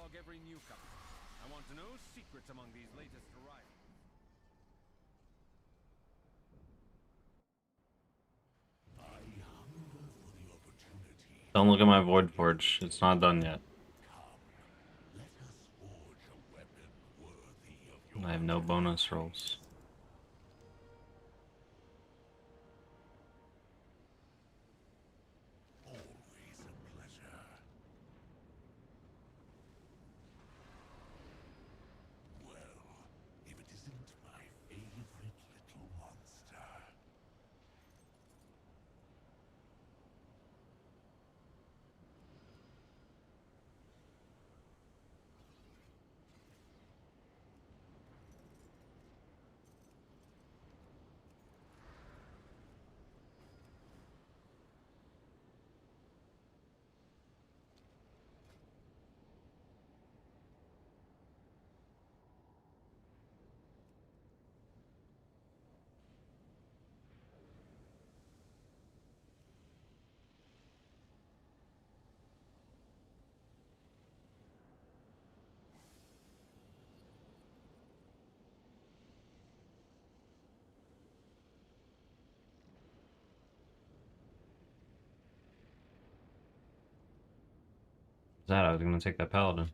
catalog every newcomer. I want to know secrets among these latest arrivals. Don't look at my Void Forge. It's not done yet. I have no bonus rolls. I was gonna take that Paladin.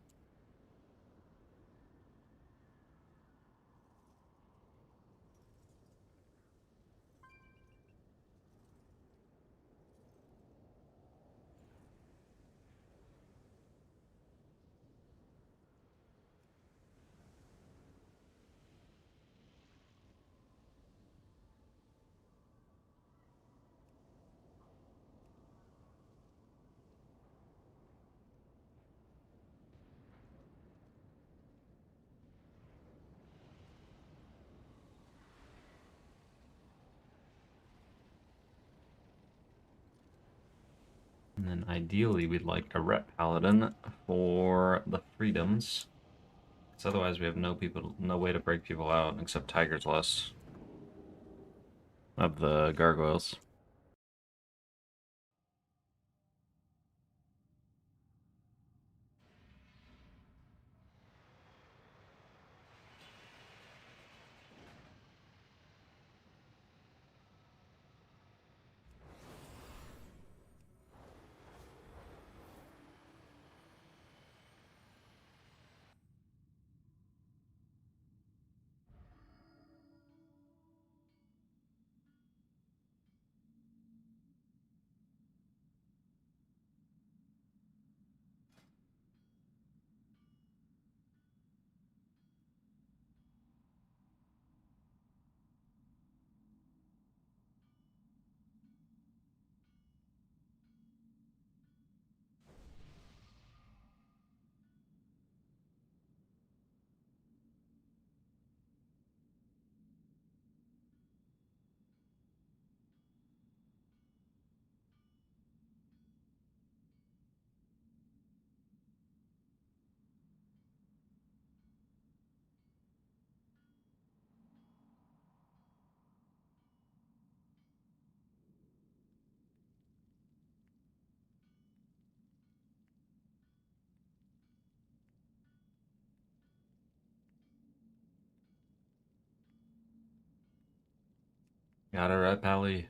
And then ideally we'd like a Rep Paladin for the freedoms. Because otherwise we have no way to break people out except Tiger's Lust of the gargoyles. Got a Rep Pally.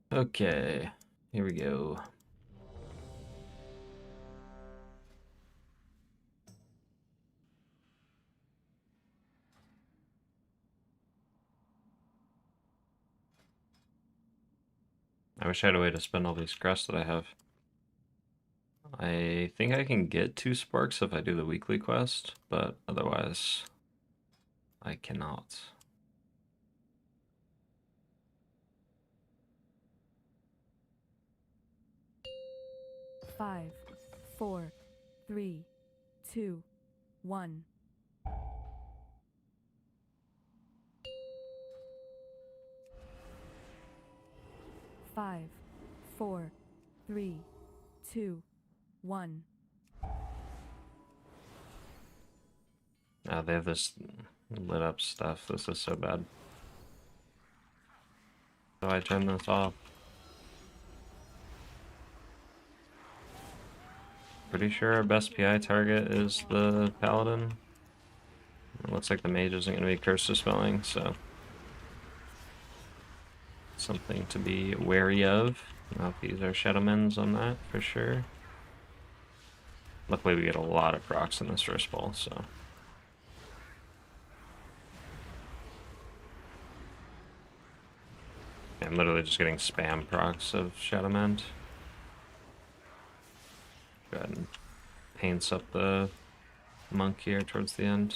Okay, here we go. I wish I had a way to spend all these crests that I have. I think I can get 2 sparks if I do the weekly quest, but otherwise I cannot. Five, 4, 3, 2, 1. Five, 4, 3, 2, 1. They have this lit up stuff. This is so bad. So I turn this off. Pretty sure our best PI target is the Paladin. It looks like the mage isn't going to be curse dispelling, so something to be wary of. I'll use our Shadowmens on that for sure. Luckily we get a lot of procs in this first ball, so. I'm literally just getting spam procs of Shadowmend. Go ahead and paints up the monk here towards the end.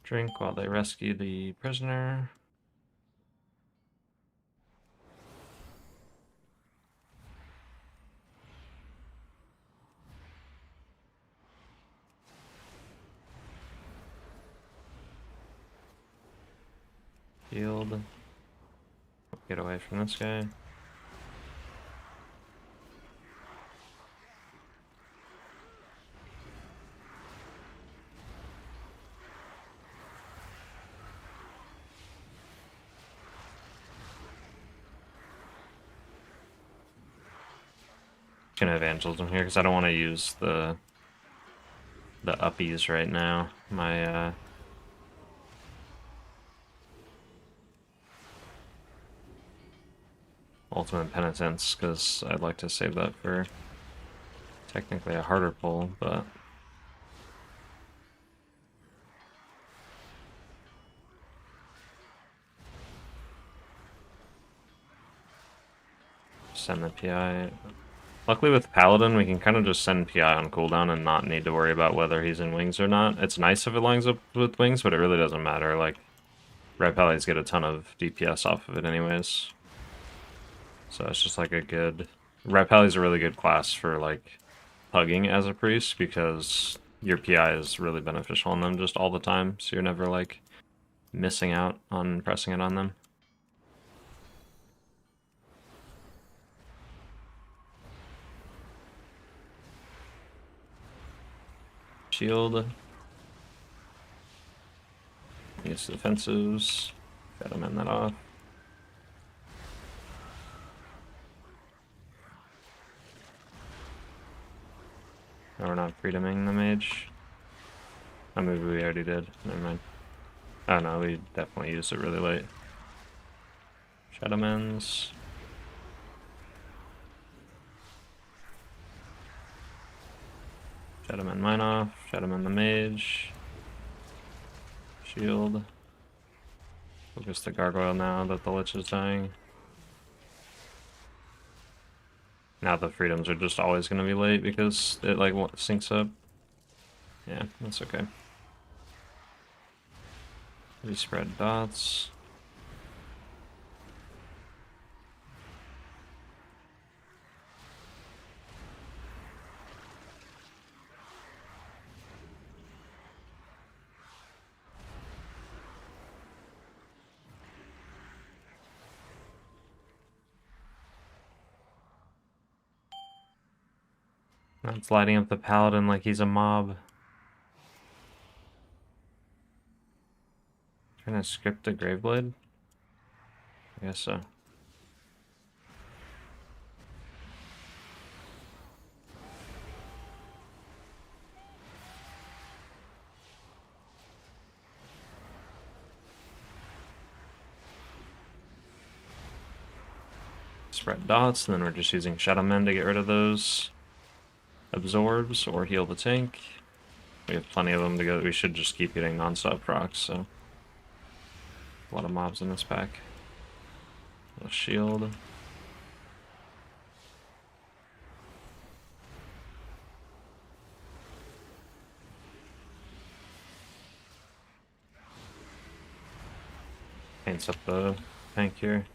Drink while they rescue the prisoner. Healed. Get away from this guy. Gonna evangelism here because I don't want to use the uppies right now. My ultimate penitence, because I'd like to save that for technically a harder pull, but send the PI. Luckily with Paladin, we can kind of just send PI on cooldown and not need to worry about whether he's in wings or not. It's nice if it lines up with wings, but it really doesn't matter. Like, red Pallies get a ton of DPS off of it anyways. So it's just like a good... Red Pallies are a really good class for, like, pugging as a priest, because your PI is really beneficial on them just all the time, so you're never, like, missing out on pressing it on them. Shield. Use defensives. Gotta mend that off. No, we're not freedoming the mage. Oh, maybe we already did. Never mind. Oh no, we definitely used it really late. Shadowmens. Shadowman mine off. Shadowman the mage. Shield. Focus the gargoyle now that the lich is dying. Now the freedoms are just always going to be late because it like syncs up. Yeah, that's okay. Respread dots. Now it's lighting up the paladin like he's a mob. Can I script the Graveblade? I guess so. Spread dots, and then we're just using Shaman to get rid of those absorbs or heal the tank. We have plenty of them to go. We should just keep getting non-stop procs, so a lot of mobs in this pack. A shield. Paints up the tank here.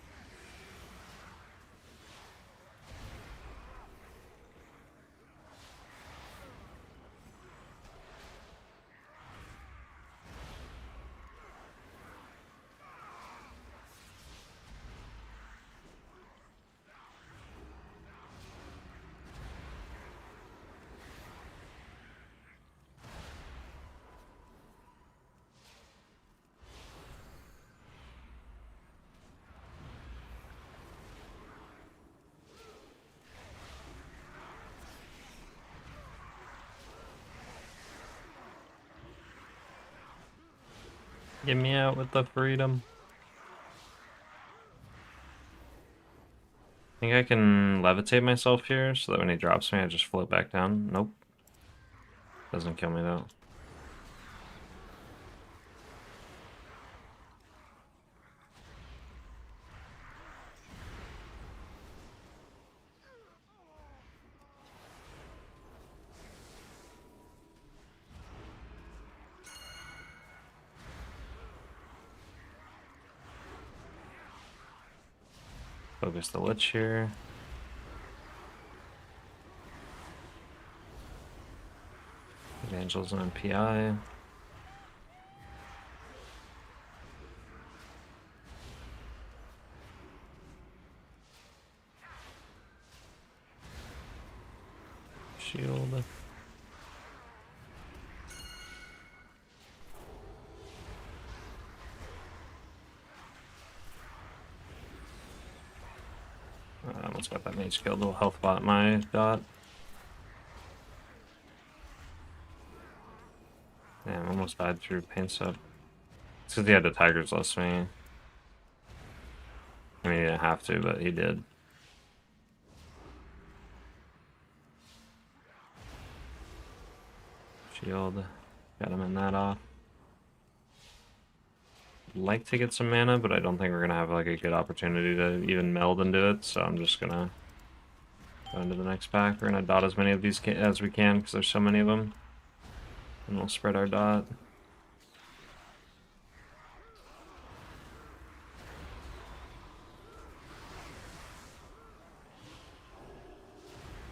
Get me out with the freedom. I think I can levitate myself here so that when he drops me, I just float back down. Nope. Doesn't kill me though. Focus the Lich here. Evangelism and PI. Shield. Let's get that mage killed. Little health bot my dot. Damn, almost died through paints up. It's because he had the Tigers less me. I mean, he didn't have to, but he did. Shield. Got him in that off. Like to get some mana, but I don't think we're gonna have like a good opportunity to even meld into it, so I'm just gonna go into the next pack. We're gonna dot as many of these as we can because there's so many of them, and we'll spread our dot.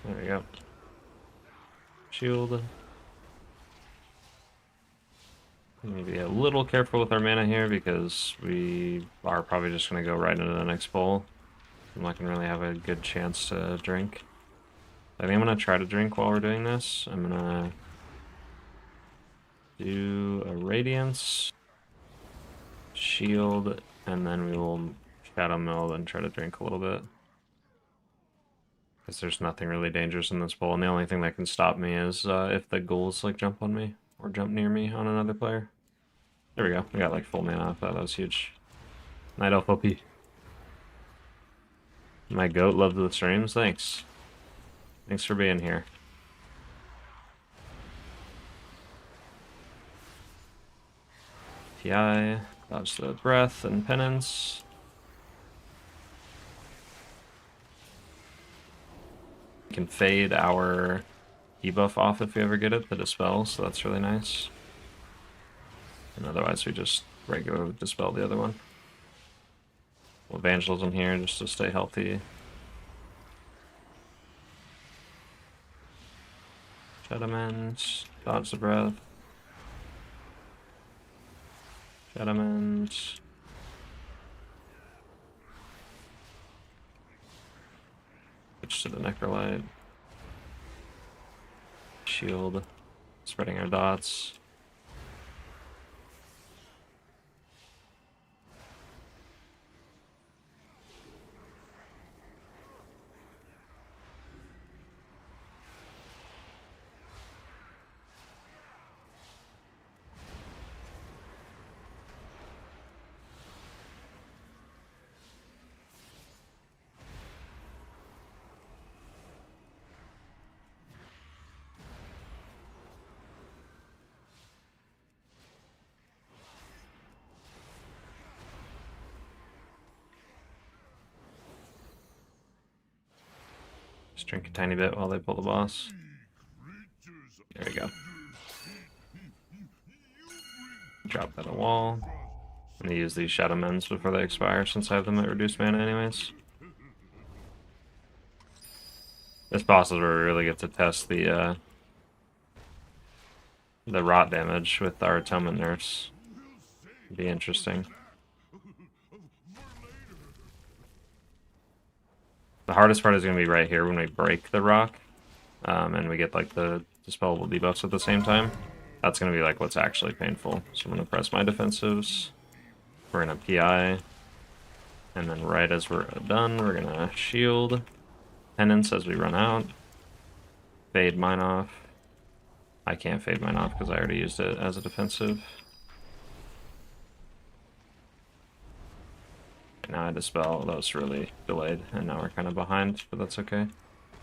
There we go. Shield. We need to be a little careful with our mana here because we are probably just going to go right into the next bowl. I'm not going to really have a good chance to drink. I think I'm going to try to drink while we're doing this. I'm going to do a Radiance, Shield, and then we will Shadow Meld and try to drink a little bit. Because there's nothing really dangerous in this bowl, and the only thing that can stop me is if the ghouls like jump on me or jump near me on another player. There we go. We got like full mana off that. That was huge. Night Elf OP. My goat loved the streams. Thanks. Thanks for being here. TI. Dodge the breath and penance. We can fade our debuff off if we ever get it, the dispel, so that's really nice. And otherwise we just regularly dispel the other one. Evangelism here just to stay healthy. Shadowmend, dodge the breath. Shadowmend. Switch to the Necrolite. Shield. Spreading our dots. Just drink a tiny bit while they pull the boss. There we go. Drop that a wall. I'm gonna use these Shadow Mends before they expire since I have them at reduced mana anyways. This boss is where we really get to test the rot damage with our atonement nerfs. It'd be interesting. The hardest part is going to be right here when we break the rock, and we get like the dispellable debuffs at the same time. That's going to be like what's actually painful. So I'm going to press my defensives. We're going to PI, and then right as we're done, we're going to shield. Penance as we run out. Fade mine off. I can't fade mine off because I already used it as a defensive. Now I dispel. That was really delayed, and now we're kind of behind, but that's okay.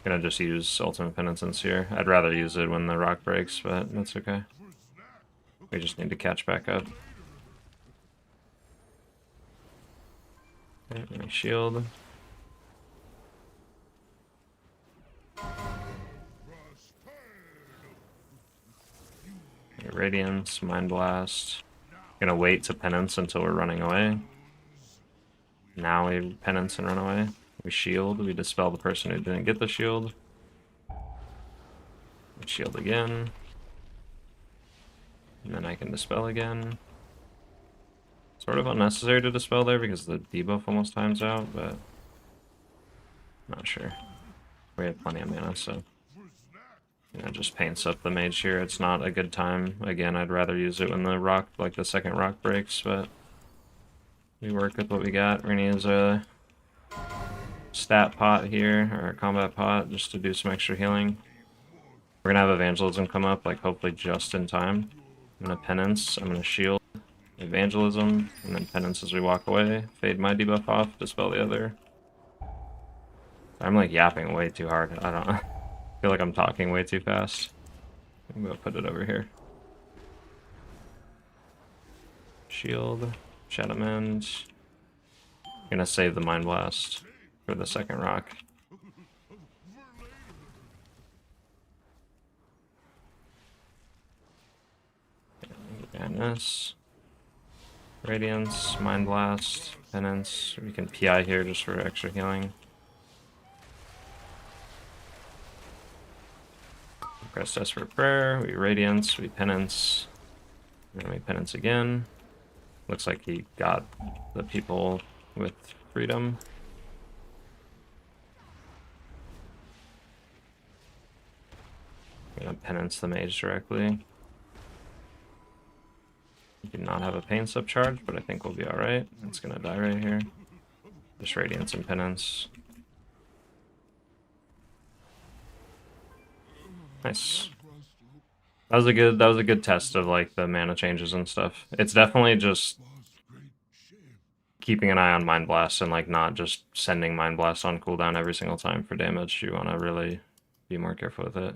Gonna just use Ultimate Penitence here. I'd rather use it when the rock breaks, but that's okay. We just need to catch back up. Okay, let me shield. Okay, Radiance, Mind Blast. Gonna wait to Penance until we're running away. Now we penance and run away. We shield, we dispel the person who didn't get the shield. We shield again. And then I can dispel again. Sort of unnecessary to dispel there because the debuff almost times out, but not sure. We have plenty of mana, so just paints up the mage here. It's not a good time. Again, I'd rather use it when the rock, like the second rock breaks, but we work with what we got. We're gonna use a stat pot here, or a combat pot, just to do some extra healing. We're gonna have Evangelism come up, like hopefully just in time. I'm gonna Penance, I'm gonna shield, Evangelism, and then Penance as we walk away. Fade my debuff off, dispel the other. I'm like yapping way too hard. I don't I feel like I'm talking way too fast. I'm gonna put it over here. Shield. Shadow Mend. Gonna save the Mind Blast for the second rock. Madness. Radiance, Mind Blast, Penance. We can PI here just for extra healing. Press Desperate Prayer, we Radiance, we Penance, and then we Penance again. Looks like he got the people with freedom. I'm gonna Penance the mage directly. We do not have a pain subcharge, but I think we'll be alright. It's gonna die right here. Just Radiance and Penance. Nice. That was a good test of like the mana changes and stuff. It's definitely just keeping an eye on Mind Blast and like not just sending Mind Blast on cooldown every single time for damage. You want to really be more careful with it.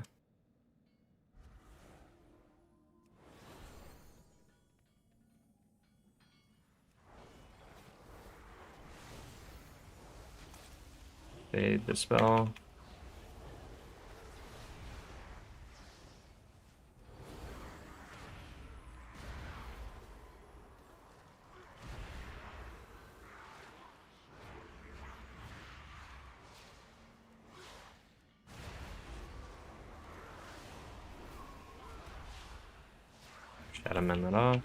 Fade, dispel. Shadow Mend that off.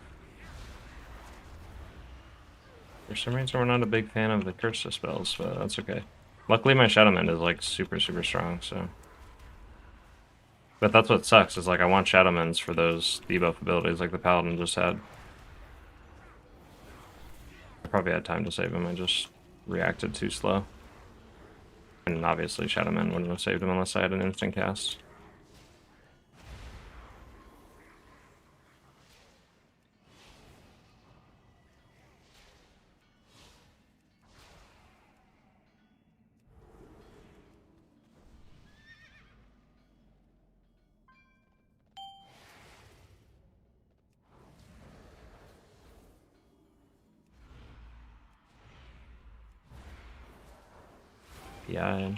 For some reason, we're not a big fan of the curse spells, but that's okay. Luckily, my Shadow Mend is like super strong, so. But that's what sucks, is like I want Shadow Mends for those debuff abilities like the Paladin just had. I probably had time to save him, I just reacted too slow. And obviously Shadow Mend wouldn't have saved him unless I had an instant cast. Yeah.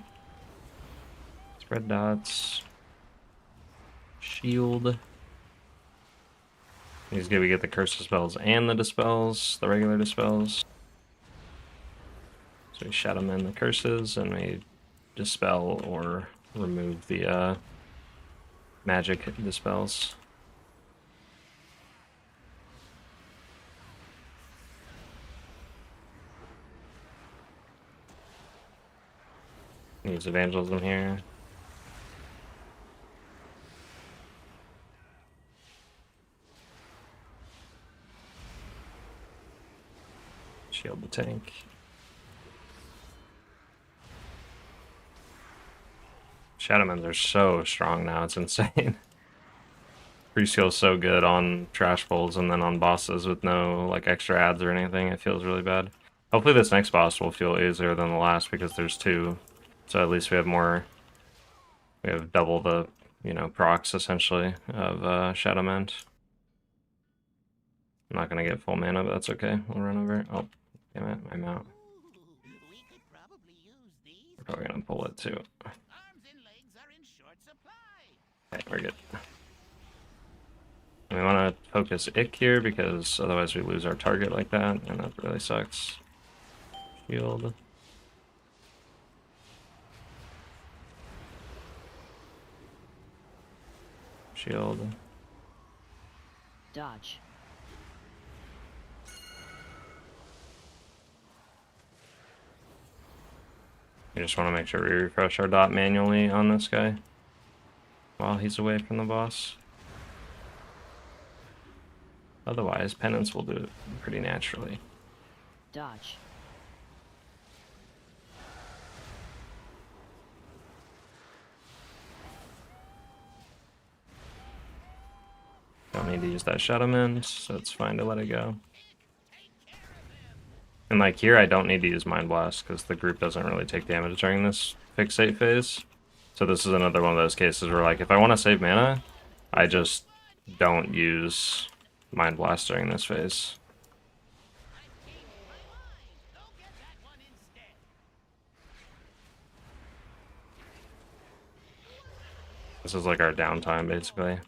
Red dots. Shield. He's gonna get the curse dispels and the dispels, the regular dispels. So we shut him in the curses and we dispel or remove the magic dispels. Use evangelism here. Shield the tank. Shadowmans are so strong now, it's insane. Pre-skill's so good on trash pulls and then on bosses with no like extra adds or anything, it feels really bad. Hopefully this next boss will feel easier than the last because there's two. So at least we have more, we have double the, you know, procs essentially of Shadowmant. I'm not gonna get full mana, but that's okay. We'll run over. Oh, damn it, I'm out. We're probably gonna pull it too. Okay, we're good. And we want to focus Ick here because otherwise we lose our target like that, and that really sucks. Shield. Shield. Dodge. You just want to make sure we refresh our dot manually on this guy while he's away from the boss. Otherwise, penance will do it pretty naturally. Dodge. Don't need to use that Shadowmant, so it's fine to let it go. And like here, I don't need to use Mind Blast because the group doesn't really take damage during this fixate phase. So this is another one of those cases where like if I want to save mana, I just don't use Mind Blast during this phase. This is like our downtime basically.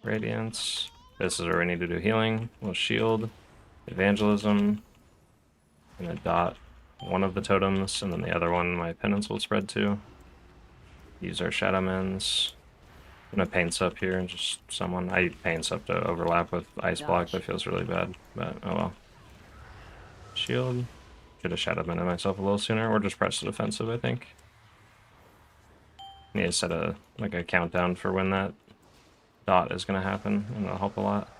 Radiance. This is where we need to do healing. We'll shield, evangelism, and a dot one of the totems, and then the other one my penance will spread to. Use our Shadowmans. I'm gonna paint up here and just someone. I paint up to overlap with ice block, that feels really bad, but oh well. Shield. Should have Shadowman myself a little sooner, or just press the defensive, I think. Need to set a like a countdown for when that dot is gonna happen, and it'll help a lot.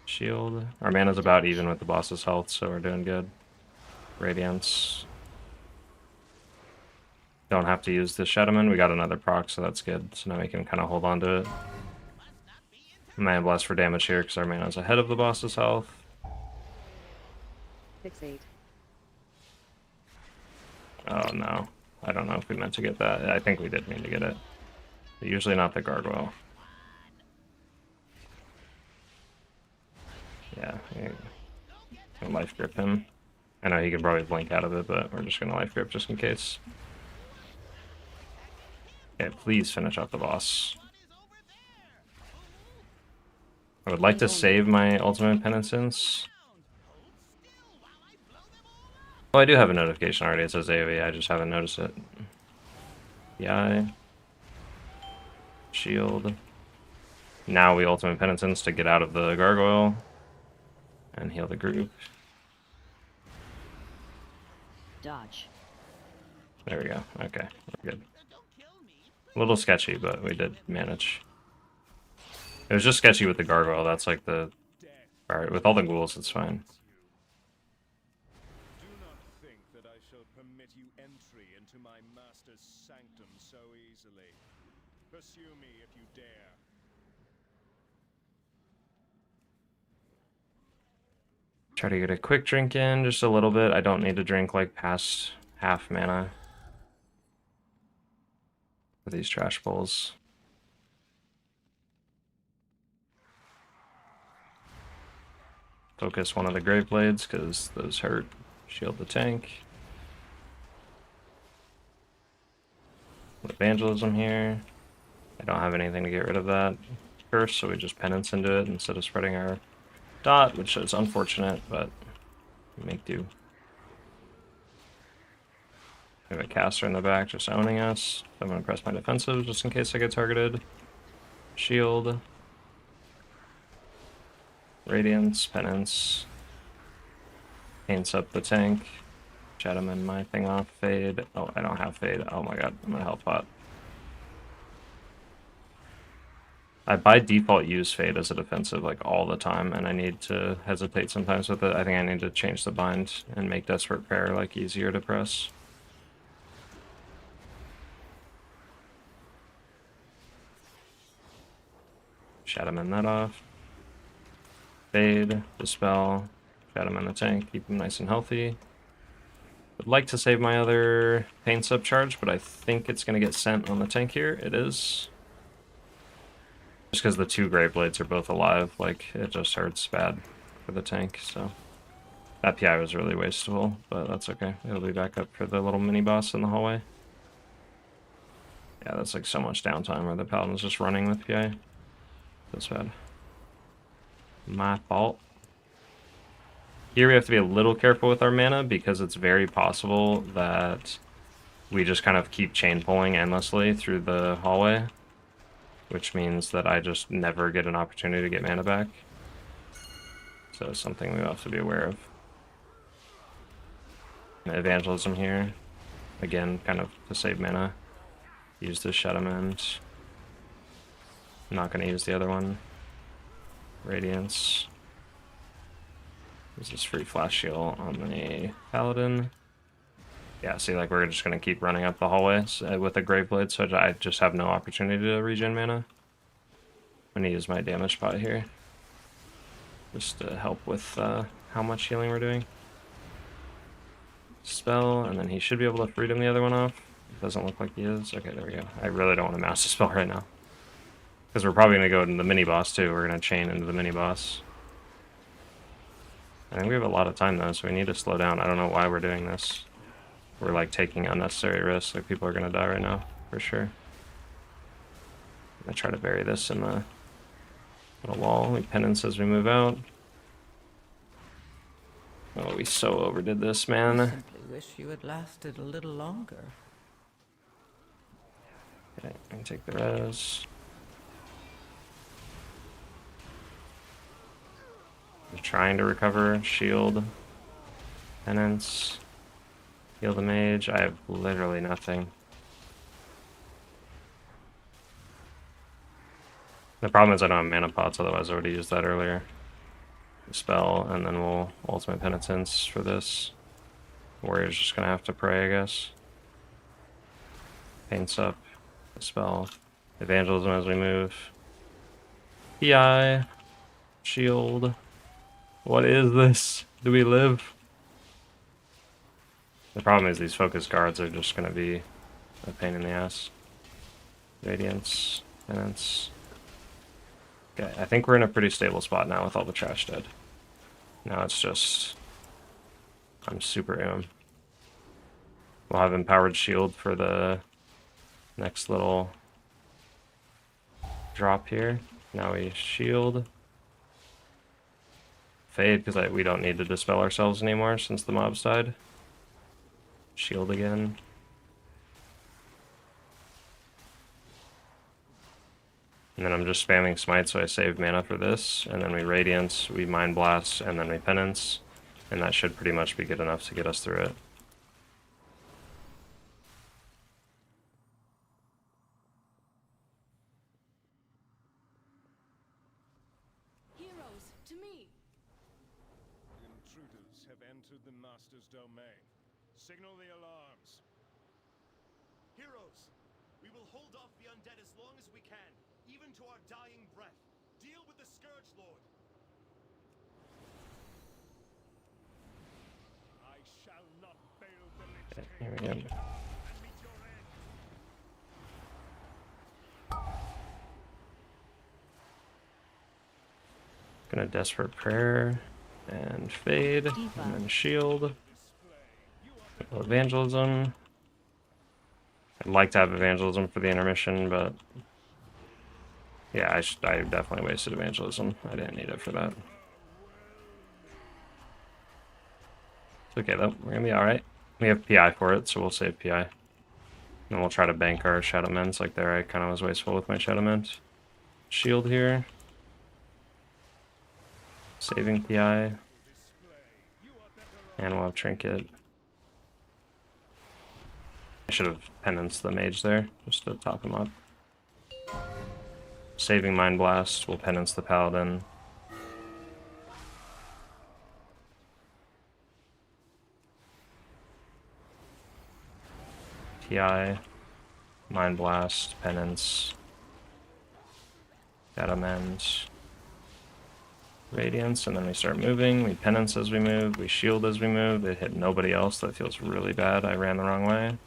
Shield. Our mana's about even with the boss's health, so we're doing good. Radiance. Don't have to use the Shadowman. We got another proc, so that's good. So now we can kind of hold on to it. Mana Blast for damage here because our mana's ahead of the boss's health. Fixate. Oh no. I don't know if we meant to get that. I think we did mean to get it. But usually not the gargoyle. Yeah. Gonna life grip him. I know he could probably blink out of it, but we're just gonna life grip just in case. Okay, please finish off the boss. I would like to save my ultimate penitence. Oh, I do have a notification already. It says AoE, I just haven't noticed it. Yeah. Shield. Now we ultimate penitence to get out of the gargoyle and heal the group. Dodge. There we go. Okay, we're good. A little sketchy, but we did manage. It was just sketchy with the gargoyle. That's like the... Alright, with all the ghouls, it's fine. Do not think that I shall permit you entry into my master's sanctum so easily. Pursue me if you dare. Try to get a quick drink in, just a little bit. I don't need to drink like past half mana for these trash bowls. focus one of the Grave Blades because those hurt. Shield the tank. Evangelism here. I don't have anything to get rid of that curse, so we just penance into it instead of spreading our dot, which is unfortunate, but we make do. We have a caster in the back just owning us. I'm going to press my defensive just in case I get targeted. Shield. Radiance, penance. Paints up the tank. Shaman my thing off. Fade. Oh, I don't have fade. Oh my god, I'm gonna health pot. I by default use fade as a defensive like all the time, and I need to hesitate sometimes with it. I think I need to change the bind and make Desperate Prayer like easier to press. Shaman that off. Fade, Dispel, Shaman the tank, keep him nice and healthy. Would like to save my other pain sub charge, but I think it's going to get sent on the tank here. It is. Just because the two Grave Blades are both alive, like, it just hurts bad for the tank, so. That PI was really wasteful, but that's okay. It'll be back up for the little mini-boss in the hallway. Yeah, that's like so much downtime where the Paladin's just running with PI. That's bad. My fault. Here we have to be a little careful with our mana because it's very possible that we just kind of keep chain pulling endlessly through the hallway, which means that I just never get an opportunity to get mana back. So it's something we have to be aware of. Evangelism here. Again, kind of to save mana. Use the Shaman. I'm not going to use the other one. Radiance. Use this free flash shield on the Paladin. Yeah, see, like, we're just going to keep running up the hallway with a Grave Blade, so I just have no opportunity to regen mana. I'm going to use my damage pot here. Just to help with how much healing we're doing. Spell, and then he should be able to freedom the other one off. Doesn't look like he is. Okay, there we go. I really don't want to master spell right now. Because we're probably going to go into the mini-boss, too. We're going to chain into the mini-boss. I think we have a lot of time, though, so we need to slow down. I don't know why we're doing this. We're, like, taking unnecessary risks. Like, people are going to die right now, for sure. I'm going to try to bury this in the little wall. We penance as we move out. Oh, we so overdid this, man. I simply wish you had lasted a little longer. Okay, I can take the res. I'm trying to recover. Shield. Penance. Heal the mage. I have literally nothing. The problem is I don't have mana pots, otherwise I would have used that earlier. Spell, and then we'll ultimate penitence for this. Warrior's just gonna have to pray, I guess. Paints up. Spell. Evangelism as we move. PI. Shield. What is this? Do we live? The problem is these focus guards are just gonna be a pain in the ass. Radiance. Penance. Okay, I think we're in a pretty stable spot now with all the trash dead. Now it's just... I'm super aim. We'll have Empowered Shield for the next little drop here. Now we shield. Fade, because we don't need to dispel ourselves anymore since the mobs died. Shield again. And then I'm just spamming smite, so I save mana for this, and then we Radiance, we Mind Blast, and then we Penance, and that should pretty much be good enough to get us through it. Heroes, to me! Intruders have entered the Master's domain. Signal the alarms. Heroes, we will hold off the undead as long as we can. Even to our dying breath. Deal with the Scourge Lord. I shall not fail the Lich King. Here we go. And meet your end. Gonna Desperate Prayer. And fade, and then shield. Evangelism. I'd like to have evangelism for the intermission, but yeah, I definitely wasted evangelism. I didn't need it for that. It's okay though, we're gonna be alright. We have PI for it, so we'll save PI. And we'll try to bank our Shadow Ments. Like there, I kind of was wasteful with my Shadow Ment. Shield here. Saving PI. And we'll have Trinket. I should have Penance the Mage there, just to top him up. Saving Mind Blast, we'll Penance the Paladin. TI, Mind Blast, Penance, Adamant, Radiance, and then we start moving. We Penance as we move, we Shield as we move. It hit nobody else, that feels really bad. I ran the wrong way.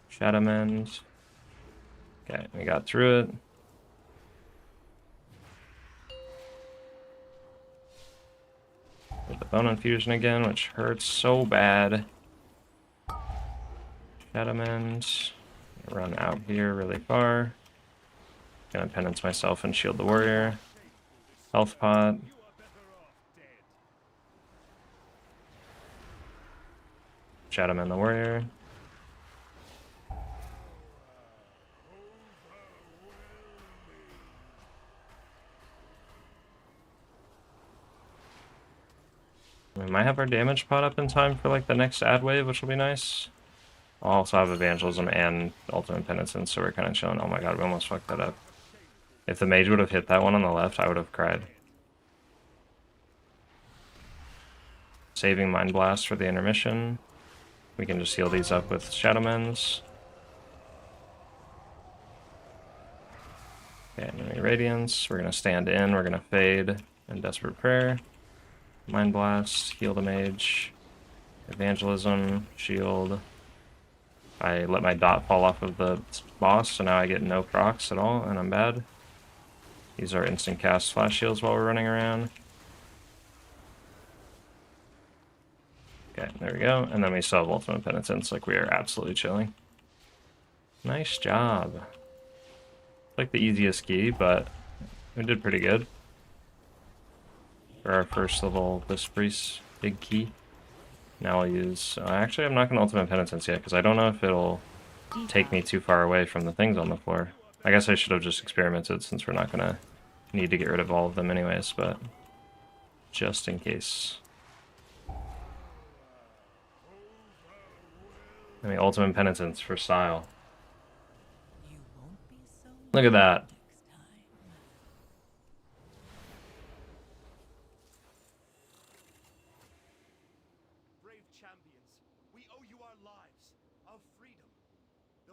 Shadowmend. Okay, we got through it. With the Bone Infusion again, which hurts so bad. Shadowmend. Run out here really far. Gonna Penance myself and Shield the Warrior. Health Pot. Shadowmend the Warrior. We might have our damage pot up in time for like the next ad wave, which will be nice. I'll also have Evangelism and Ultimate Penitence, so we're kind of chilling. Oh my god, we almost fucked that up. If the mage would have hit that one on the left, I would have cried. Saving Mind Blast for the intermission. We can just heal these up with Shadowmends. Okay, enemy Radiance. We're going to stand in, we're going to fade, and Desperate Prayer. Mind Blast, heal the mage. Evangelism, shield. I let my dot fall off of the boss, so now I get no procs at all, and I'm bad. These are instant cast flash shields while we're running around. Okay, there we go. And then we still have Ultimate Penitence, like we are absolutely chilling. Nice job. Like the easiest key, but we did pretty good. For our first level Priest big key. Now I'll use... actually, I'm not going to Ultimate Penitence yet, because I don't know if it'll take me too far away from the things on the floor. I guess I should have just experimented, since we're not going to need to get rid of all of them anyways, but just in case. I mean, Ultimate Penitence for style. Look at that. Brave champions, we owe you our lives, our freedom.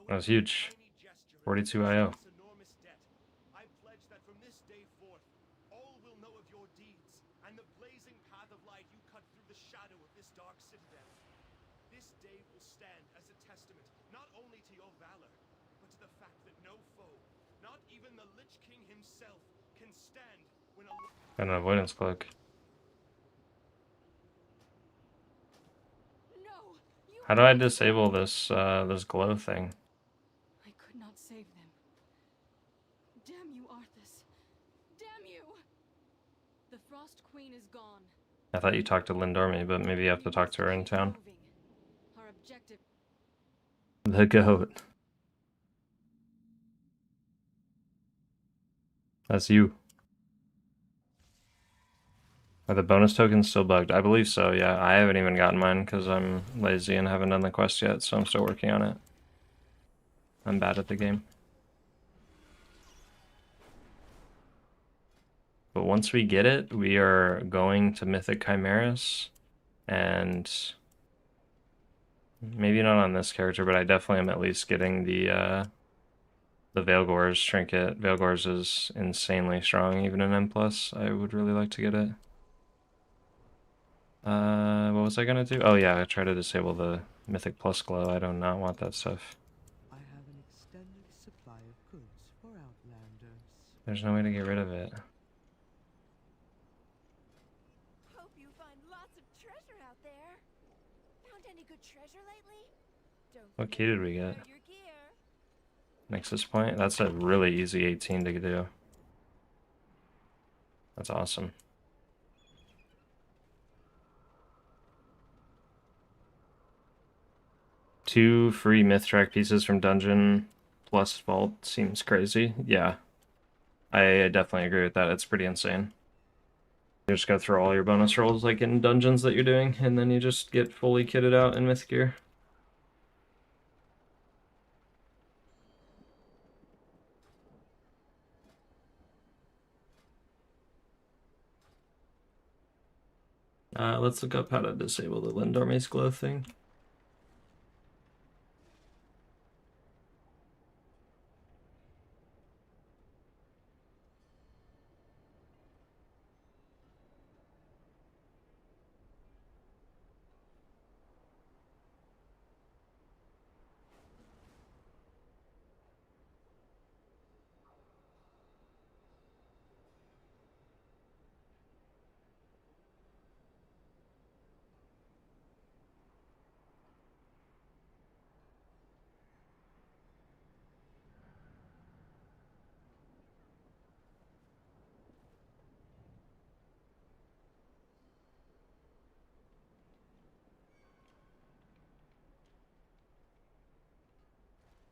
That was huge. 42 IO. Enormous debt. I pledge that from this day forth, all will know of your deeds and the blazing path of light you cut through the shadow of this dark citadel. This day will stand as a testament not only to your valor, but to the fact that no foe, not even the Lich King himself, can stand when a... Got an avoidance cloak. No! You How do I disable this this glow thing? I could not save them. Damn you, Arthas. Damn you! The Frost Queen is gone. I thought you talked to Lindormi, but maybe you have to talk to her in town. Our objective... The goat. That's you. Are the bonus tokens still bugged? I believe so, yeah. I haven't even gotten mine because I'm lazy and haven't done the quest yet, so I'm still working on it. I'm bad at the game. But once we get it, we are going to Mythic Chimeras, and maybe not on this character, but I definitely am at least getting the Veilgor's trinket. Veilgor's is insanely strong, even in M+. I would really like to get it. What was I gonna do? Oh yeah, I try to disable the Mythic Plus glow. I do not want that stuff. I have an extended supply of goods for Outlanders. There's no way to get rid of it. Hope you find lots of treasure out there. Found any good treasure lately? Don't What forget key did to we get? prepare your gear. Nexus point? That's a really easy 18 to do. That's awesome. Two free myth track pieces from dungeon plus vault seems crazy. Yeah, I definitely agree with that. It's pretty insane. You just go through all your bonus rolls like in dungeons that you're doing, and then you just get fully kitted out in myth gear. Let's look up how to disable the Lindorme's glow thing.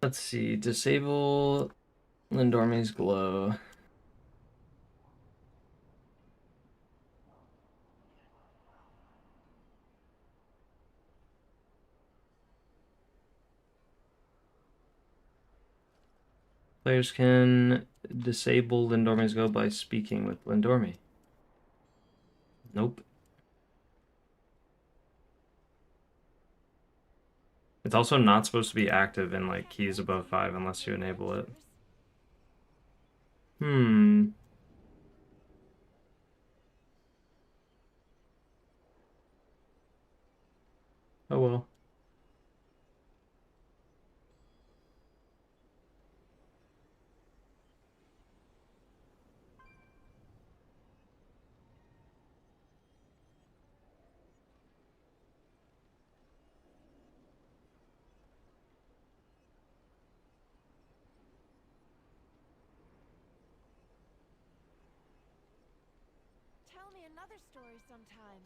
Let's see, disable Lindorme's glow. Players can disable Lindorme's glow by speaking with Lindorme. Nope. It's also not supposed to be active in like keys above 5 unless you enable it. Hmm. Oh well. Tell me another story sometime.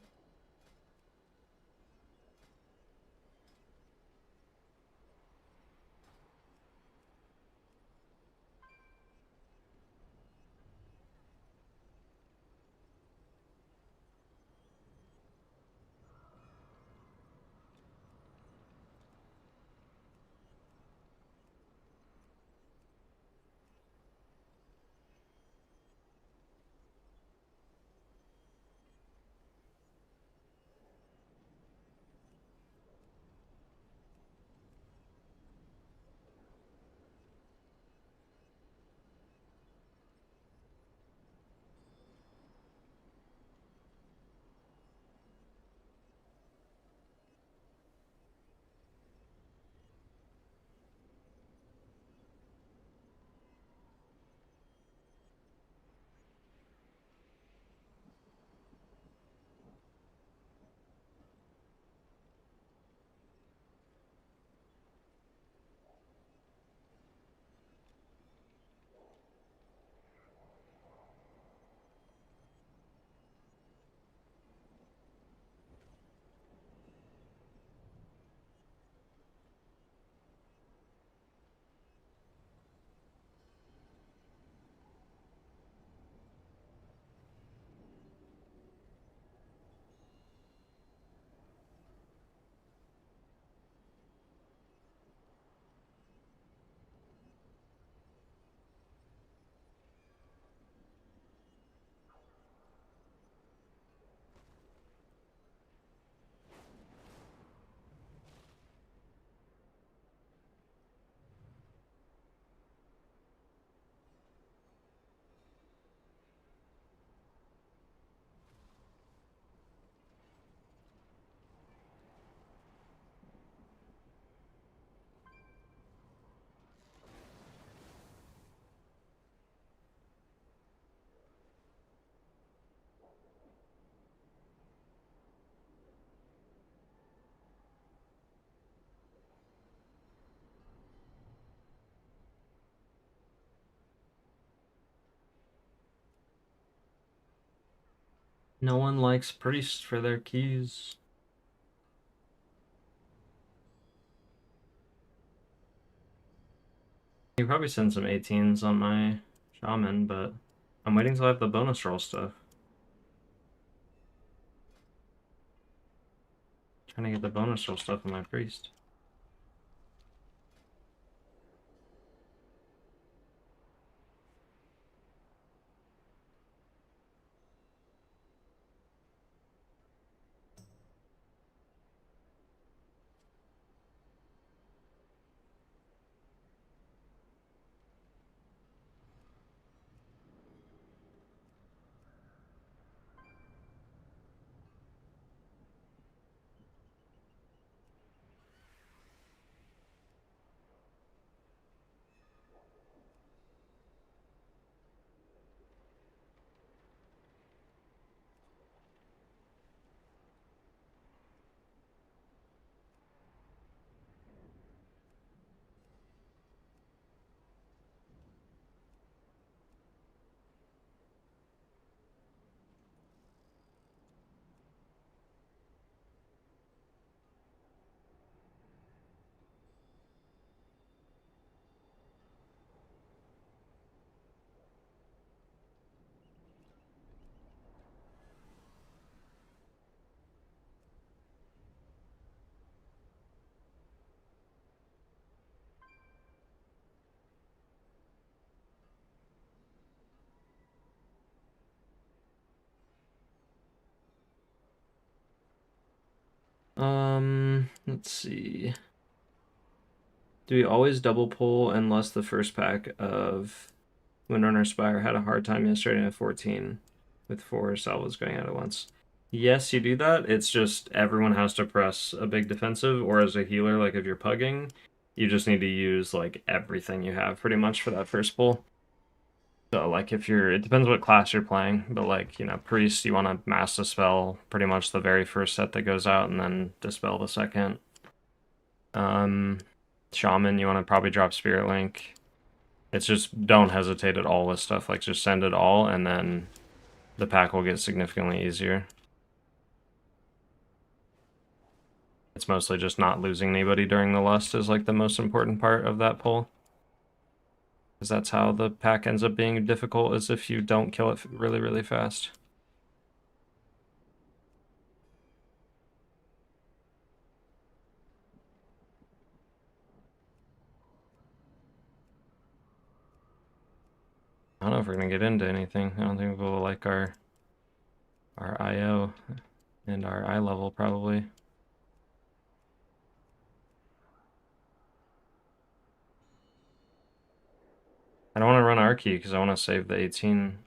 No one likes priests for their keys. You probably send some 18s on my Shaman, but I'm waiting till I have the bonus roll stuff. Trying to get the bonus roll stuff on my priest. Let's see. Do we always double pull unless the first pack of Windrunner Spire had a hard time yesterday at 14 with 4 salvos going out at once? Yes, you do that. It's just everyone has to press a big defensive, or as a healer, like if you're pugging, you just need to use like everything you have pretty much for that first pull. So like if you're, it depends what class you're playing, but like, you know, priest, you want to mass dispel pretty much the very first set that goes out and then dispel the second. Shaman, you want to probably drop Spirit Link. It's just don't hesitate at all with stuff, like just send it all and then the pack will get significantly easier. It's mostly just not losing anybody during the lust is like the most important part of that pull. Because that's how the pack ends up being difficult, is if you don't kill it really, really fast. I don't know if we're gonna get into anything. I don't think we'll like our IO and our eye level probably. I don't want to run Archie because I want to save the 18.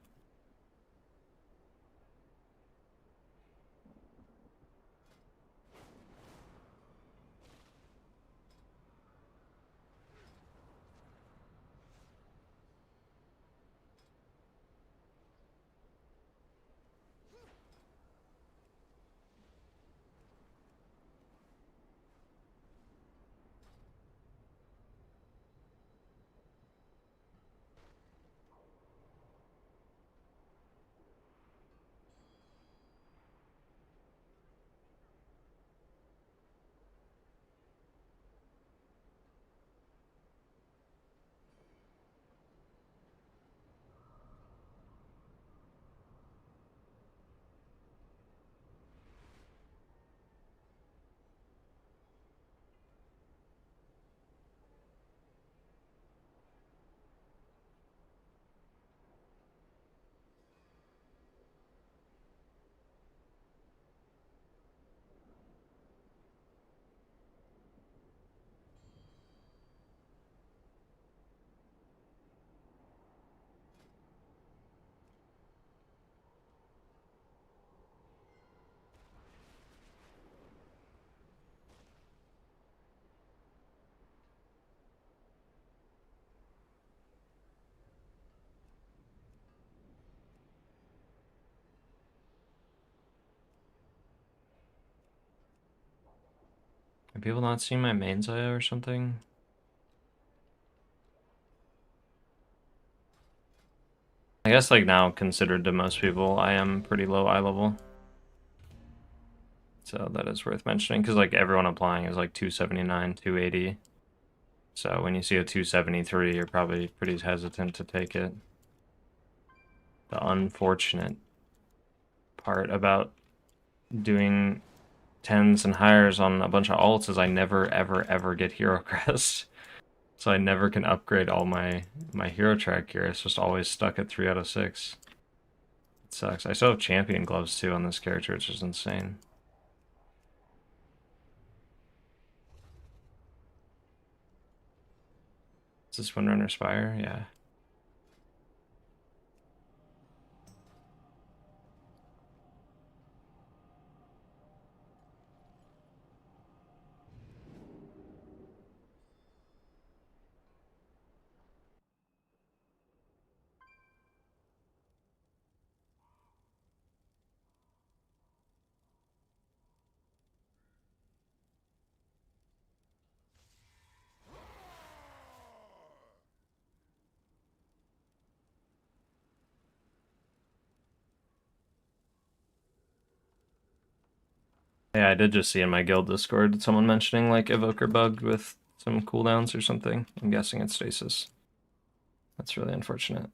Have people not seen my mains IO or something? I guess like now considered to most people, I am pretty low eye level. So that is worth mentioning because like everyone applying is like 279, 280. So when you see a 273, you're probably pretty hesitant to take it. The unfortunate part about doing 10s and higher on a bunch of alts is I never ever ever get hero crest. So I never can upgrade all my hero track gear. It's just always stuck at 3 out of 6. It sucks. I still have champion gloves too on this character, which is insane. Is this Windrunner Spire? Yeah. Yeah, I did just see in my guild Discord someone mentioning like Evoker bugged with some cooldowns or something. I'm guessing it's stasis. That's really unfortunate.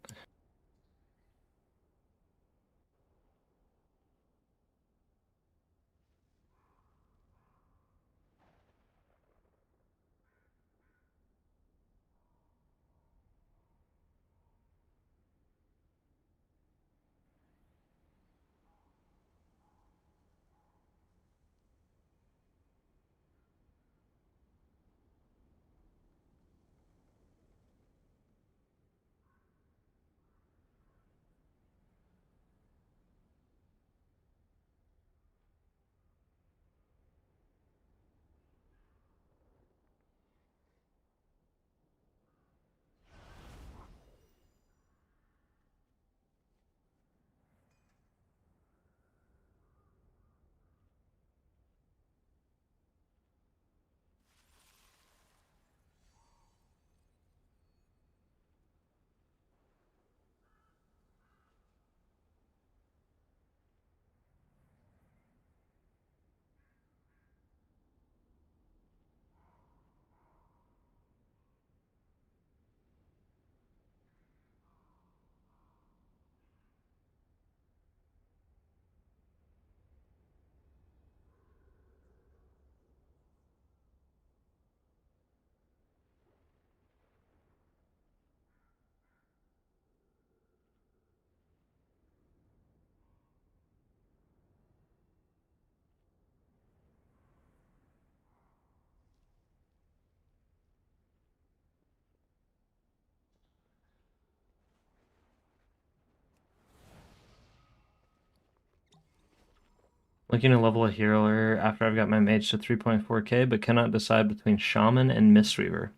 Looking to level a healer after I've got my mage to 3.4k, but cannot decide between Shaman and Mistweaver.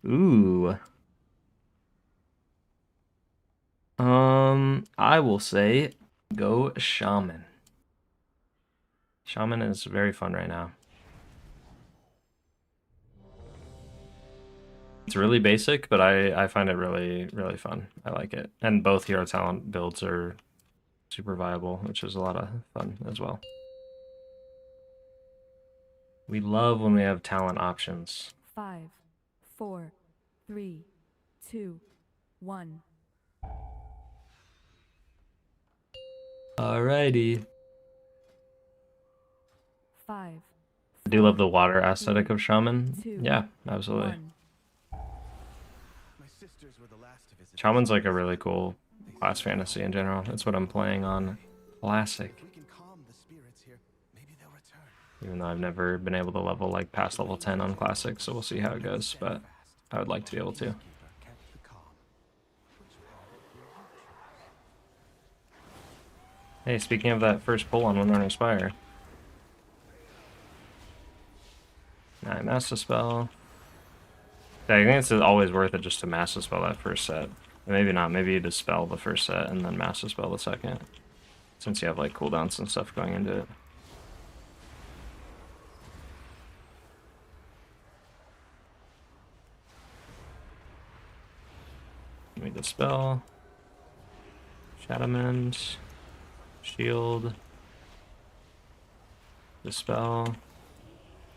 Ooh. I will say go Shaman. Shaman is very fun right now. It's really basic, but I find it really, really fun. I like it. And both hero talent builds are super viable, which is a lot of fun as well. We love when we have talent options. 5, 4, 3, 2, 1. Alrighty. 5. I do love the water aesthetic of Shaman. 2, Yeah, absolutely. 1. My sisters were the last to visit. Shaman's like a really cool class fantasy in general. That's what I'm playing on Classic. We can calm the spirits here. Maybe they'll return. Even though I've never been able to level like past level 10 on Classic, so we'll see how it goes, but I would like to be able to. Hey, speaking of that first pull on Windrunner Spire. I Master Spell. Yeah, I think it's always worth it just to Master Spell that first set. Maybe not, maybe you Dispel the first set and then Master Spell the second. Since you have like cooldowns and stuff going into it. Give me Dispel. Shadowmend. Shield. Dispel.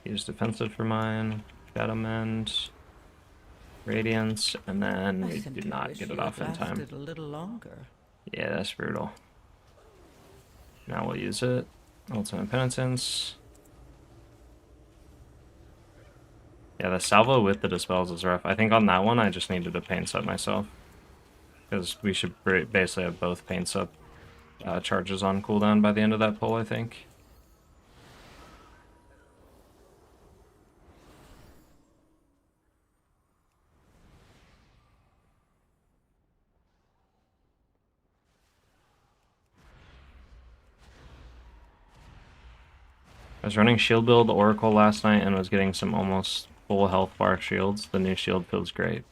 Use defensive for mine. Shadowmend. Radiance. And then I we simply did not wish get you it off had in time. lasted a little longer. Yeah, that's brutal. Now we'll use it. Ultimate Penitence. Yeah, the salvo with the dispels is rough. I think on that one I just needed to paint sub myself. Because we should basically have both paint sub charges on cooldown by the end of that pull, I think. I was running shield build Oracle last night and was getting some almost full health bar shields. The new shield feels great.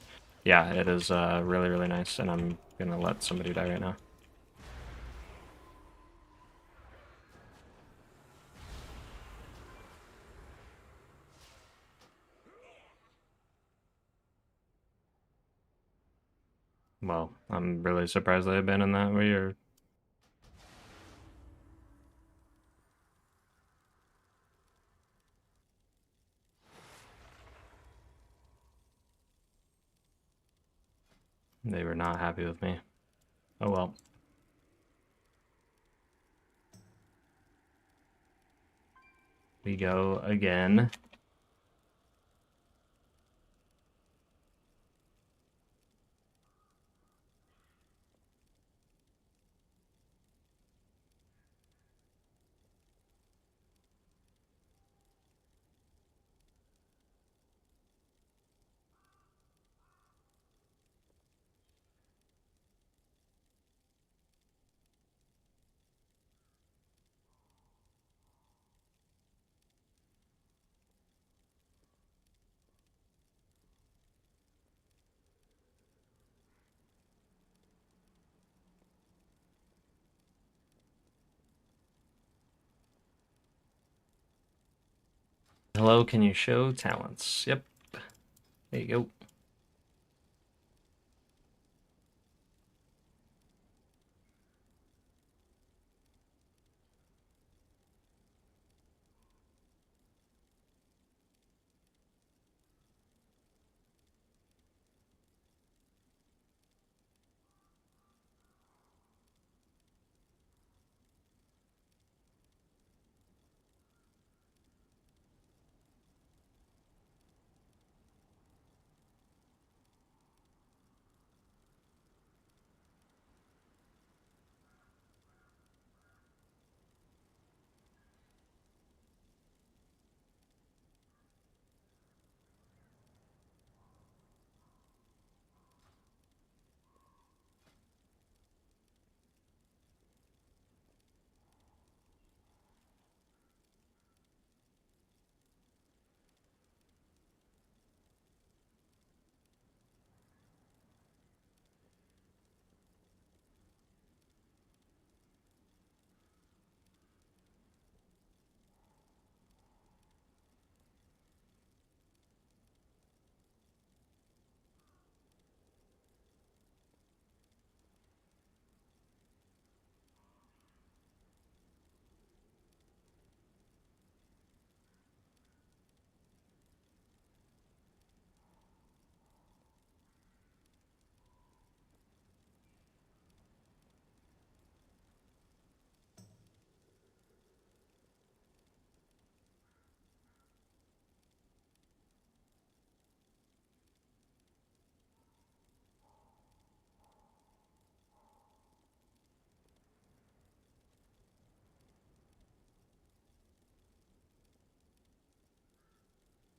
Yeah, it is really, really nice, and I'm gonna let somebody die right now. Well, I'm really surprised they abandoned that. Weird. They were not happy with me. Oh well. We go again. Hello, can you show talents? Yep. There you go.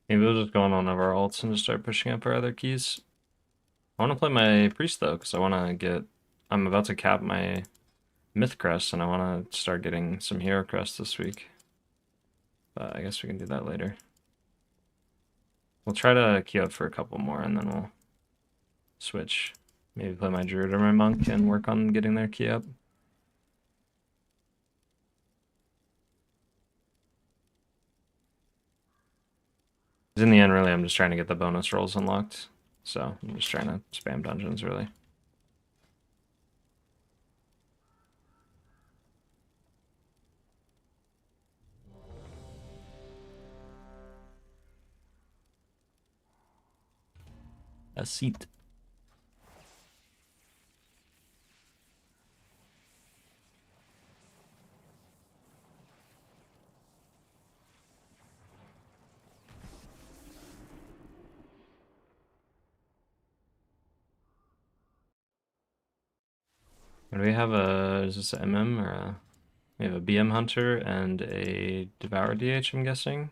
Maybe we'll just go on one of our ults and just start pushing up our other keys. I want to play my priest though, because I want to get... I'm about to cap my myth crest, and I want to start getting some hero crests this week. But I guess we can do that later. We'll try to queue up for a couple more, and then we'll switch. Maybe play my druid or my monk and work on getting their key up. In the end, really, I'm just trying to get the bonus rolls unlocked. So I'm just trying to spam dungeons, really. A seat. And we have a, is this an MM or a, we have a BM Hunter and a Devour DH, I'm guessing.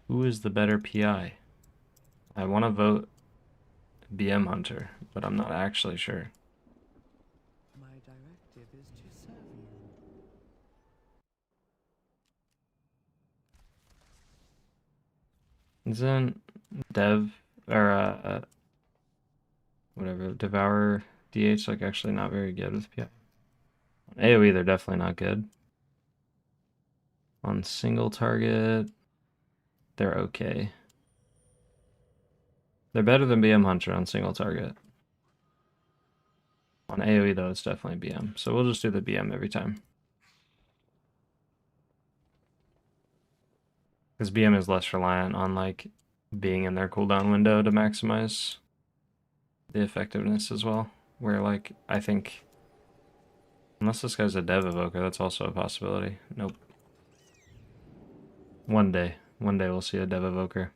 Who is the better PI? I want to vote BM Hunter, but I'm not actually sure. My directive is to serve you. Isn't Dev, or whatever, Devour DH like actually not very good with PI? On AoE they're definitely not good. On single target, they're okay. They're better than BM Hunter on single target. On AoE though, it's definitely BM. So we'll just do the BM every time. Because BM is less reliant on like being in their cooldown window to maximize the effectiveness as well. Where like, I think, unless this guy's a Dev Evoker, that's also a possibility. Nope. One day we'll see a Dev Evoker.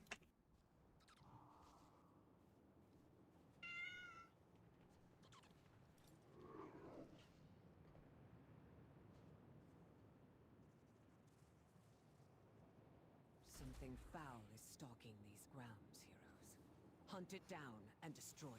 Something foul is stalking these grounds, heroes. Hunt it down and destroy it.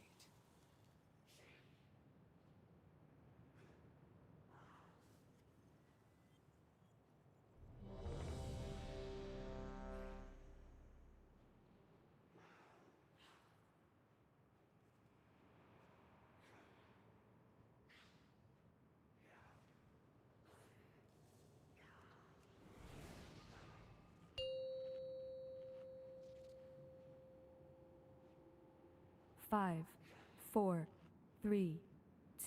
Five, 4, 3,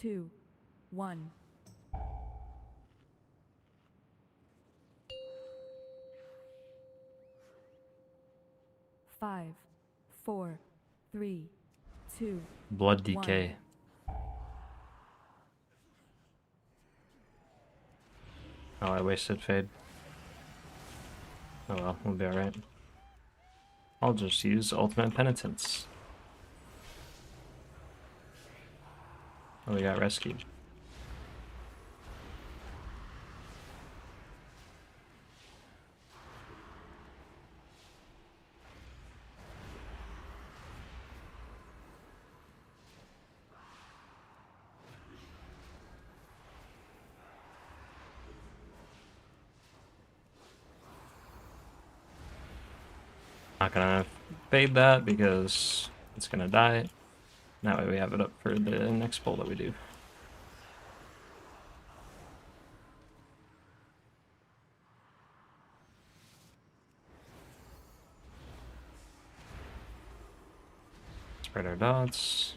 2, 1. Five, 4, 3, 2. Blood Decay. Oh, I wasted Fade. Oh well, we'll be alright. I'll just use Ultimate Penitence. Oh, we got rescued. Not gonna fade that because it's gonna die. That way we have it up for the next pull that we do. Spread our dots.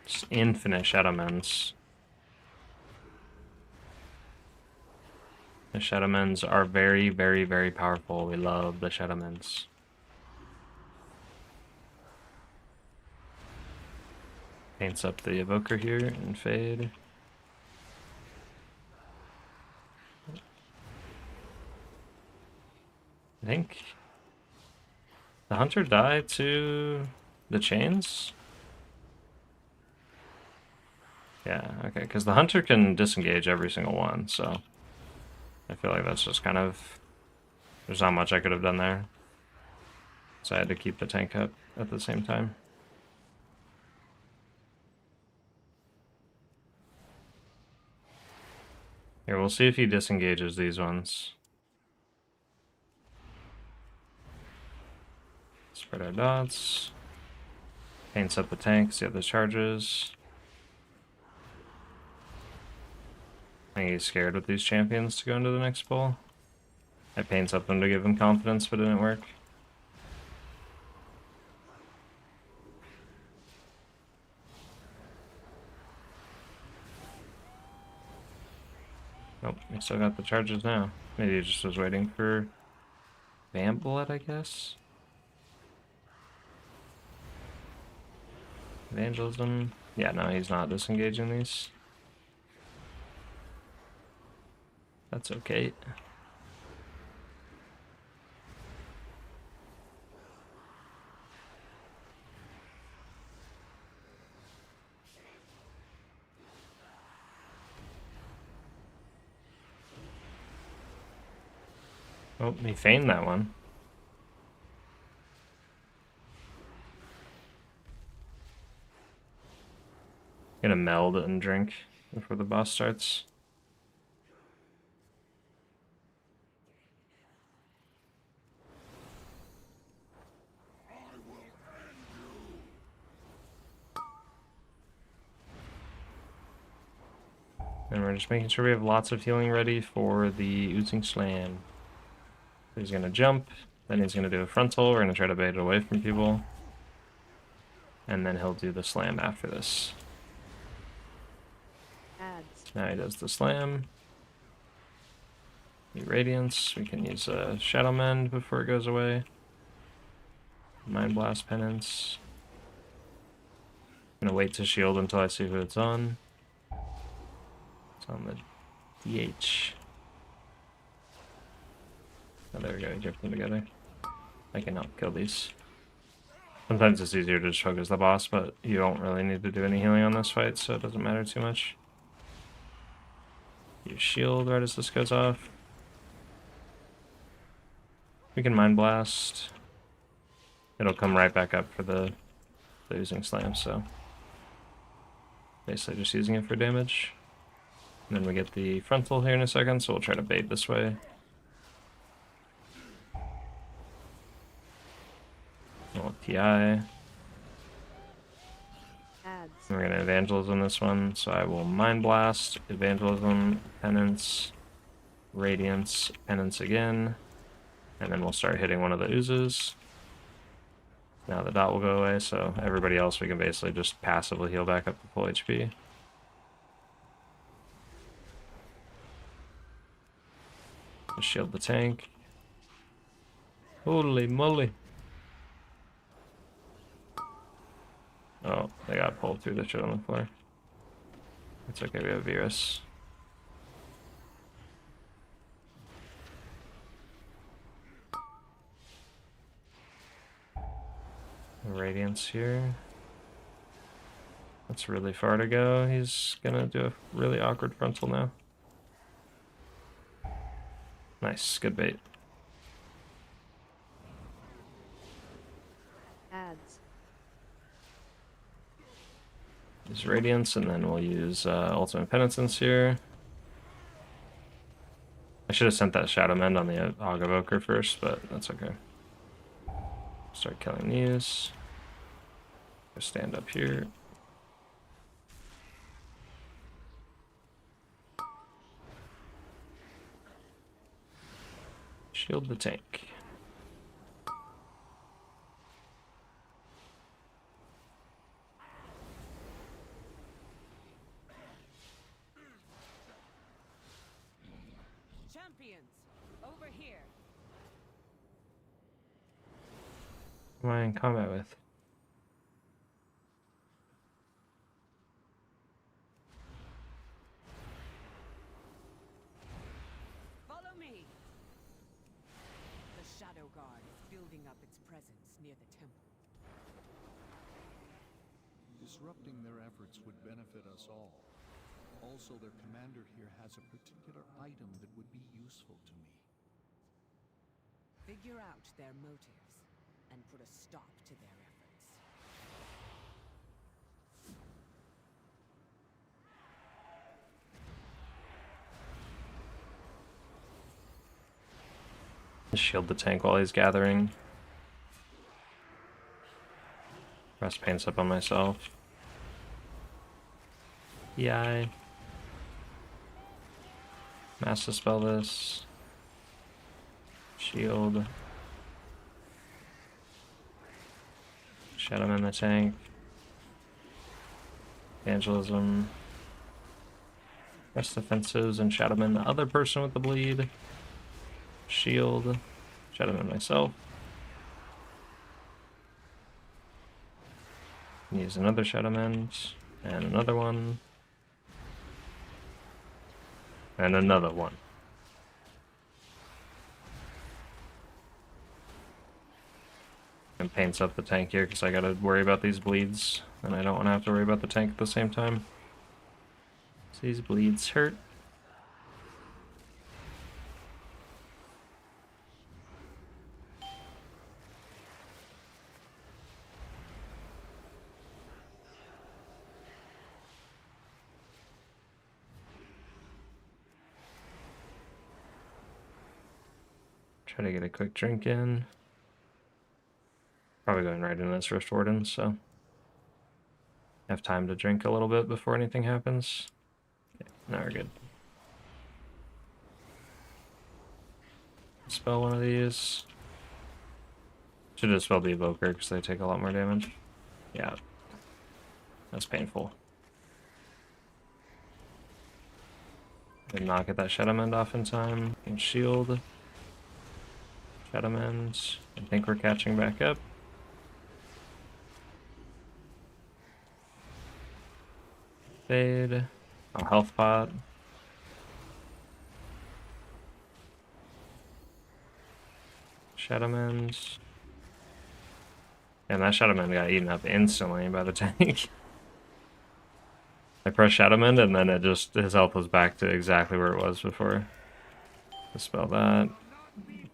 Just infinite Shadowmens. The Shadowmens are very, very, very powerful. We love the Shadowmens. Paints up the Evoker here and fade. I think the Hunter died to the chains? Yeah, okay, because the Hunter can disengage every single one, so I feel like that's just kind of, there's not much I could have done there. So I had to keep the tank up at the same time. Here, we'll see if he disengages these ones. Spread our dots. Paints up the tank, see other charges. I think he's scared with these champions to go into the next bowl. I paints up them to give him confidence, but it didn't work. Still got the charges now. Maybe he just was waiting for Vamp Blood, I guess. Evangelism. Yeah, no, he's not disengaging these. That's okay. Oh, he feigned that one. Gonna meld and drink before the boss starts. And we're just making sure we have lots of healing ready for the Oozing Slam. He's gonna jump, then he's gonna do a frontal, we're gonna try to bait it away from people. And then he'll do the slam after this. Now he does the slam. The Radiance, we can use a Shadow Mend before it goes away. Mind Blast Penance. I'm gonna wait to shield until I see who it's on. It's on the DH. Oh, there we go, he kept them together. I can help kill these. Sometimes it's easier to just focus the boss, but you don't really need to do any healing on this fight, so it doesn't matter too much. Use shield right as this goes off. We can Mind Blast. It'll come right back up for the Oozing Slam, so basically just using it for damage. And then we get the frontal here in a second, so we'll try to bait this way. Little TI. We're going to Evangelism this one, so I will Mind Blast, Evangelism, Penance, Radiance, Penance again, and then we'll start hitting one of the oozes. Now the dot will go away, so everybody else we can basically just passively heal back up to full HP. Just shield the tank. Holy moly! Oh, they got pulled through the shit on the floor. It's okay, we have Virus. Radiance here. That's really far to go. He's gonna do a really awkward frontal now. Nice, good bait. Use Radiance, and then we'll use Ultimate Penitence here. I should have sent that Shadow Mend on the Aug Evoker first, but that's okay. Start killing these. Just stand up here. Shield the tank. Who am I in combat with? Follow me. The Shadow Guard is building up its presence near the temple. Disrupting their efforts would benefit us all. Also, their commander here has a particular item that would be useful to me. Figure out their motives and put a stop to their efforts. Shield the tank while he's gathering. Rest paints up on myself. EI. Mass Dispel this. Shield. Shadow Man the tank. Evangelism. Rest defenses and Shadowman the other person with the bleed. Shield. Shadowman myself. Use another Shadowman. And another one. And another one. And paints up the tank here because I gotta worry about these bleeds. And I don't want to have to worry about the tank at the same time. So these bleeds hurt. Try to get a quick drink in. Probably going right into this Rift Warden, so have time to drink a little bit before anything happens. Okay, now we're good. Spell one of these. Should have spelled the Evoker because they take a lot more damage. Yeah, that's painful. Did not get that Shadowmend off in time. And shield. Shadowmend. I think we're catching back up. Fade. Oh, health pot. Shadowmend. And that Shadowmend got eaten up instantly by the tank. I pressed Shadowmend and then it just, his health was back to exactly where it was before. Dispel that.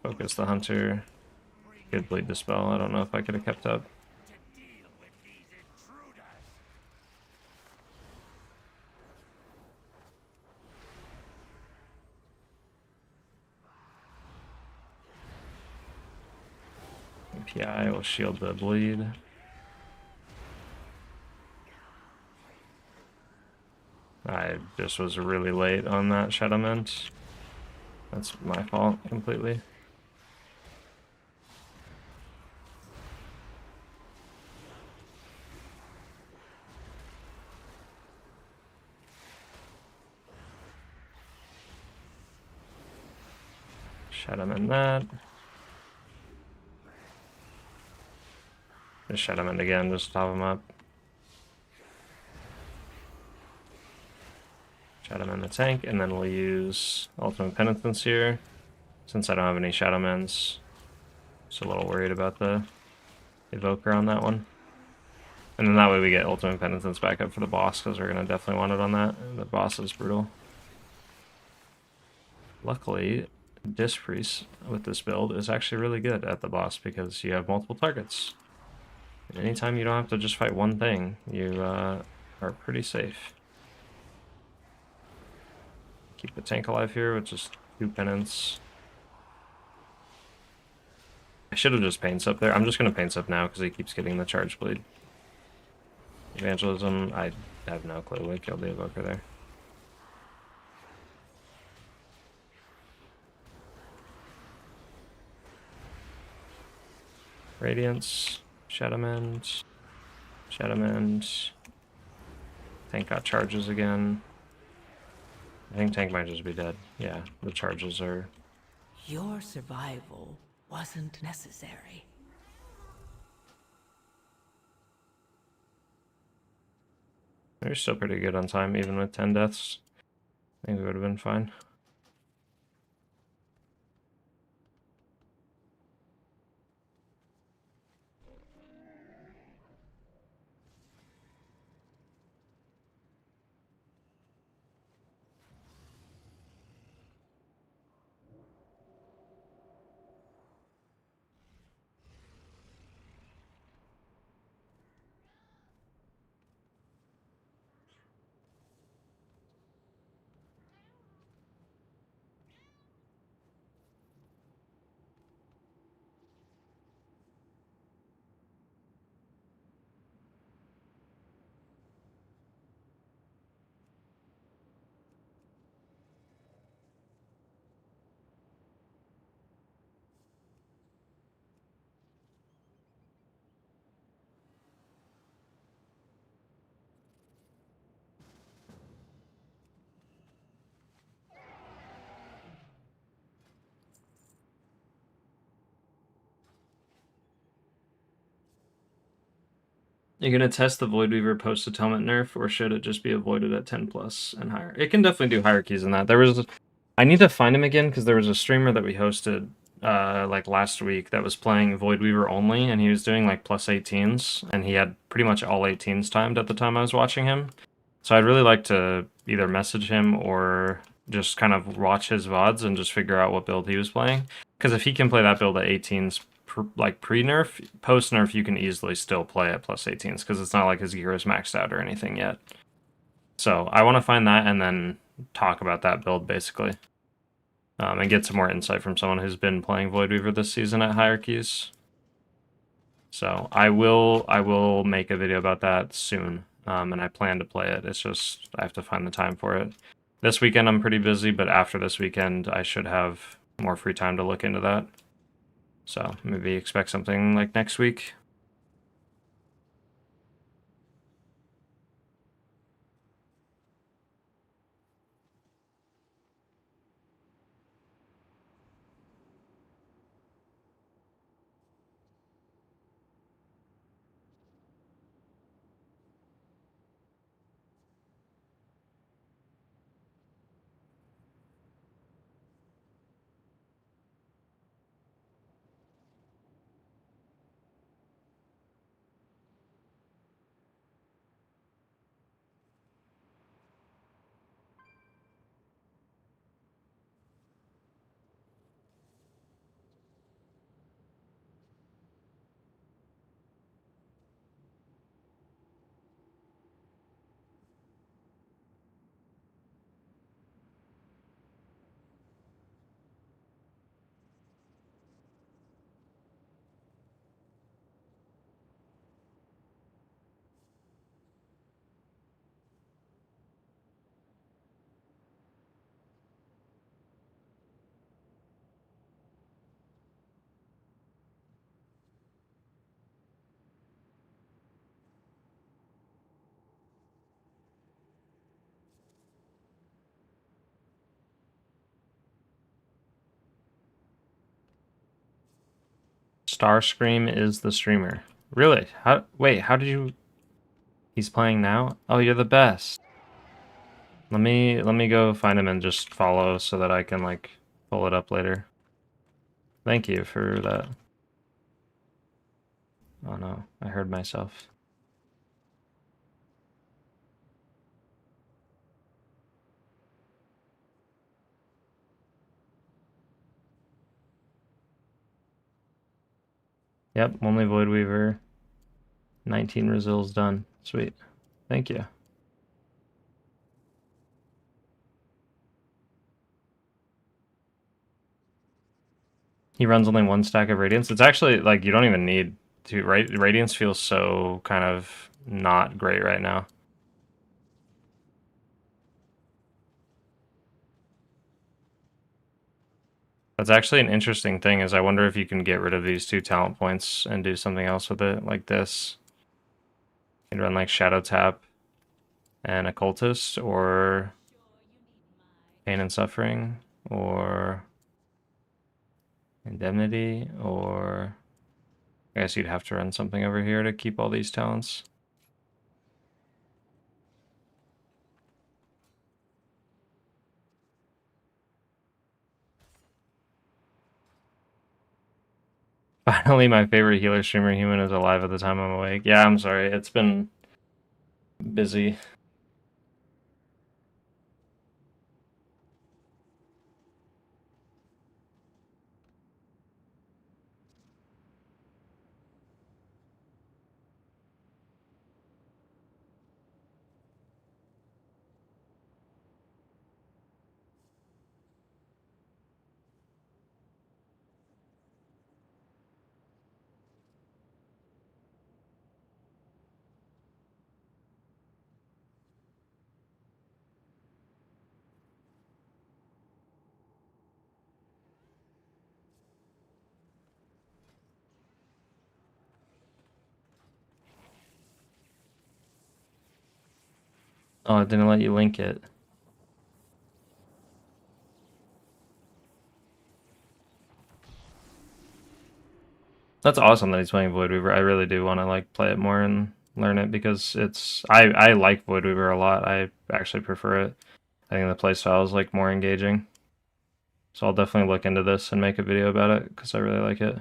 Focus the Hunter. Good bleed dispel. I don't know if I could have kept up. PI will shield the bleed. I just was really late on that Shadowmend. That's my fault completely. Shadowmend that. Just Shadowmend again, just top him up. Shadowmend the tank, and then we'll use Ultimate Penitence here. Since I don't have any Shadowmends, just a little worried about the Evoker on that one. And then that way we get Ultimate Penitence back up for the boss, because we're going to definitely want it on that. The boss is brutal. Luckily, Disc Priest with this build is actually really good at the boss, because you have multiple targets. And anytime you don't have to just fight one thing, you are pretty safe. Keep the tank alive here with just 2 penance. I should have just paints up there. I'm just going to paints up now because he keeps getting the charge bleed. Evangelism, I have no clue. We killed the Evoker there. Radiance, Shadowmend, Shadowmend. Tank got charges again. I think tank might just be dead. Yeah, the charges are... Your survival wasn't necessary. They're still pretty good on time, even with 10 deaths. I think we would have been fine. You're gonna test the Void Weaver post-atonement nerf, or should it just be avoided at 10 plus and higher? It can definitely do hierarchies in that. I need to find him again because there was a streamer that we hosted like last week that was playing Void Weaver only, and he was doing like plus 18s, and he had pretty much all 18s timed at the time I was watching him. So I'd really like to either message him or just kind of watch his VODs and just figure out what build he was playing. Because if he can play that build at 18s, like pre-nerf, post-nerf, you can easily still play at plus 18s because it's not like his gear is maxed out or anything yet. So I want to find that and then talk about that build basically, and get some more insight from someone who's been playing Void Weaver this season at hierarchies. So I will make a video about that soon, and I plan to play it. It's just I have to find the time for it. This weekend I'm pretty busy, but after this weekend I should have more free time to look into that. So maybe expect something like next week. Starscream is the streamer. Really? Wait, how did you... He's playing now? Oh, you're the best. Let me go find him and just follow so that I can like pull it up later. Thank you for that. Oh no, I heard myself. Yep, only Void Weaver. 19 Resil's done. Sweet. Thank you. He runs only one stack of Radiance. It's actually, like, you don't even need to, right? Radiance feels so kind of not great right now. That's actually an interesting thing, is I wonder if you can get rid of these 2 talent points and do something else with it, like this. You can run, like, Shadow Tap and Occultist, or Pain and Suffering, or Indemnity, or I guess you'd have to run something over here to keep all these talents. Finally, my favorite healer streamer human is alive at the time I'm awake. Yeah, I'm sorry. It's been busy. Oh, it didn't let you link it. That's awesome that he's playing Void Weaver. I really do want to like play it more and learn it because I like Void Weaver a lot. I actually prefer it. I think the playstyle is like more engaging. So I'll definitely look into this and make a video about it because I really like it.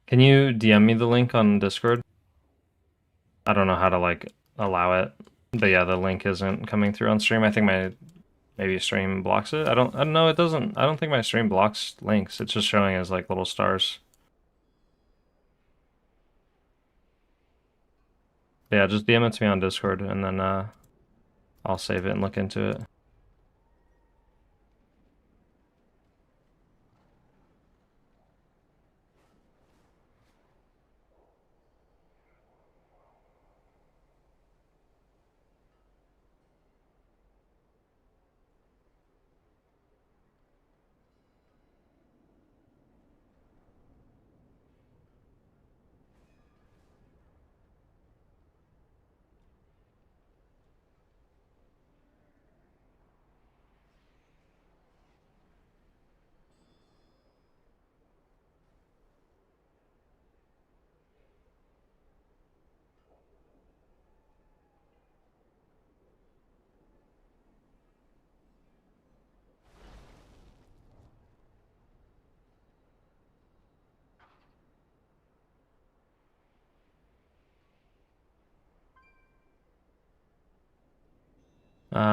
Can you DM me the link on Discord? I don't know how to like allow it, but yeah, the link isn't coming through on stream. I think maybe stream blocks it. I don't know. It doesn't. I don't think my stream blocks links. It's just showing as like little stars. Yeah, just DM it to me on Discord, and then I'll save it and look into it.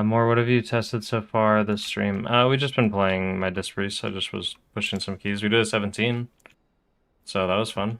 More, what have you tested so far this stream? We've just been playing my Disc Priest. I just was pushing some keys. We did a 17, so that was fun.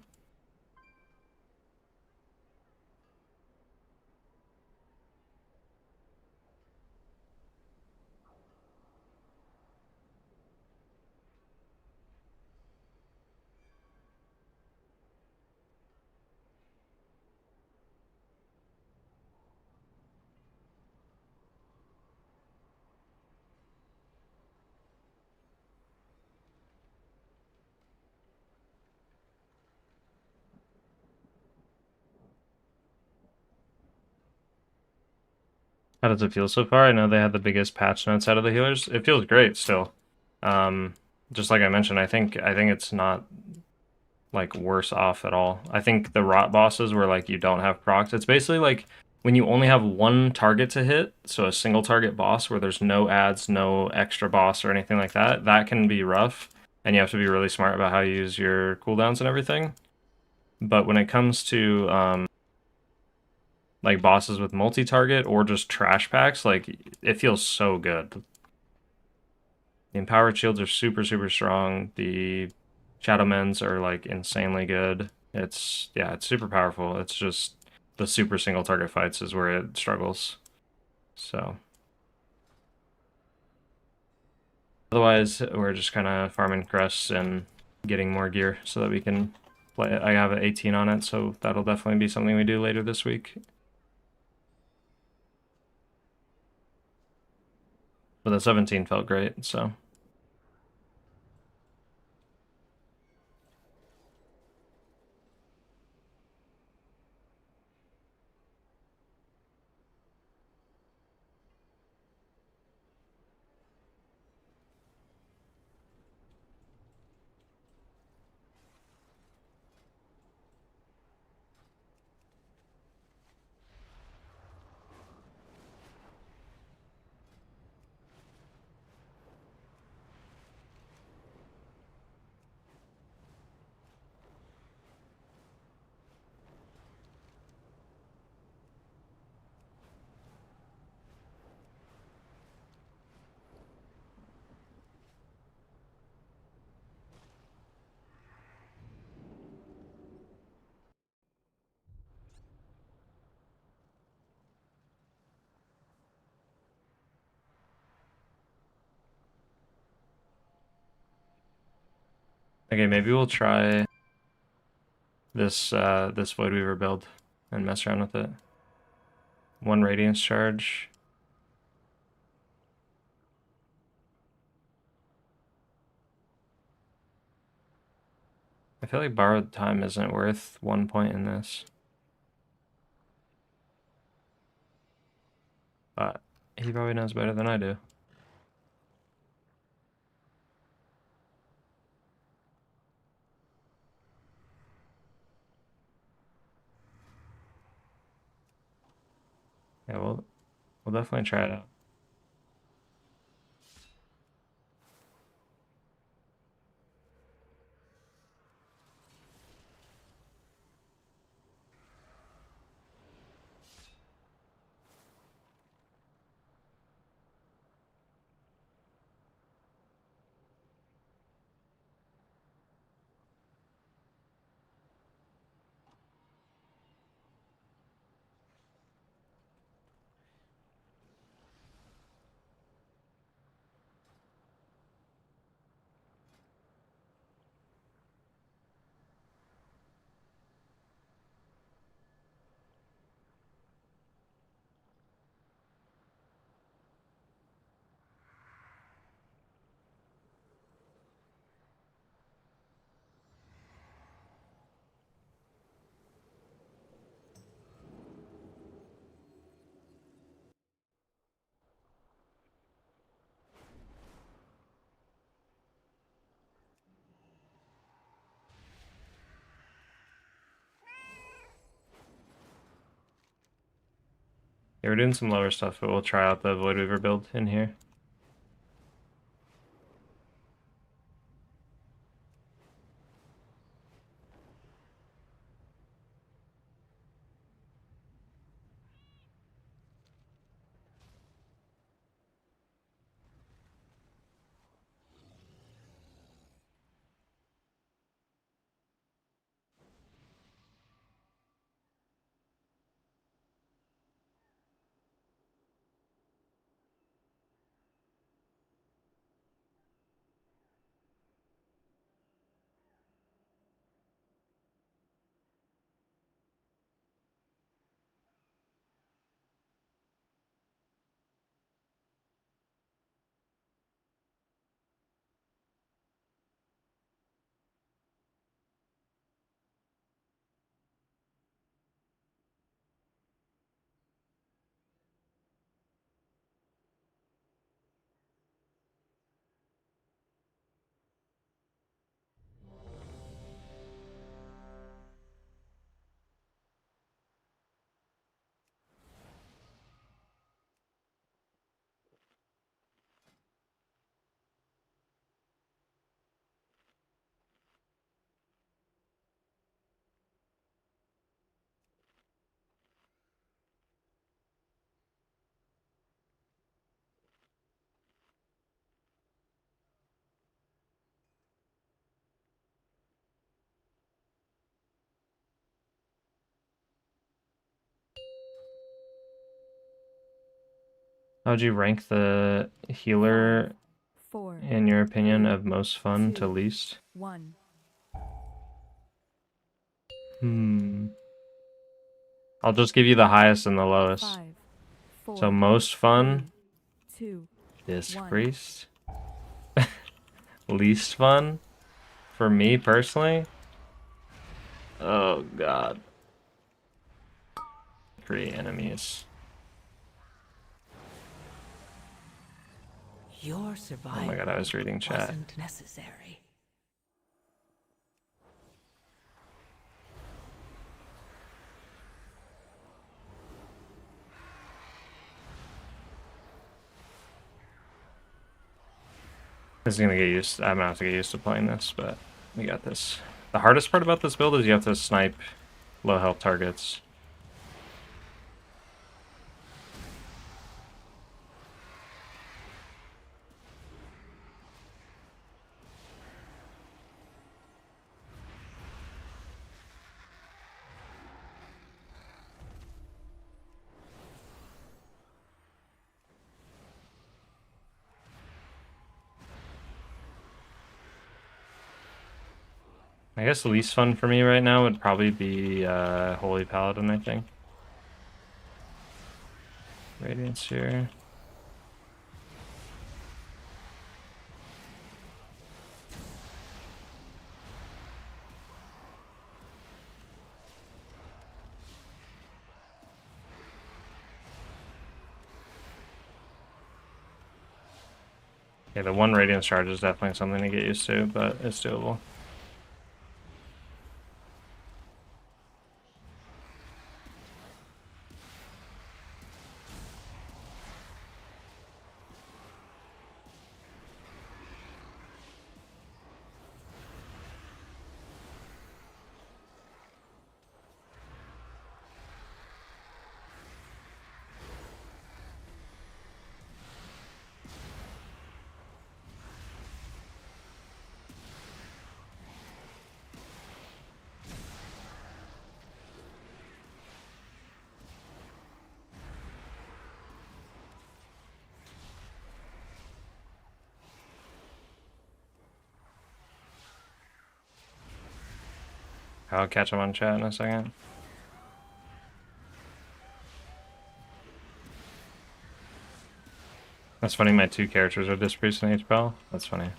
How does it feel so far? I know they had the biggest patch notes out of the healers. It feels great still. Just like I mentioned, I think it's not like worse off at all. I think the rot bosses where like you don't have procs, it's basically like when you only have one target to hit, so a single target boss where there's no adds, no extra boss or anything like that, that can be rough, and you have to be really smart about how you use your cooldowns and everything. But when it comes to like bosses with multi-target or just trash packs, like it feels so good. The empowered shields are super strong. The shadow mends are like insanely good. It's super powerful. It's just the super single target fights is where it struggles. So otherwise we're just kind of farming crests and getting more gear so that we can play it. I have an 18 on it, so that'll definitely be something we do later this week. But the 17 felt great, so. Okay, maybe we'll try this this Void Weaver build and mess around with it. 1 Radiance charge. I feel like borrowed time isn't worth 1 point in this. But he probably knows better than I do. We'll definitely try it out. Yeah, we're doing some lower stuff, but we'll try out the Void Weaver build in here. How would you rank the healer, 4, in your opinion, 3, of most fun 2, to least? 1. I'll just give you the highest and the lowest. 5, 4, So most fun, 3, 2, Disc 1. Priest. Least fun, for me personally. Oh god. Create enemies. Your survival Oh my god, I was reading chat. wasn't necessary. This is gonna get used. I'm gonna have to get used to playing this, but we got this. The hardest part about this build is you have to snipe low health targets. I guess the least fun for me right now would probably be Holy Paladin, I think. Radiance here. Yeah, the one Radiance charge is definitely something to get used to, but it's doable. I'll catch him on chat in a second. That's funny, my 2 characters are Disc Priest and H-Bell. That's funny.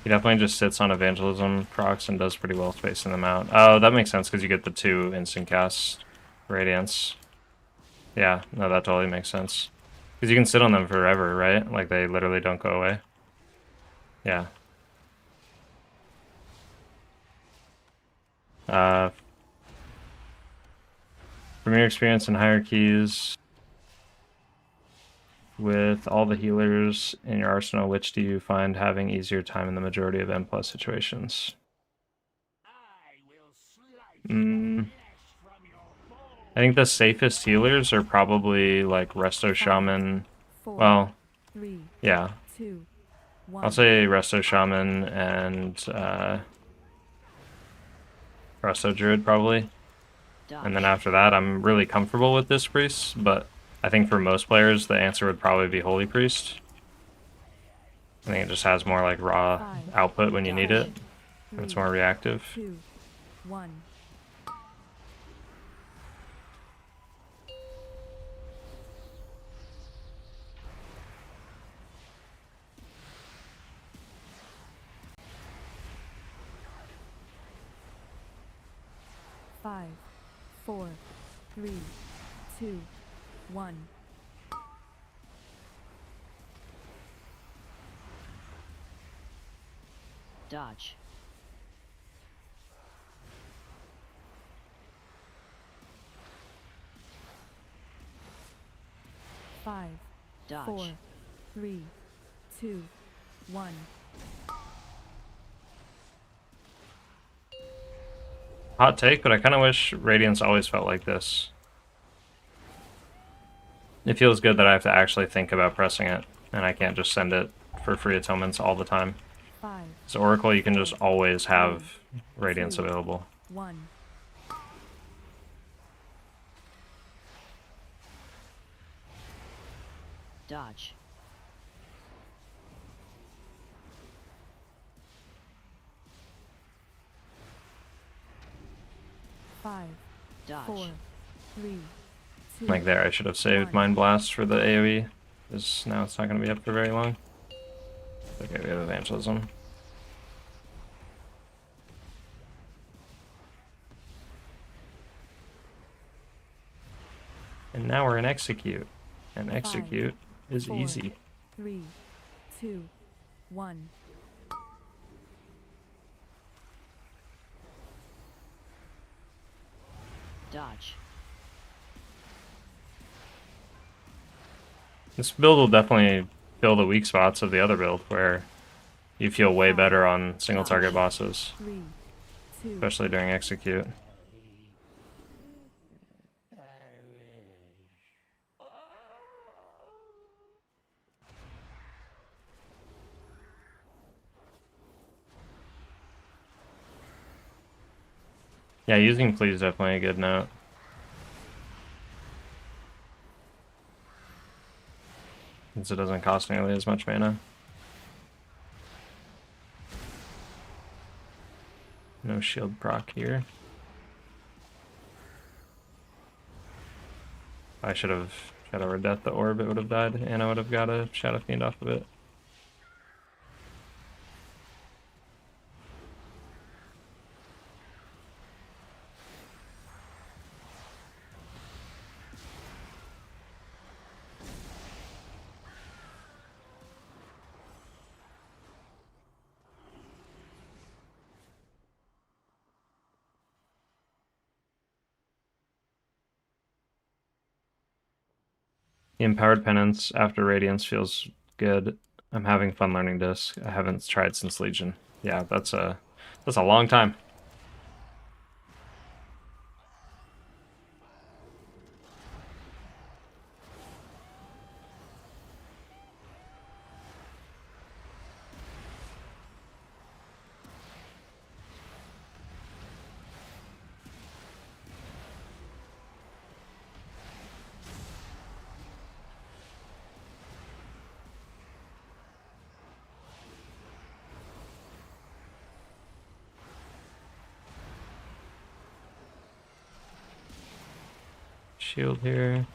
He definitely just sits on Evangelism procs and does pretty well spacing them out. Oh, that makes sense because you get the 2 instant cast Radiance. Yeah, no, that totally makes sense. Because you can sit on them forever, right? Like, they literally don't go away. Yeah. From your experience in hierarchies, with all the healers in your arsenal, which do you find having easier time in the majority of N+ situations? I think the safest healers are probably like Resto Shaman. 4, Well, 3, yeah. 2, 1. I'll say Resto Shaman and Resto Druid probably. And then after that, I'm really comfortable with Disc Priest, but I think for most players, the answer would probably be Holy Priest. I think it just has more like raw output when you need it. And it's more reactive. 2, 1. Five, 4, 3, 2, 1. Dodge. Five, Dodge. 4, 3, 2, 1. Hot take, but I kind of wish Radiance always felt like this. It feels good that I have to actually think about pressing it, and I can't just send it for free atonements all the time. 5. So Oracle, you can just always have Radiance available. 1. Dodge. Five, Dodge. 4, 3, 2. Like there, I should have saved Mind Blast for the AoE, because now it's not going to be up for very long. Okay, we have Evangelism. And now we're in Execute. And Execute is 4, easy. 3, 2, 1. Dodge. This build will definitely fill the weak spots of the other build, where you feel way better on single target bosses. 3, 2. Especially during Execute. Yeah, using Please is definitely a good note. Since it doesn't cost nearly as much mana. No shield proc here. I should have Shadow or Death the orb, it would have died, and I would have got a Shadow Fiend off of it. The Empowered Penance after Radiance feels good. I'm having fun learning Disc. I haven't tried since Legion. Yeah, that's a long time. shield here.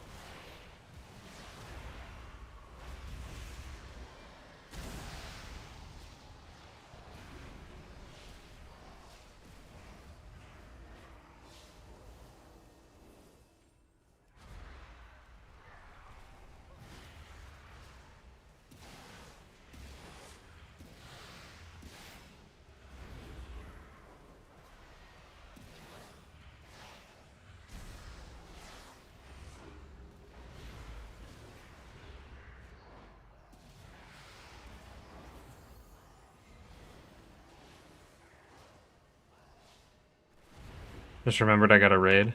Just remembered I got a raid.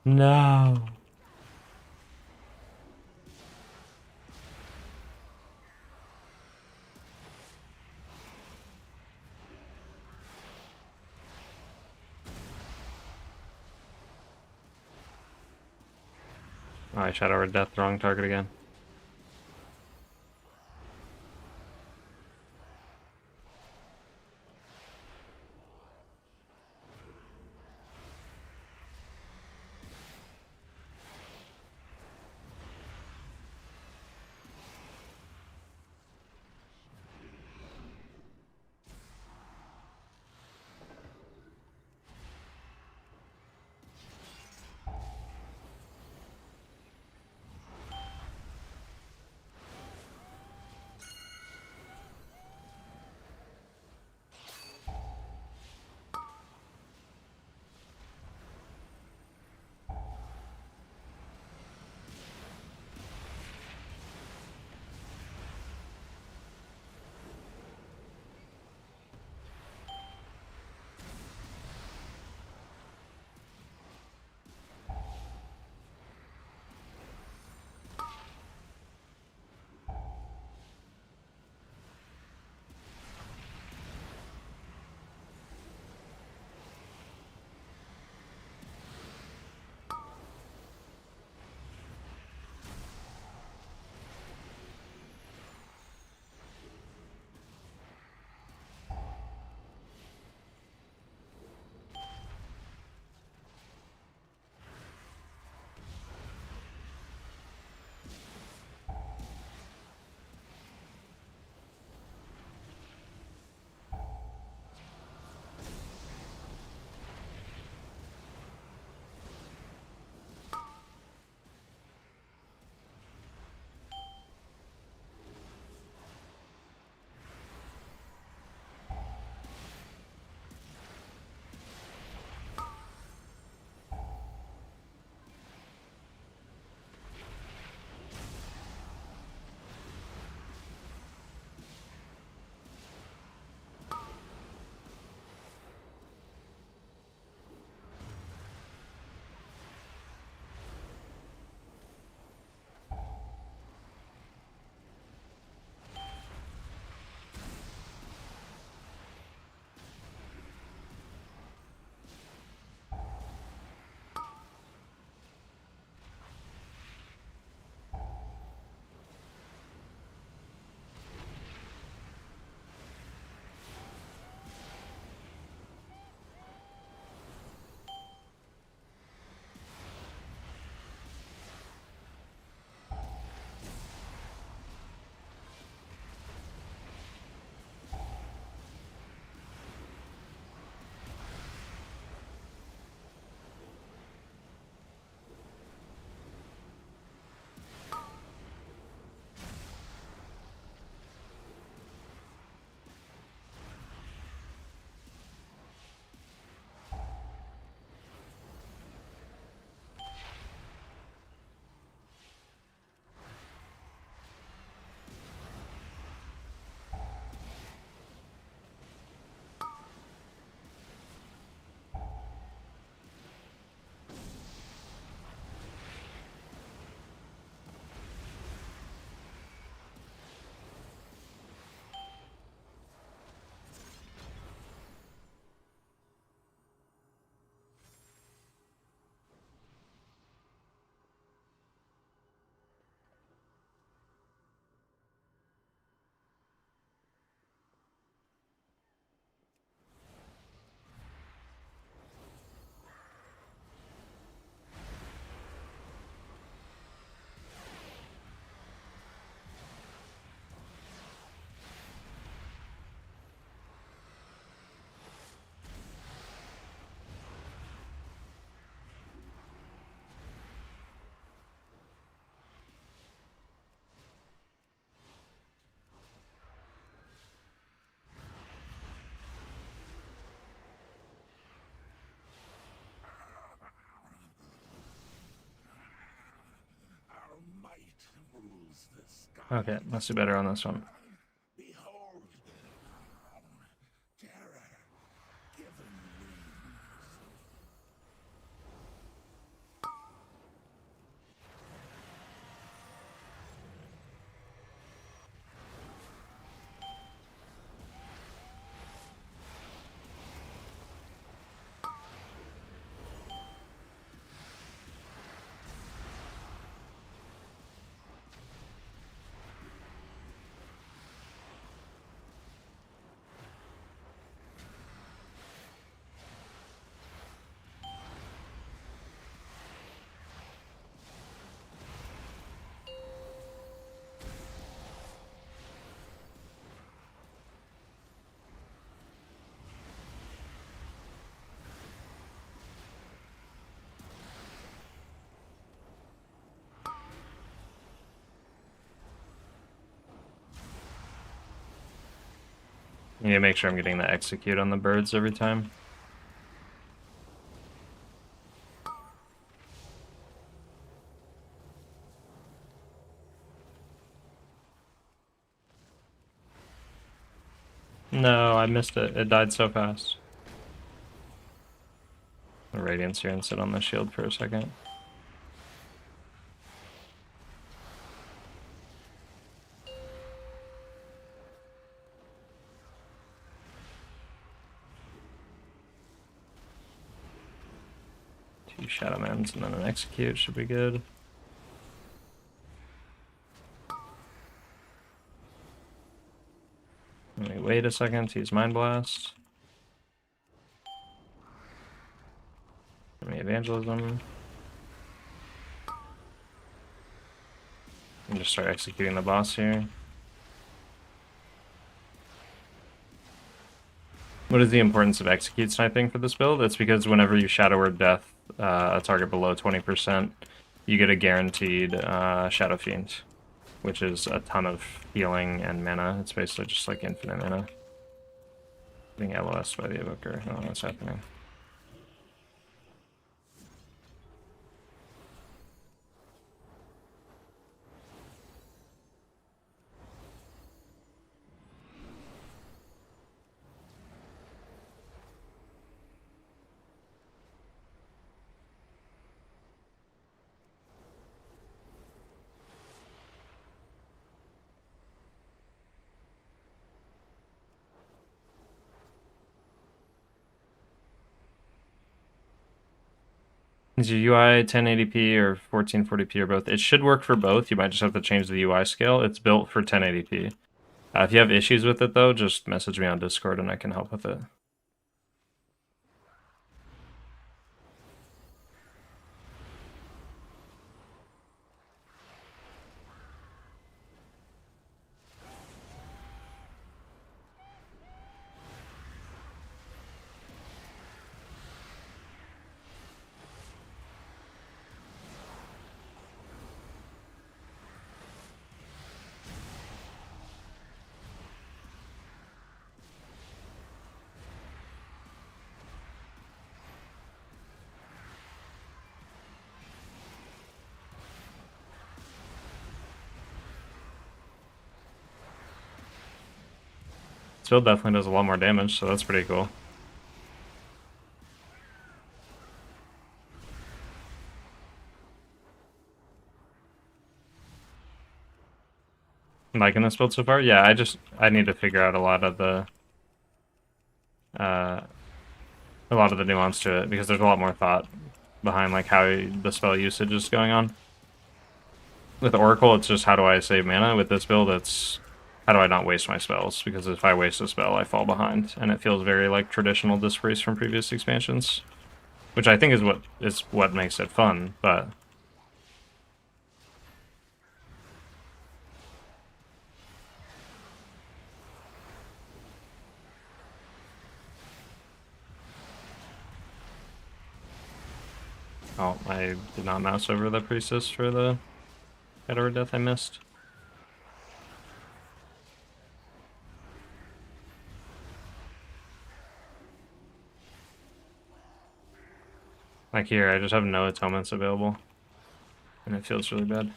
No. Oh, I shot over death, wrong target again. Okay, must be better on this one. I need to make sure I'm getting the execute on the birds every time. No, I missed it. It died so fast. The Radiance here and sit on the shield for a second. Two Shadowmans and then an execute should be good. Let me wait a second to use Mind Blast. Give me Evangelism. And just start executing the boss here. What is the importance of execute sniping for this build? It's because whenever you Shadow Word Death a target below 20%, you get a guaranteed Shadow Fiend, which is a ton of healing and mana. It's basically just like infinite mana. Being LOS by the Evoker. I don't know what's happening. Is your UI 1080p or 1440p or both? It should work for both. You might just have to change the UI scale. It's built for 1080p. If you have issues with it though, just message me on Discord and I can help with it. Build definitely does a lot more damage, so that's pretty cool. Liking this build so far? Yeah, I need to figure out a lot of the nuance to it, because there's a lot more thought behind like how the spell usage is going on. With Oracle, it's just how do I save mana. With this build, it's how do I not waste my spells? Because if I waste a spell, I fall behind, and it feels very like traditional Disgrace from previous expansions, which I think is what makes it fun. But oh, I did not mouse over the Priestess for the Shadow Word Death I missed. Like here, I just have no atonements available, and it feels really bad.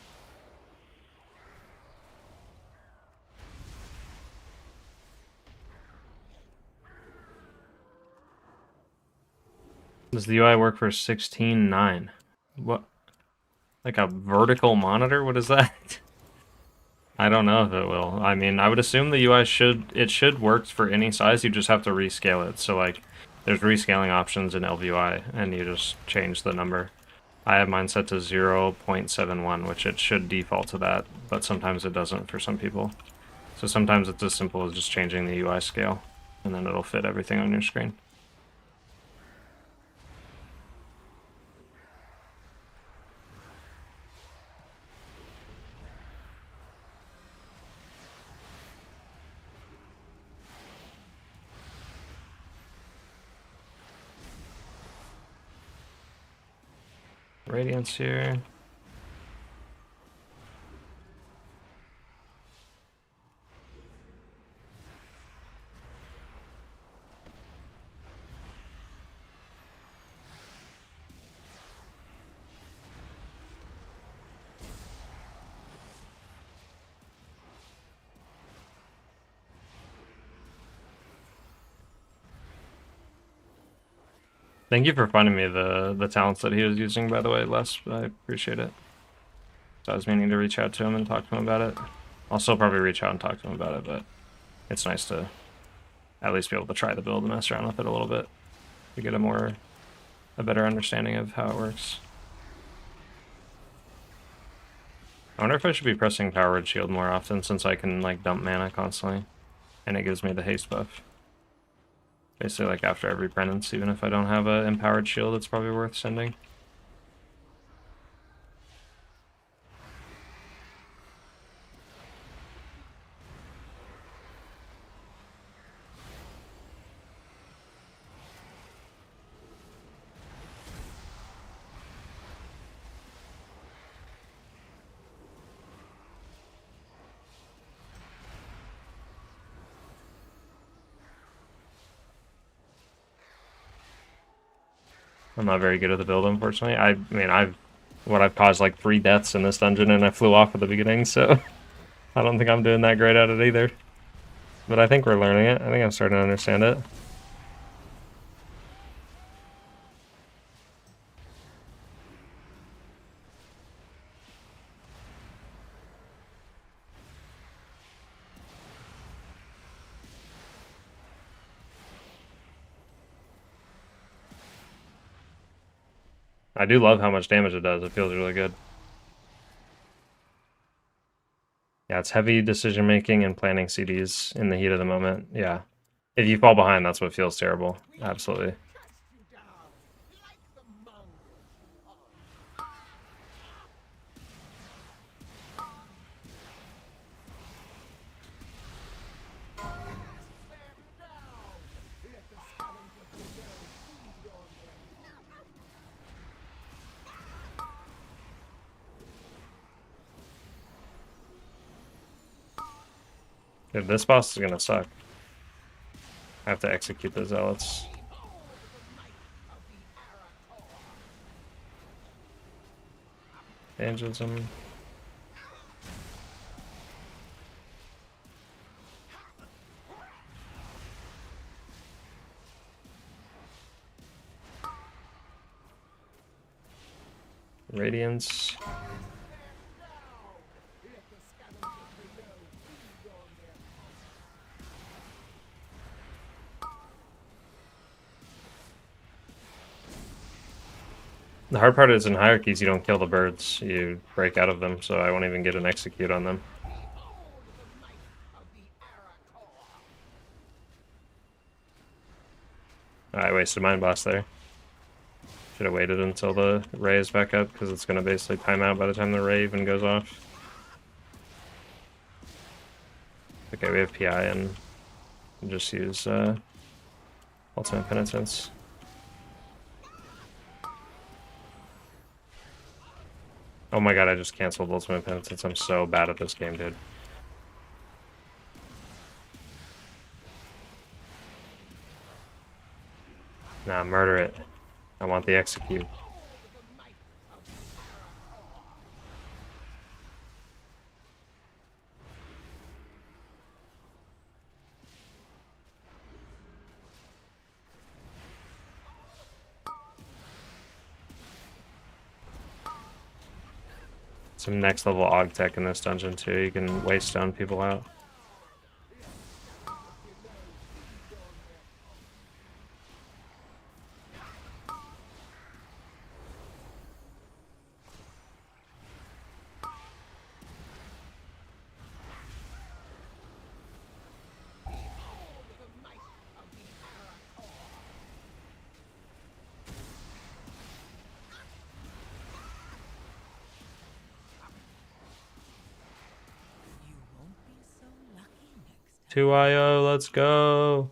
Does the UI work for 16:9? What? Like a vertical monitor? What is that? I don't know if it will. I mean, I would assume the UI should work for any size. You just have to rescale it. So like, there's rescaling options in LVUI, and you just change the number. I have mine set to 0.71, which it should default to that, but sometimes it doesn't for some people. So sometimes it's as simple as just changing the UI scale, and then it'll fit everything on your screen. Radiance here. Thank you for finding me the talents that he was using, by the way, Les. I appreciate it. So I was meaning to reach out to him and talk to him about it. I'll still probably reach out and talk to him about it, but it's nice to at least be able to try the build and mess around with it a little bit to get a better understanding of how it works. I wonder if I should be pressing Power Word Shield more often, since I can like dump mana constantly, and it gives me the haste buff. Basically, like after every penance, even if I don't have an empowered shield, it's probably worth sending. I'm not very good at the build, unfortunately. I mean, I've caused like 3 deaths in this dungeon, and I flew off at the beginning, so I don't think I'm doing that great at it either. But I think we're learning it. I think I'm starting to understand it. I do love how much damage it does. It feels really good. Yeah, it's heavy decision making and planning CDs in the heat of the moment. Yeah. If you fall behind, that's what feels terrible. Absolutely. Dude, this boss is gonna suck. I have to execute the zealots. Evangelism. Radiance. The hard part is in hierarchies you don't kill the birds, you break out of them, so I won't even get an execute on them. I wasted Mind Blast there. Should have waited until the ray is back up, because it's going to basically time out by the time the ray even goes off. Okay, we have PI and just use Ultimate Penitence. Oh my god, I just canceled Ultimate Penitence. I'm so bad at this game, dude. Nah, murder it. I want the execute. some next level aug tech in this dungeon too. You can waste stone people out. You won't be so lucky next time. 2 IO, let's go.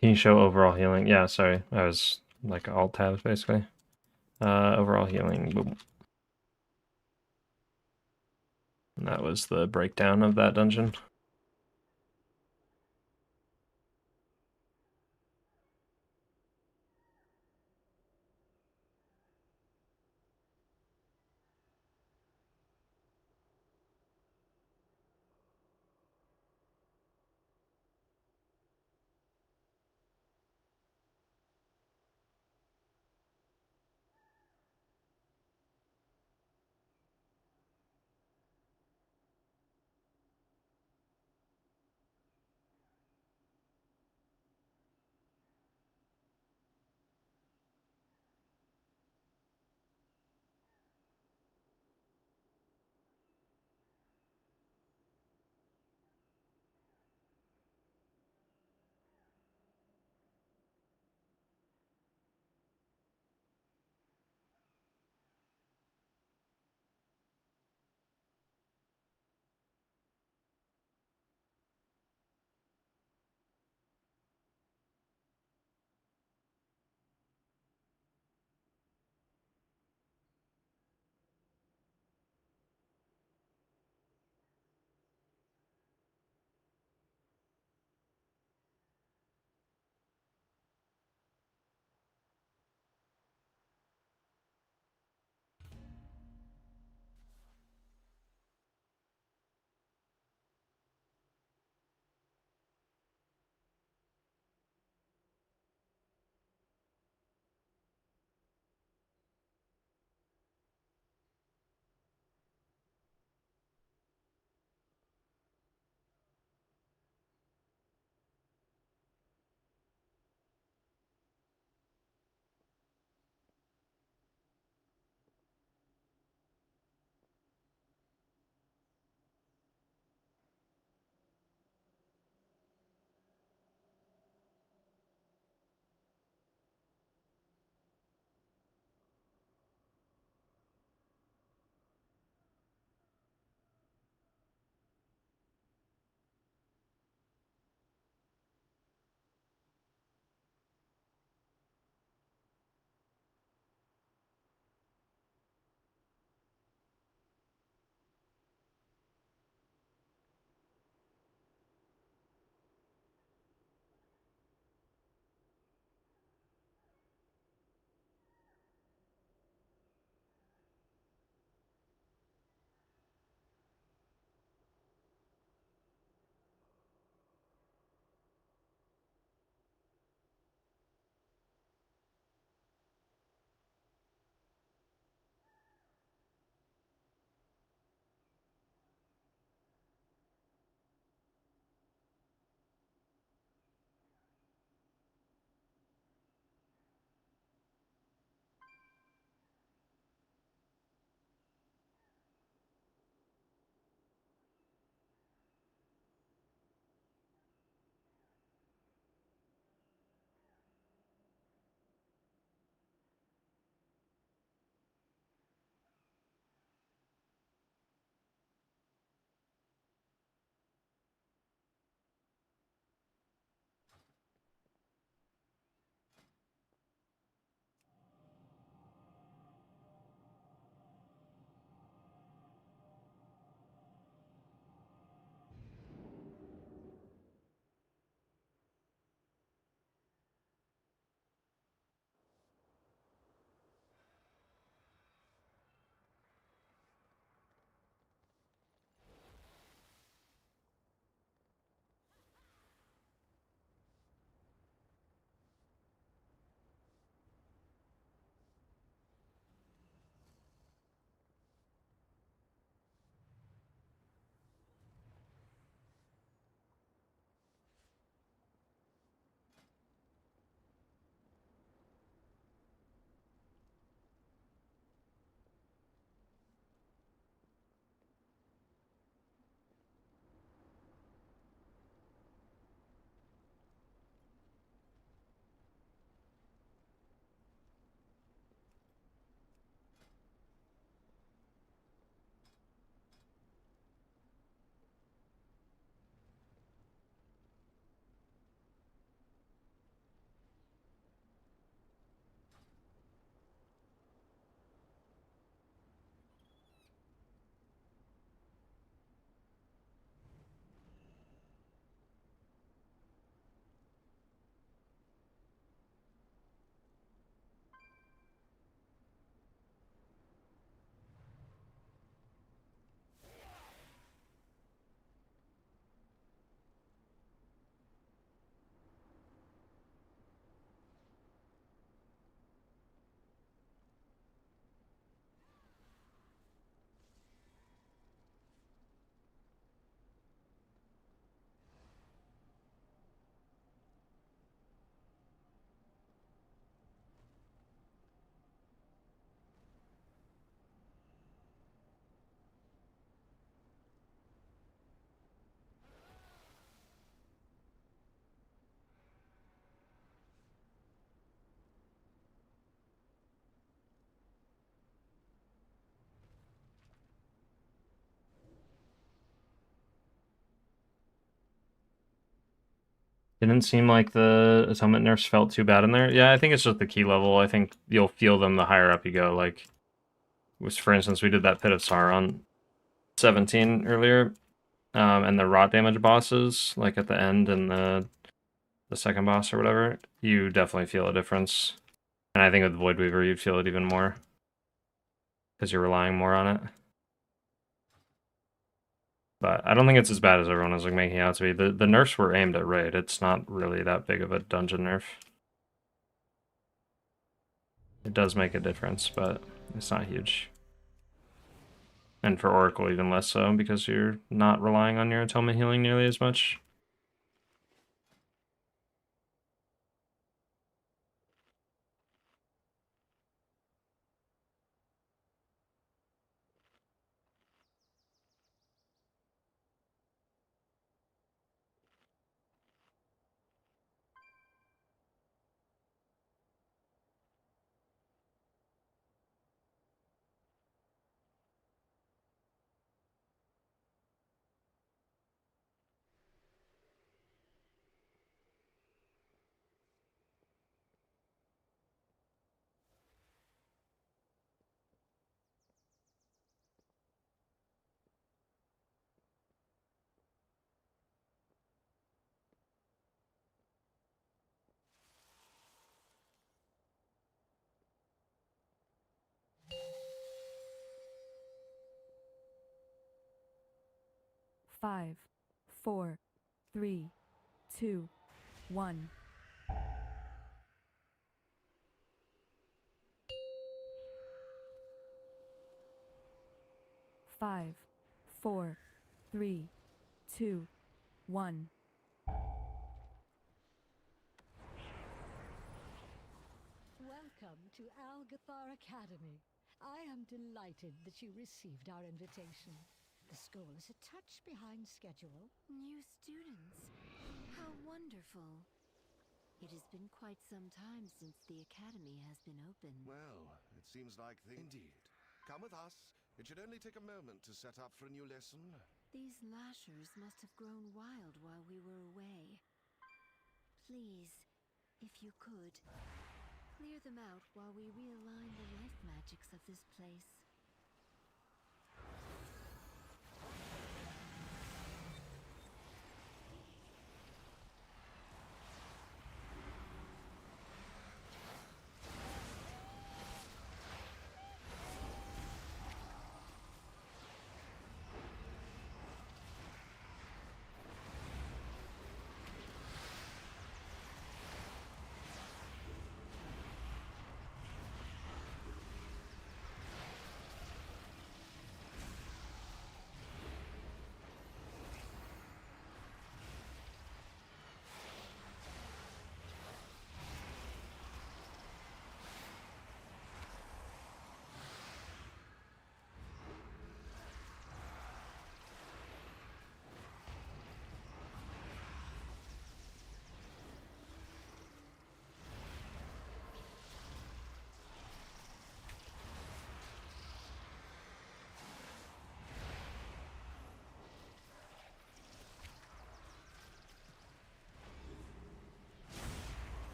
Can you show overall healing? Yeah, sorry. I was like alt tabs basically. Overall healing. Boom. And that was the breakdown of that dungeon. Didn't seem like the atonement nerfs felt too bad in there. Yeah, I think it's just the key level. I think you'll feel them the higher up you go. Like, for instance, we did that Pit of Saron 17 earlier, and the rot damage bosses, like at the end and the second boss or whatever, you definitely feel a difference. And I think with Void Weaver, you'd feel it even more because you're relying more on it. But I don't think it's as bad as everyone is like making it out to be. The nerfs were aimed at raid. It's not really that big of a dungeon nerf. It does make a difference, but it's not huge. And for Oracle, even less so, because you're not relying on your atonement healing nearly as much. Five, 4, 3, 2, 1. Five, 4, 3, 2, 1. Welcome to Algathar Academy. I am delighted that you received our invitation. The school is a touch behind schedule. New students. How wonderful. It has been quite some time since the academy has been open. Well, it seems like the... Indeed. Come with us. It should only take a moment to set up for a new lesson. These lashers must have grown wild while we were away. Please, if you could, clear them out while we realign the life magics of this place.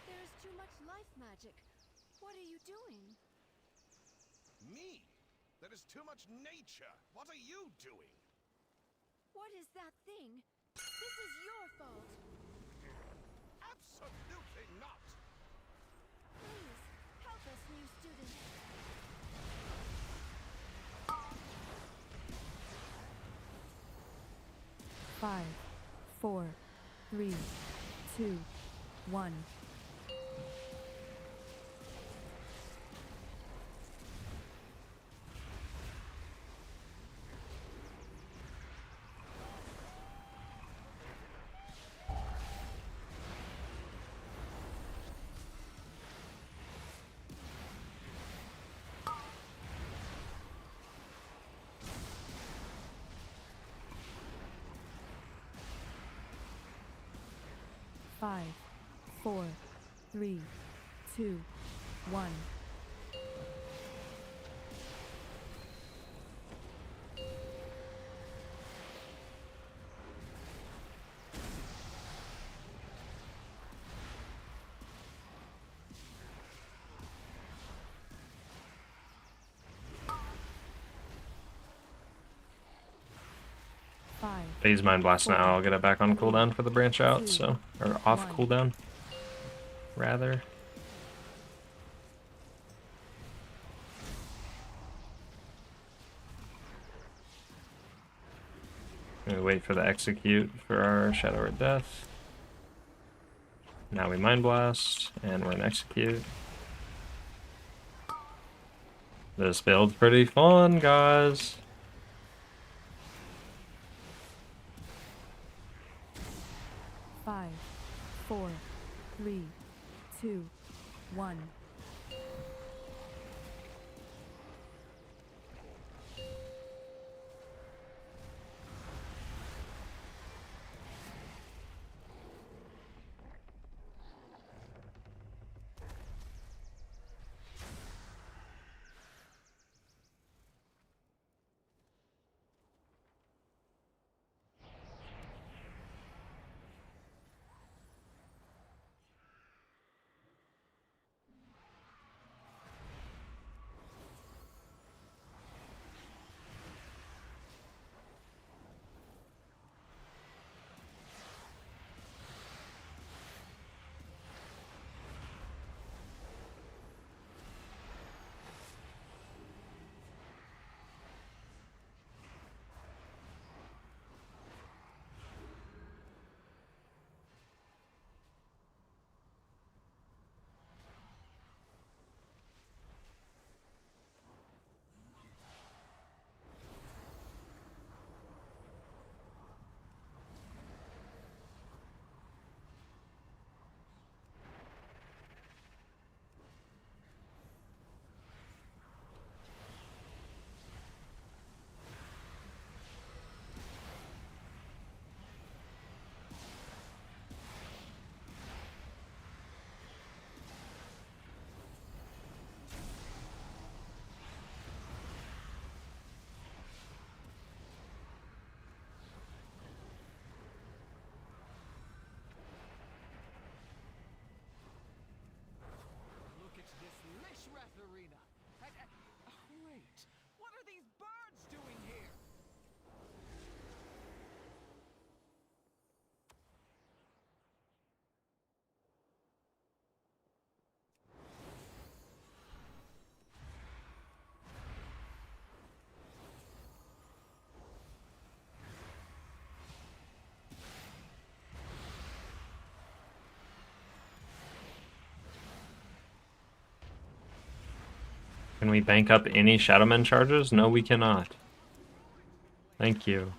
There's too much life magic. What are you doing? Me? There is too much nature. What are you doing? What is that thing? This is your fault. Absolutely not. Please, help us, new student. Five, 4, 3, 2, 1. 5, 4, 3, 2, 1. Phase Mind Blast now. I'll get it back on cooldown for the branch out, so or off cooldown, rather. We wait for the execute for our Shadow or Death. Now we Mind Blast, and we're in execute. This build's pretty fun, guys. Five, 4, 3, 2, 1. Wait, what are these birds doing here? Can we bank up any Shadowmen charges? No, we cannot. Thank you.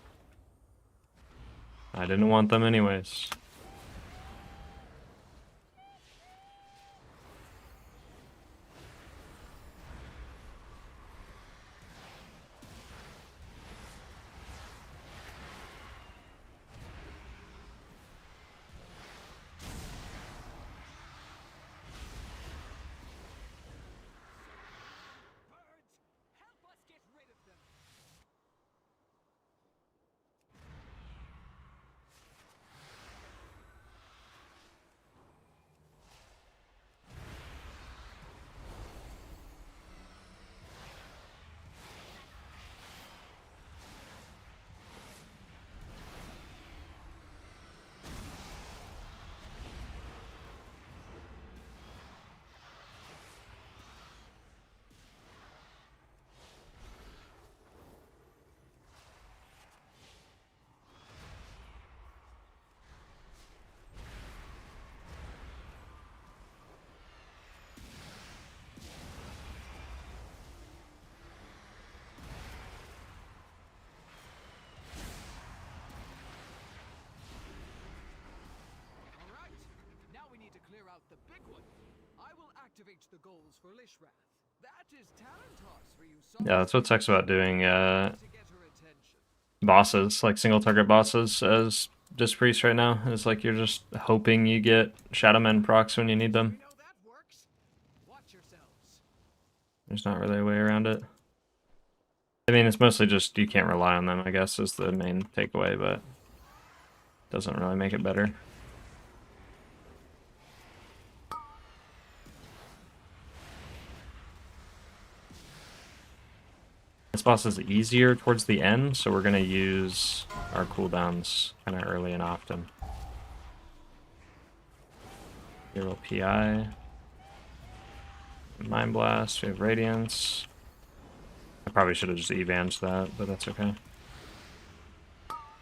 I didn't want them anyways. The big one. I will activate the goals for Lishrath. That is talent toss for you. Yeah, that's what sucks about doing bosses, like single target bosses as just priest right now. It's like you're just hoping you get Shadow Men procs when you need them. There's not really a way around it. I mean, it's mostly just you can't rely on them, I guess, is the main takeaway, but doesn't really make it better. This boss is easier towards the end, so we're going to use our cooldowns kind of early and often. Hero PI. Mind Blast, we have Radiance. I probably should have just evanged that, but that's okay.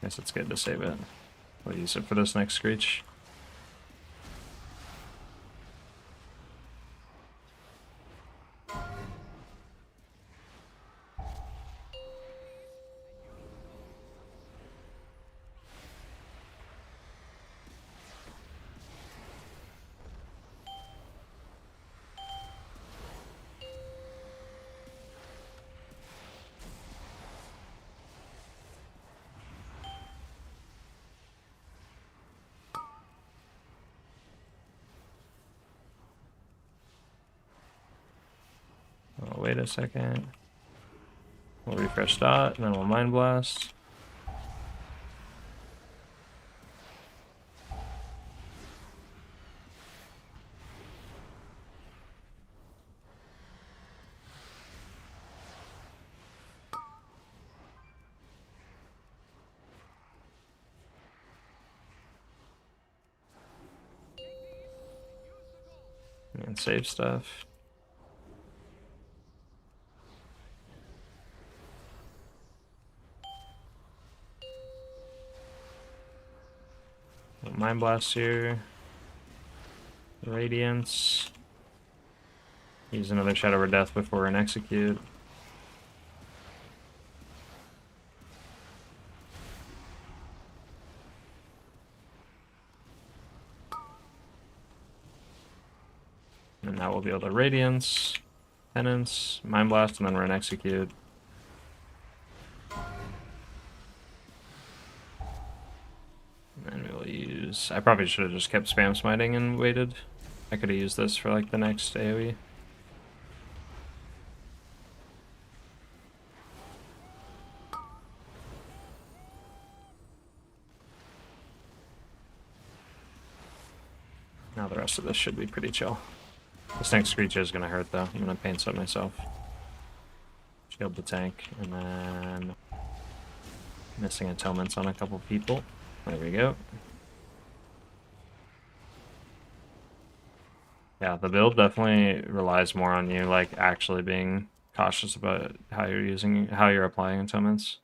Guess it's good to save it. We'll use it for this next Screech. Oh, wait a second. We'll refresh dot, and then we'll Mind Blast. And save stuff. Mind Blast here. Radiance. Use another Shadow of Death before an Execute. And now we'll be able to Radiance, Penance, Mind Blast, and then we're an Execute. I probably should have just kept spam smiting and waited. I could have used this for like the next AoE. Now the rest of this should be pretty chill. This next Screech is going to hurt though. I'm going to paint some myself. Shield the tank, and then missing atonements on a couple people. There we go. Yeah, the build definitely relies more on you like actually being cautious about how you're applying atonements.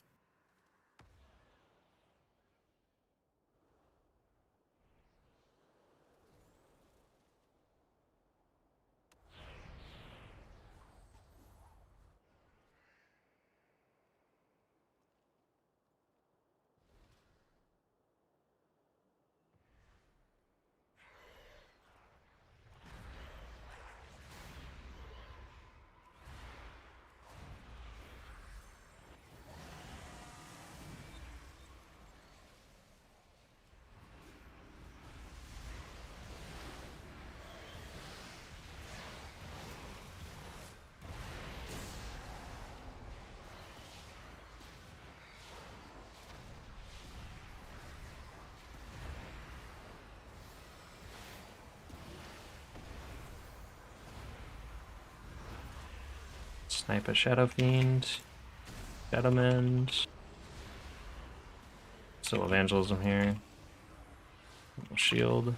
Snipe a Shadow Fiend. Shadow Mend. Still Evangelism here. Shield.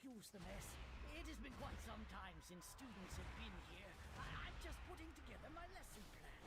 excuse the mess. It has been quite some time since students have been here. I'm just putting together my lesson plan.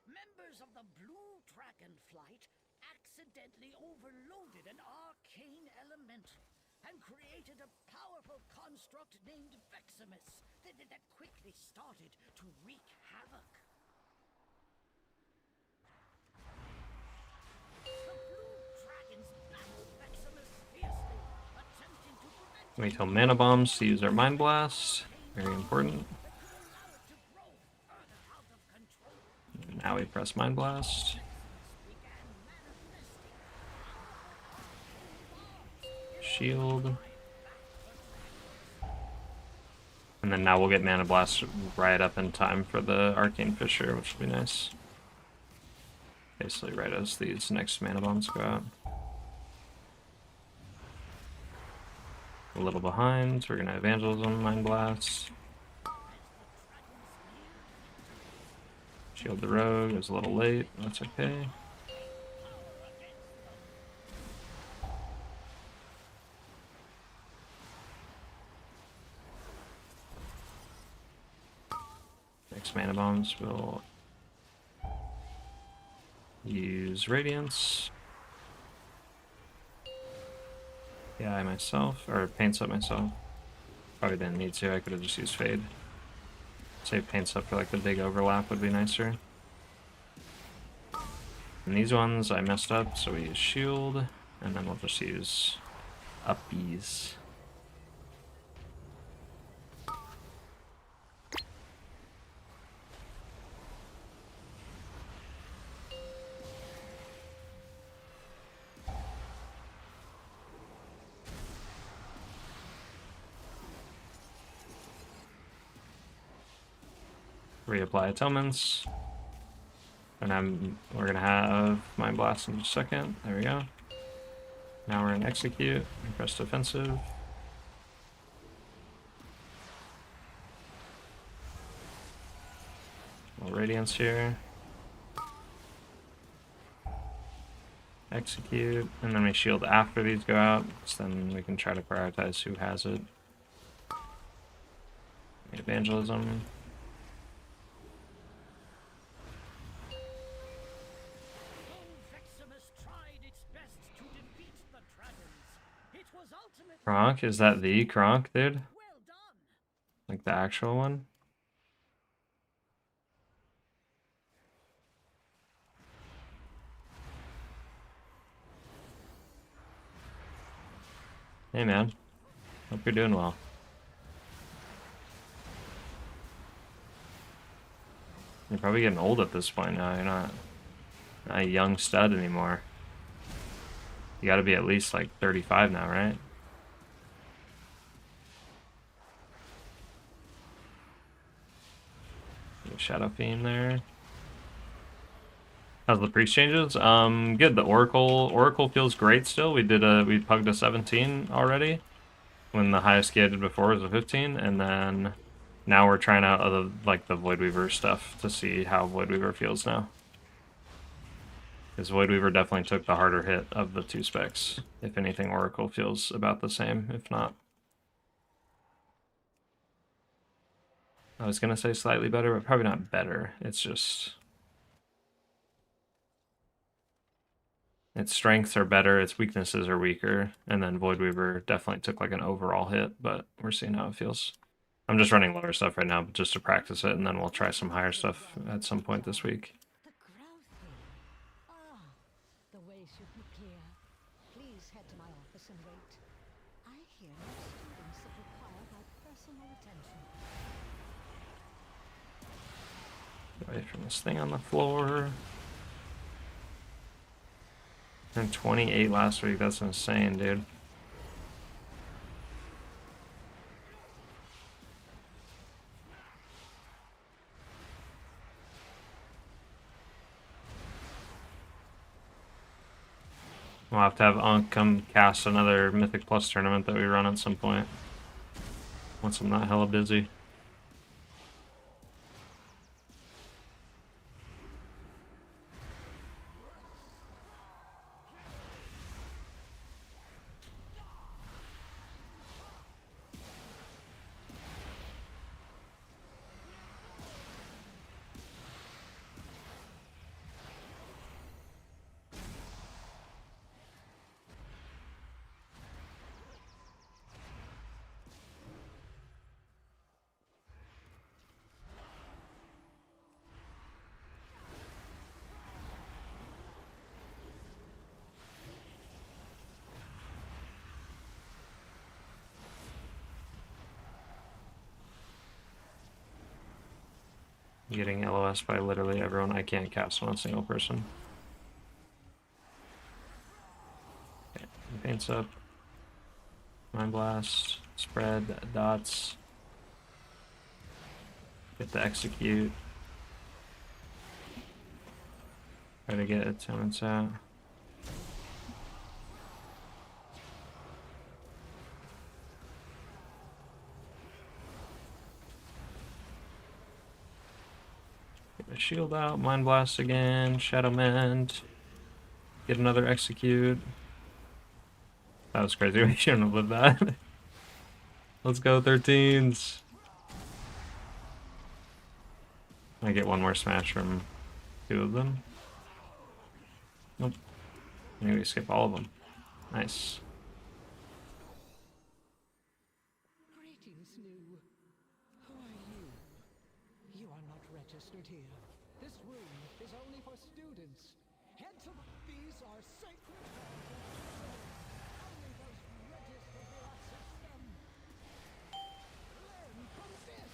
Members of the Blue Dragonflight accidentally overloaded an arcane elemental and created a powerful construct named Veximus that quickly started to wreak havoc. The Blue Dragons battled Veximus fiercely, attempting to prevent Wait till mana bombs to use our Mind Blast. Very important. Now we press Mind Blast. Shield. And then now we'll get Mana Blast right up in time for the Arcane Fissure, which will be nice. Basically right as these next Mana Bombs go out. A little behind, so we're going to Evangelism, Mind Blast. Shield the rogue, it was a little late, that's okay. Next mana bombs will use Radiance. Yeah, I myself, or Paints Up myself. Probably didn't need to, I could have just used Fade. Save Paints Up for like the big overlap would be nicer. And these ones I messed up, so we use Shield, and then we'll just use Upbees. Reapply Atonements. And we're gonna have Mind Blast in just a second. There we go. Now we're in Execute and press Defensive. Little Radiance here. Execute, and then we shield after these go out, so then we can try to prioritize who has it. Evangelism. Kronk? Is that the Kronk, dude? Like the actual one? Hey man, hope you're doing well. You're probably getting old at this point now. You're not a young stud anymore. You gotta be at least like 35 now, right? Shadow Fiend there. How's the priest changes? Good. The Oracle feels great still. We pugged a 17 already, when the highest key I did before was a 15, and then now we're trying out the Voidweaver stuff to see how Voidweaver feels now. Because Voidweaver definitely took the harder hit of the 2 specs. If anything, Oracle feels about the same, if not. I was gonna say slightly better, but probably not better. It's just... its strengths are better, its weaknesses are weaker, and then Voidweaver definitely took like an overall hit, but we're seeing how it feels. I'm just running lower stuff right now just to practice it, and then we'll try some higher stuff at some point this week. The way should be clear. Please head to my office and wait. I hear no students that require my personal attention. Away from this thing on the floor. And 28 last week, that's insane, dude. We'll have to have Ankh come cast another Mythic Plus tournament that we run at some point. Once I'm not hella busy. Getting LOS by literally everyone. I can't cast on a single person. Okay, paints up. Mind Blast. Spread. Dots. Get the execute. Try to get attendance out. Shield out, Mind Blast again, Shadow Mend, get another Execute. That was crazy, we shouldn't have lived that. Let's go 13s. I get one more smash from 2 of them. Nope. Maybe we skip all of them. Nice. Greetings, New. Who are you? You are not registered here. This room is only for students. Head to... These are sacred halls. Only those registered will access them. Learn from this.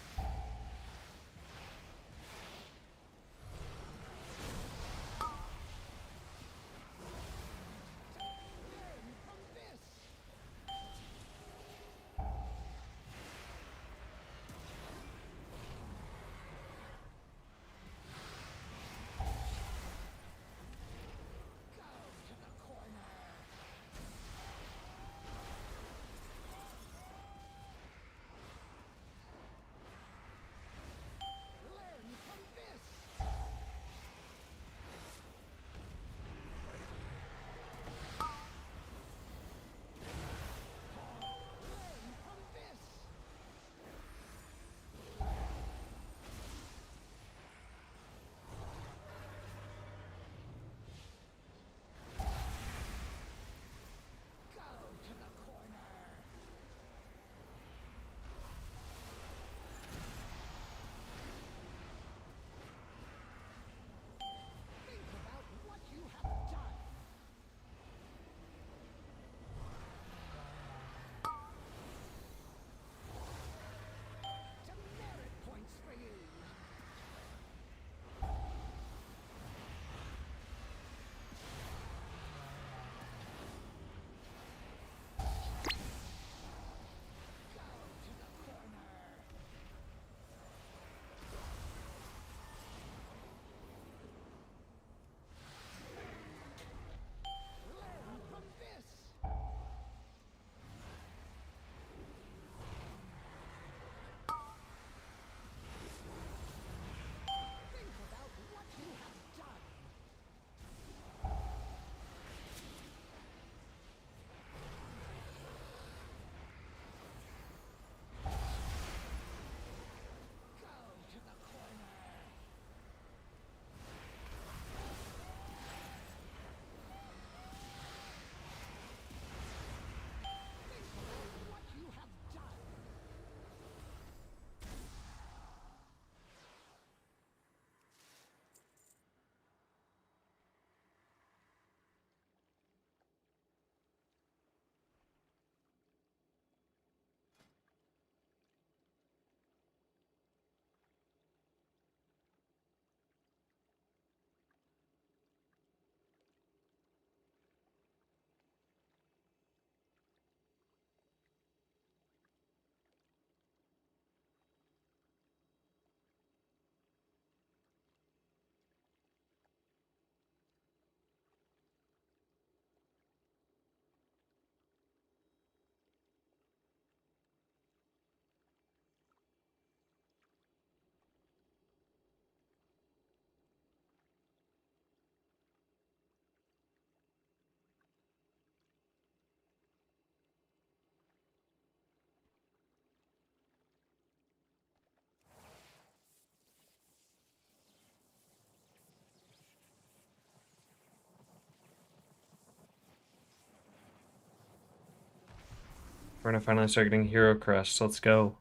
We're gonna finally start getting hero crests. Let's go.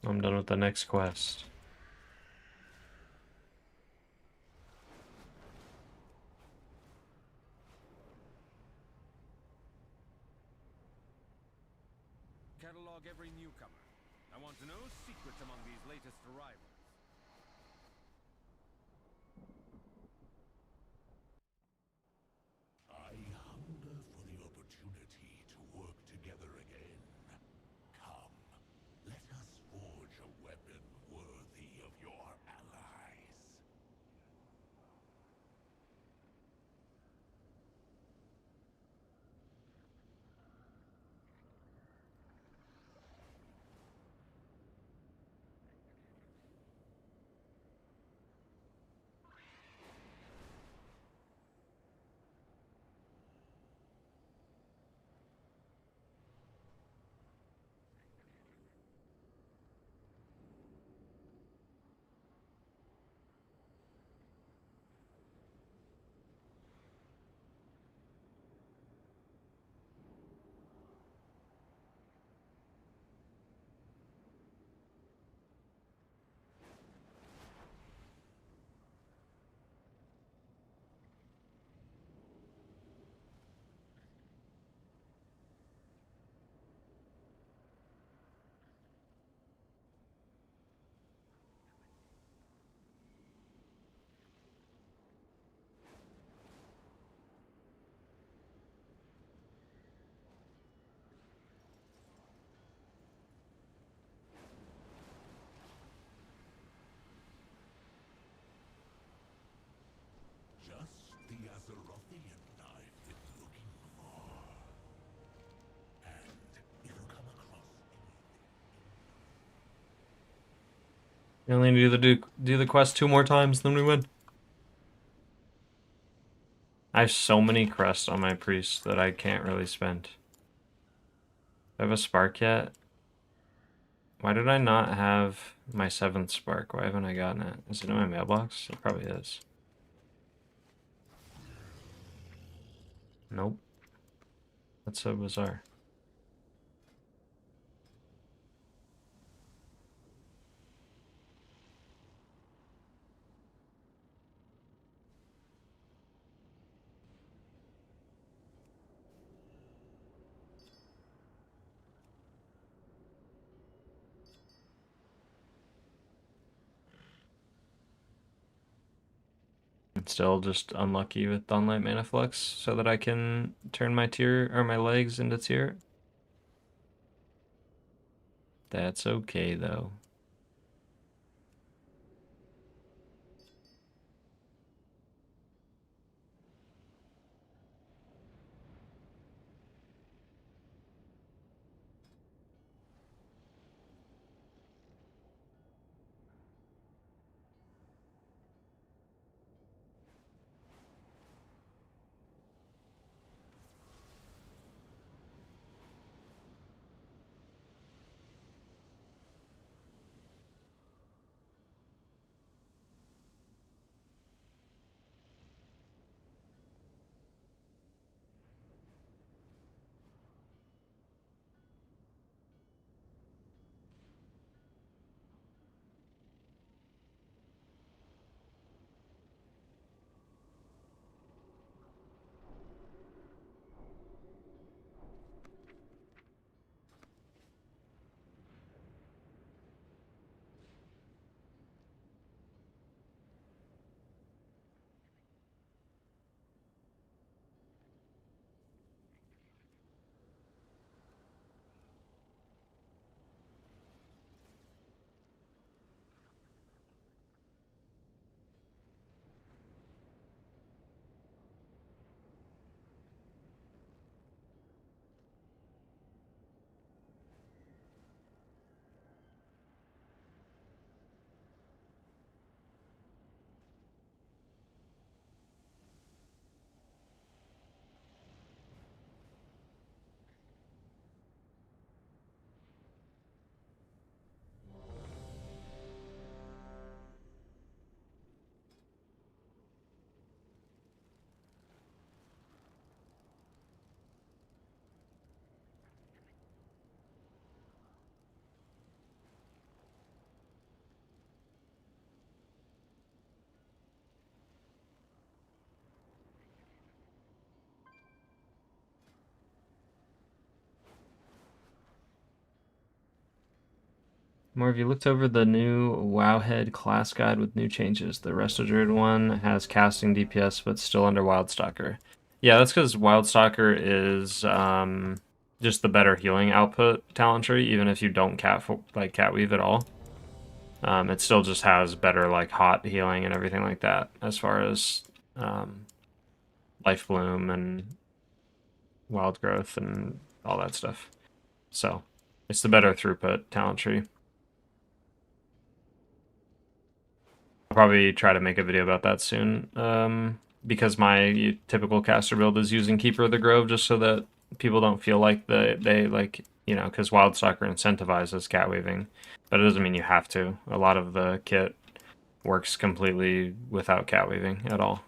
I'm done with the next quest. Catalog every newcomer. I want to know secrets among these latest arrivals. I hunger for the opportunity to work together again. Come, let us forge a weapon worthy of your allies. We only need to do the quest 2 more times, then we win. I have so many crests on my priest that I can't really spend. Do I have a spark yet? Why did I not have my 7th spark? Why haven't I gotten it? Is it in my mailbox? It probably is. Nope. That's so bizarre. Still just unlucky with Dawnlight Mana Flux so that I can turn my tier or my legs into tier. That's okay though. More, have you looked over the new Wowhead class guide with new changes? The Resto Druid one has casting DPS, but still under Wildstalker. Yeah, that's because Wildstalker is just the better healing output talent tree, even if you don't Catweave at all. It still just has better like hot healing and everything like that, as far as Life Bloom and Wild Growth and all that stuff. So it's the better throughput talent tree. I'll probably try to make a video about that soon, because my typical caster build is using Keeper of the Grove, just so that people don't feel like they like, you know, because Wildstalker incentivizes catweaving, but it doesn't mean you have to. A lot of the kit works completely without catweaving at all.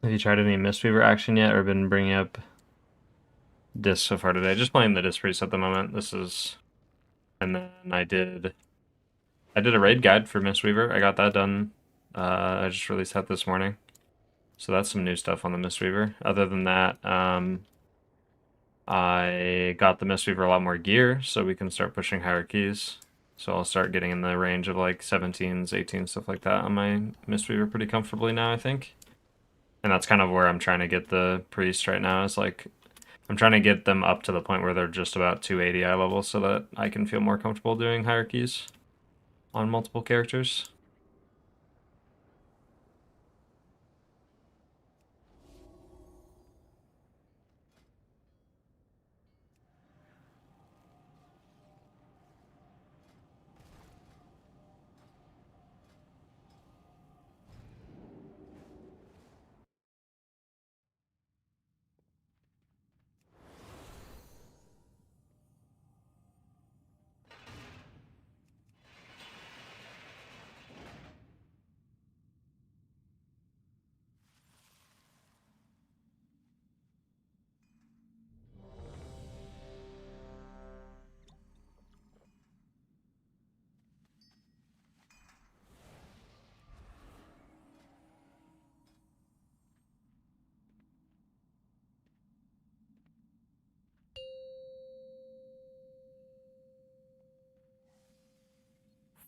Have you tried any Mistweaver action yet, or been bringing up Disc so far today? Just playing the Disc Priest at the moment. This is, and then I did a raid guide for Mistweaver. I got that done. I just released that this morning, so that's some new stuff on the Mistweaver. Other than that, I got the Mistweaver a lot more gear, so we can start pushing higher keys. So I'll start getting in the range of like 17s, 18s, stuff like that on my Mistweaver pretty comfortably now, I think. And that's kind of where I'm trying to get the Priest right now, is like, I'm trying to get them up to the point where they're just about 280 eye level so that I can feel more comfortable doing higher keys on multiple characters.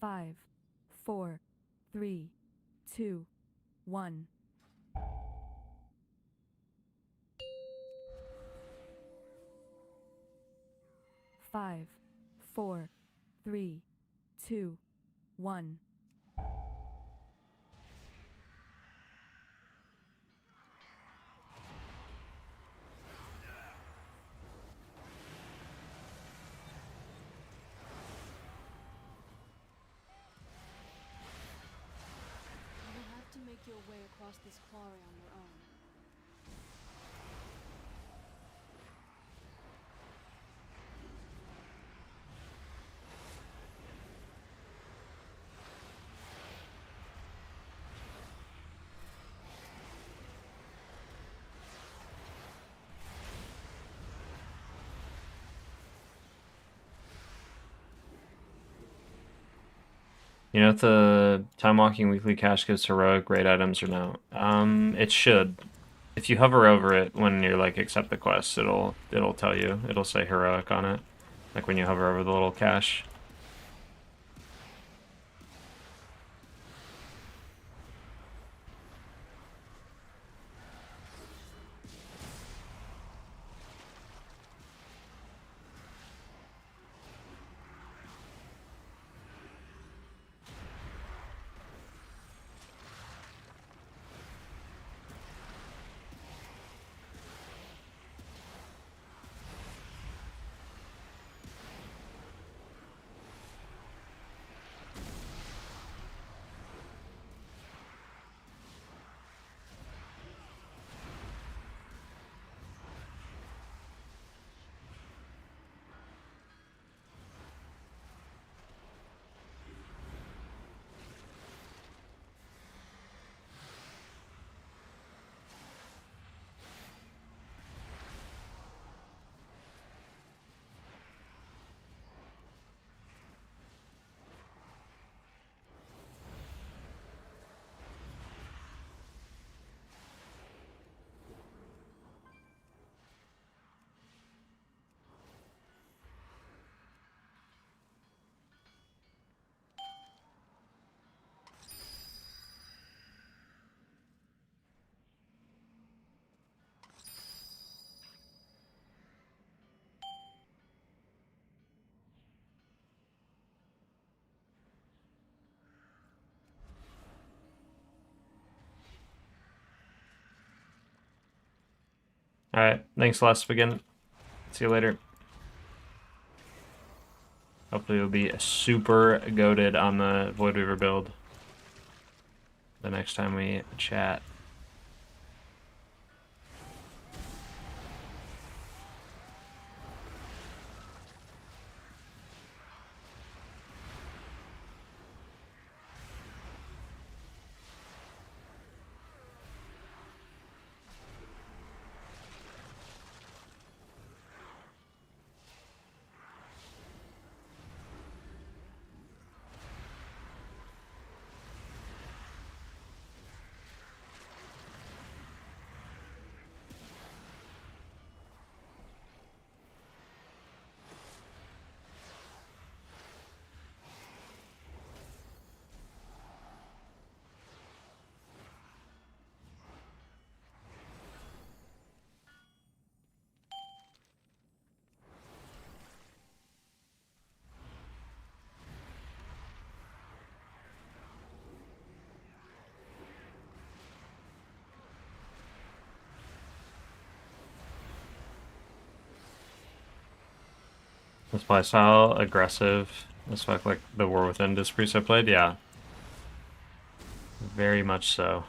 Five, 4, 3, 2, 1. Five, 4, 3, 2, 1. Make your way across this quarry on your own. You know if the time walking weekly cache gives heroic raid items or no? It should. If you hover over it when you're like accept the quest, it'll tell you. It'll say heroic on it. Like when you hover over the little cache. Alright, thanks Last Begin. See you later. Hopefully you'll be super goated on the Void Weaver build the next time we chat. This playstyle aggressive as fuck, like the War Within disc priest I played? Yeah. Very much so.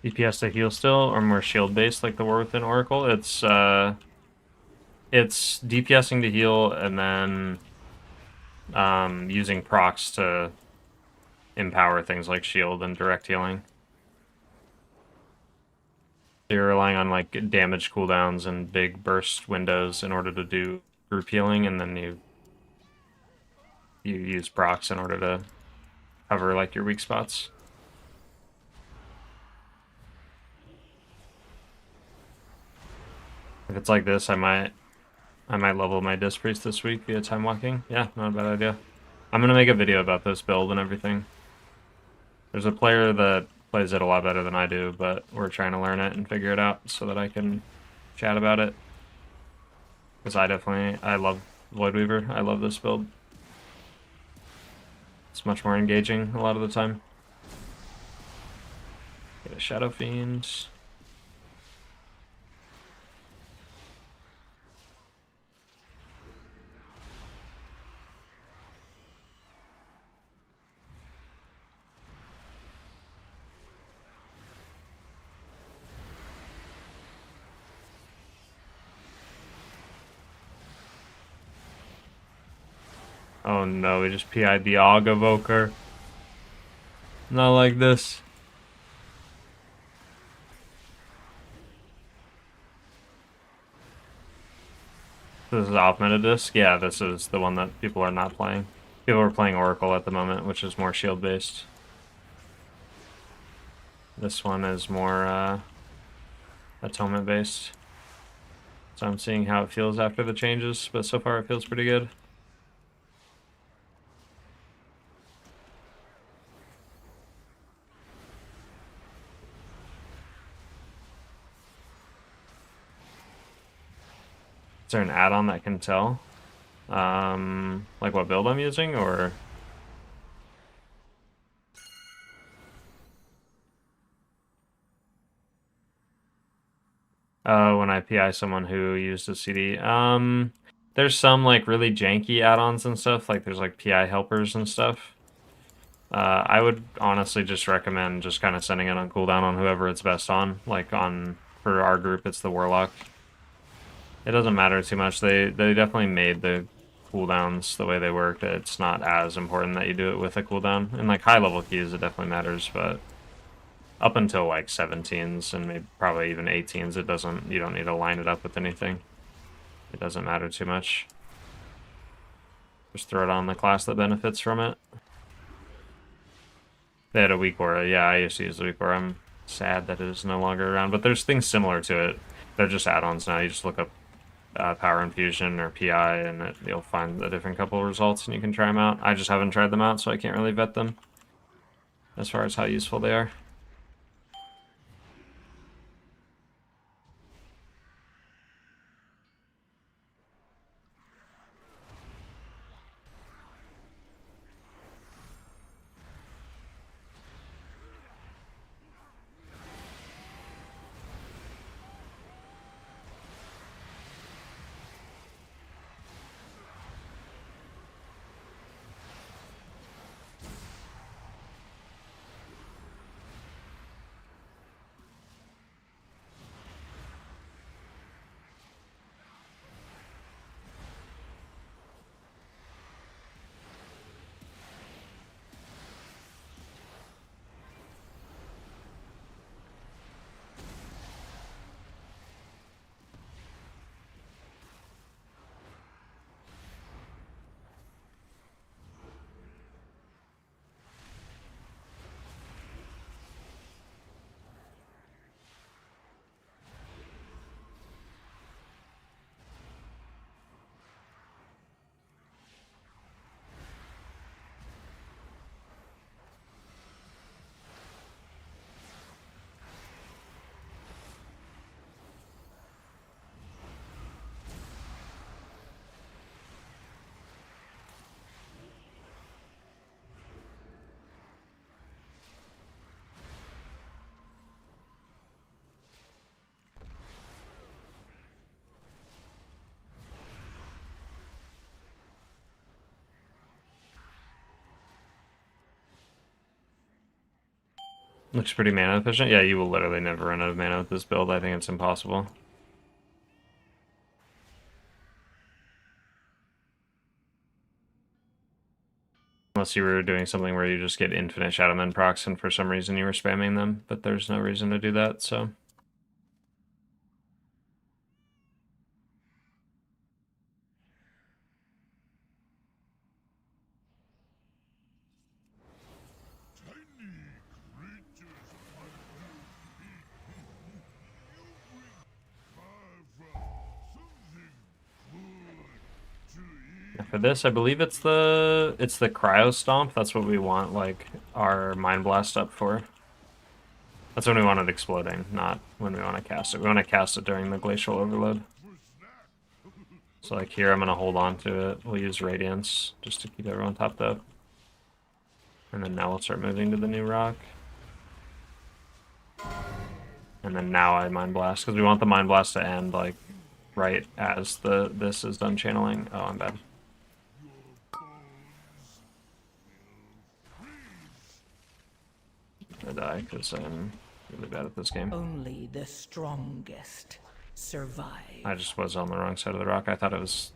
DPS to heal still, or more shield based like the War Within Oracle? It's DPSing to heal and then using procs to empower things like shield and direct healing. So you're relying on like damage cooldowns and big burst windows in order to do group healing, and then you use procs in order to cover like your weak spots. If it's like this, I might level my Disc Priest this week via time walking. Yeah, not a bad idea. I'm gonna make a video about this build and everything. There's a player that plays it a lot better than I do, but we're trying to learn it and figure it out so that I can chat about it. Because I love Voidweaver. I love this build. It's much more engaging a lot of the time. Get a Shadow Fiend. Oh no, we just PI'd the Aug Evoker. Not like this. This is off meta disc? Yeah, this is the one that people are not playing. People are playing Oracle at the moment, which is more shield based. This one is more atonement based. So I'm seeing how it feels after the changes, but so far it feels pretty good. Is there an add-on that can tell? Like what build I'm using, or? When I PI someone who used a CD. There's some like really janky add-ons and stuff, like there's like PI helpers and stuff. I would honestly just recommend just kind of sending it on cooldown on whoever it's best on. Like for our group, it's the Warlock. It doesn't matter too much. They definitely made the cooldowns the way they work. It's not as important that you do it with a cooldown. In like high level keys, it definitely matters, but up until like 17s and maybe probably even 18s, you don't need to line it up with anything. It doesn't matter too much. Just throw it on the class that benefits from it. They had a weak aura. Yeah, I used to use the weak aura. I'm sad that it is no longer around, but there's things similar to it. They're just add-ons now. You just look up Power Infusion or PI, and you'll find a different couple of results, and you can try them out. I just haven't tried them out, so I can't really vet them as far as how useful they are. Looks pretty mana efficient. Yeah, you will literally never run out of mana with this build. I think it's impossible. Unless you were doing something where you just get infinite Shadowmen procs and for some reason you were spamming them, but there's no reason to do that, so... For this, I believe it's the Cryo Stomp. That's what we want, like, our Mind Blast up for. That's when we want it exploding, not when we want to cast it. We want to cast it during the Glacial Overload. So, like, here I'm going to hold on to it. We'll use Radiance just to keep everyone topped up. And then now we'll start moving to the new rock. And then now I Mind Blast, because we want the Mind Blast to end, like, right as this is done channeling. Oh, I'm bad. I die because I'm really bad at this game. Only the strongest survive. I just was on the wrong side of the rock. I thought it was...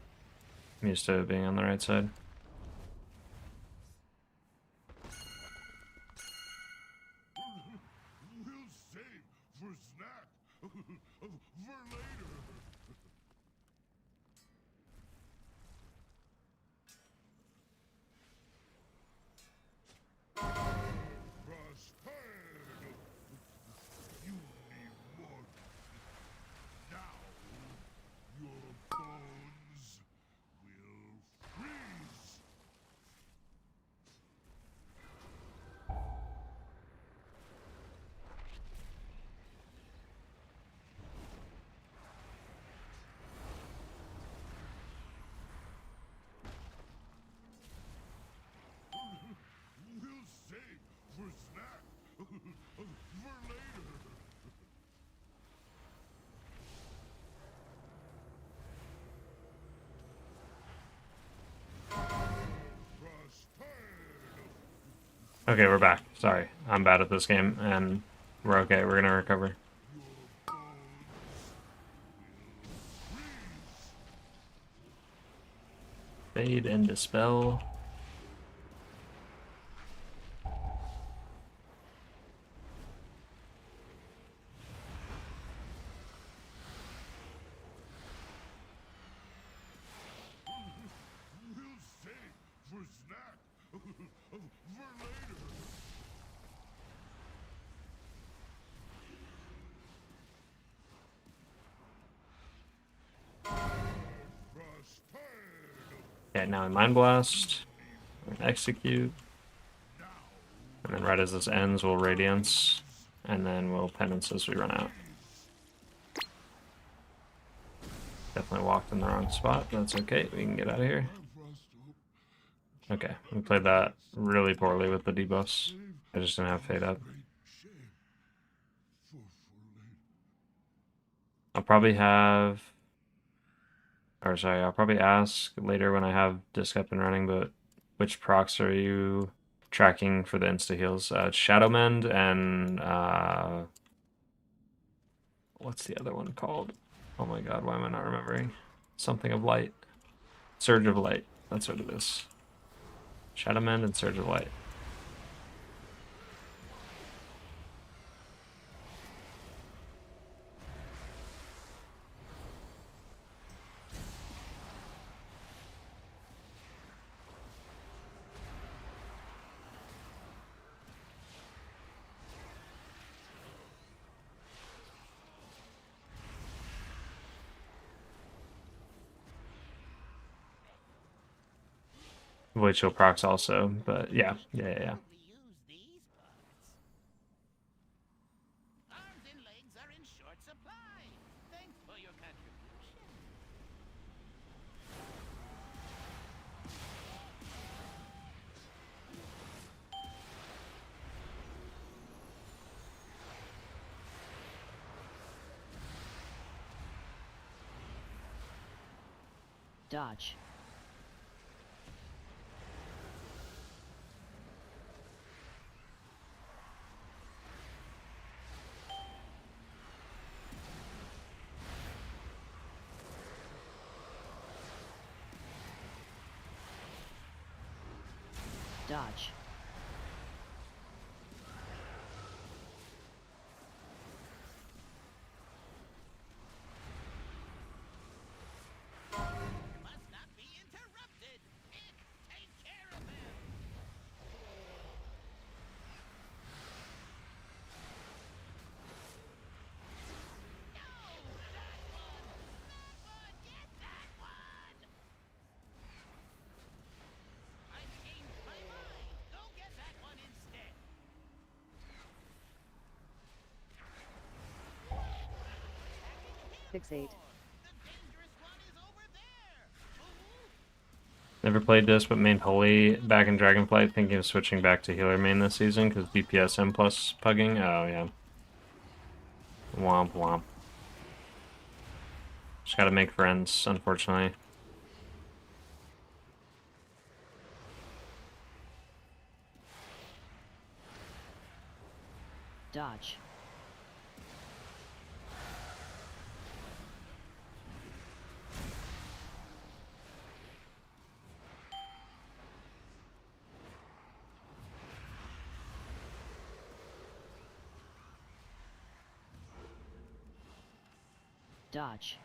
I'm used to being on the right side. Okay, we're back. Sorry, I'm bad at this game, and we're okay. We're gonna recover. Fade and Dispel. Okay, now I Mind Blast, execute, and then right as this ends, we'll Radiance, and then we'll Penance as we run out. Definitely walked in the wrong spot, but that's okay, we can get out of here. Okay, we played that really poorly with the debuffs. I just didn't have Fade up. I'll probably have... Or sorry, I'll probably ask later when I have Disc up and running, but which procs are you tracking for the insta-heals? Shadowmend and... what's the other one called? Oh my god, why am I not remembering? Something of Light. Surge of Light. That's what it is. Shadowmend and Surge of Light. Void Chill procs also, but yeah. Dodge. Dodge. Must not be interrupted. Take care of him. Fixate. Never played this, but mained Holy back in Dragonflight, thinking of switching back to healer main this season, because DPS M plus Pugging. Oh, yeah. Womp womp. Just gotta make friends, unfortunately. Dodge. Dodge.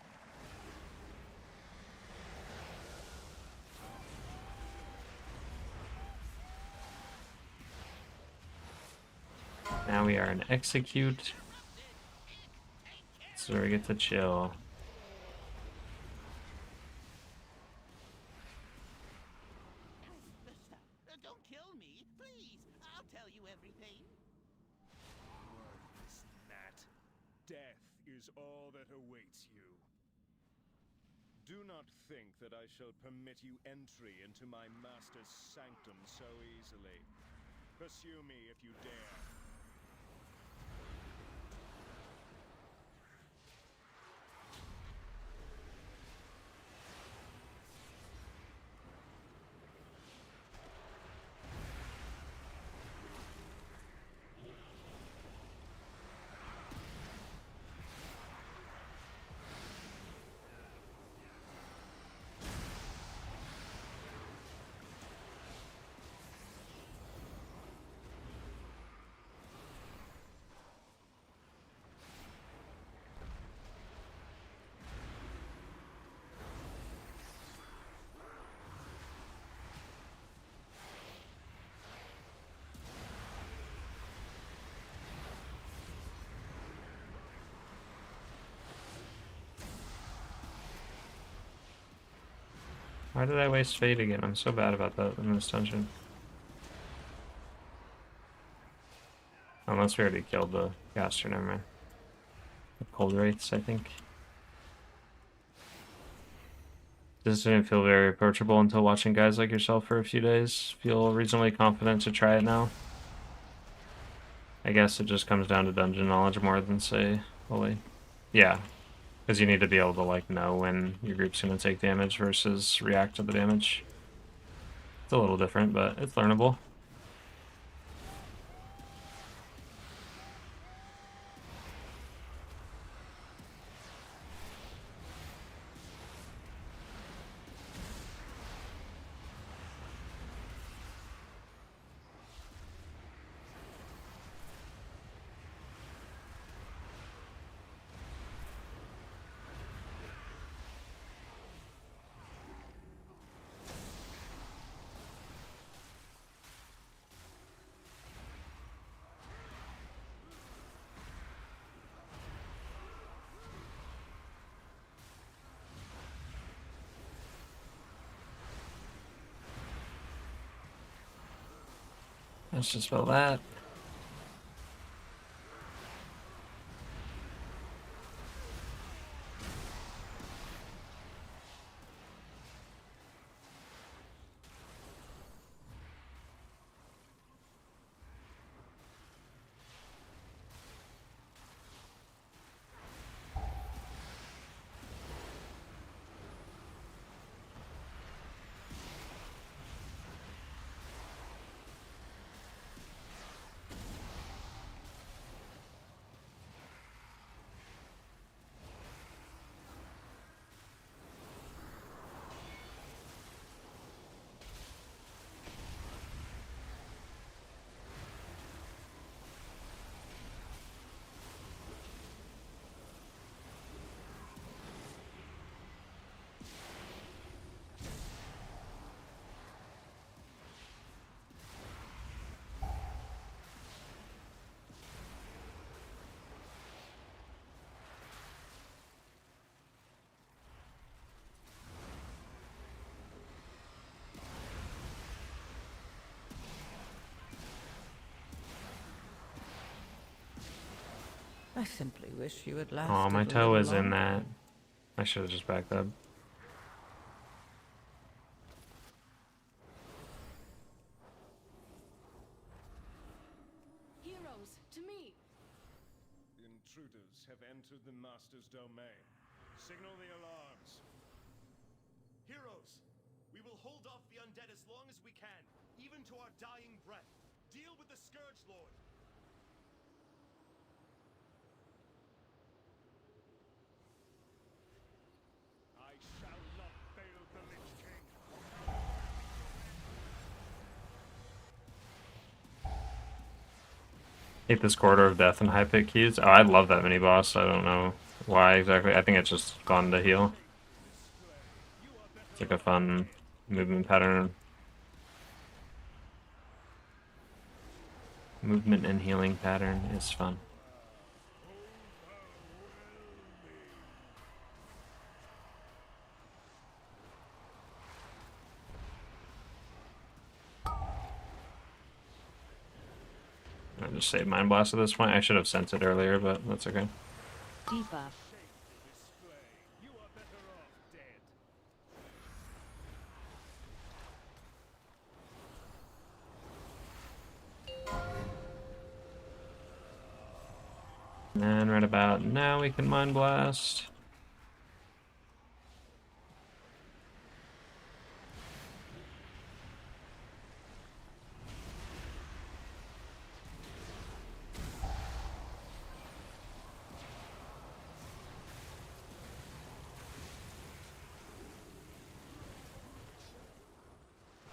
Now we are in execute. So we get to chill. Don't kill me, please. I'll tell you everything. Worthless gnat. Death is all that awaits you. Do not think that I shall permit you entry into my master's sanctum so easily. Pursue me if you dare. Why did I waste Fate again? I'm so bad about that in this dungeon. Unless we already killed the caster, never mind. The cold wraiths, I think. This didn't feel very approachable until watching guys like yourself for a few days. Feel reasonably confident to try it now. I guess it just comes down to dungeon knowledge more than, say, Holy. Yeah. Because you need to be able to, like, know when your group's going to take damage versus react to the damage. It's a little different, but it's learnable. Let's just spell that. I simply wish you had lasted. Oh, my a toe little is in longer. that. I should have just backed up. Heroes, to me! Intruders have entered the Master's domain. Signal the alarms. Heroes, we will hold off the undead as long as we can, even to our dying breath. Deal with the Scourge Lord. I shall not fail the Lich King. Hate this Corridor of Death and high pick keys. Oh, I love that mini boss. I don't know why exactly. I think it's just gone to heal. It's like a fun movement pattern. Movement and healing pattern is fun. I just saved Mind Blast at this point. I should have sent it earlier, but that's okay. Debuff. And right about now we can Mind Blast.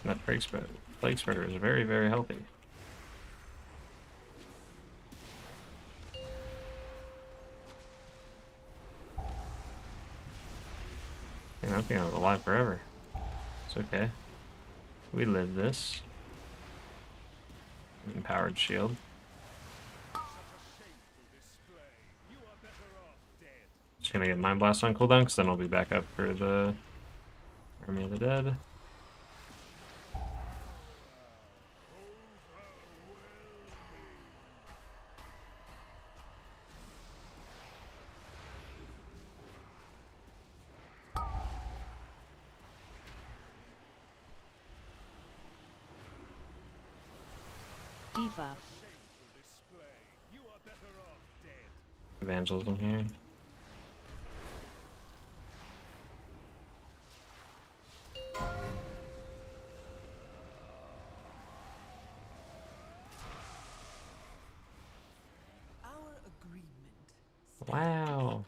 That Plague Spreader is very, very healthy. I don't think I was alive forever. It's okay. We live this. Empowered shield. Just gonna get Mind Blast on cooldown, because then I'll be back up for the Army of the Dead. Debuff. Evangelism here. Our agreement. Wow.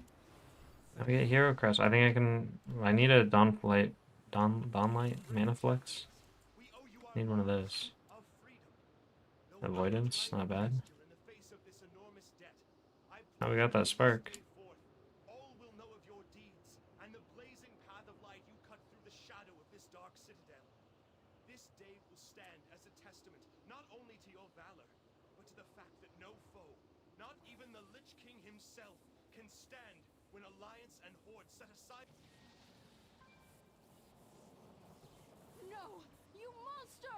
I get Hero Crest. I think I can. I need a Dawnlight Mana Flex. Need one of those. Avoidance, not bad. Oh, we got that spark. All will know of your deeds and the blazing path of light you cut through the shadow of this dark citadel. This day will stand as a testament not only to your valor, but to the fact that no foe, not even the Lich King himself, can stand when Alliance and Horde set aside. No! You monster!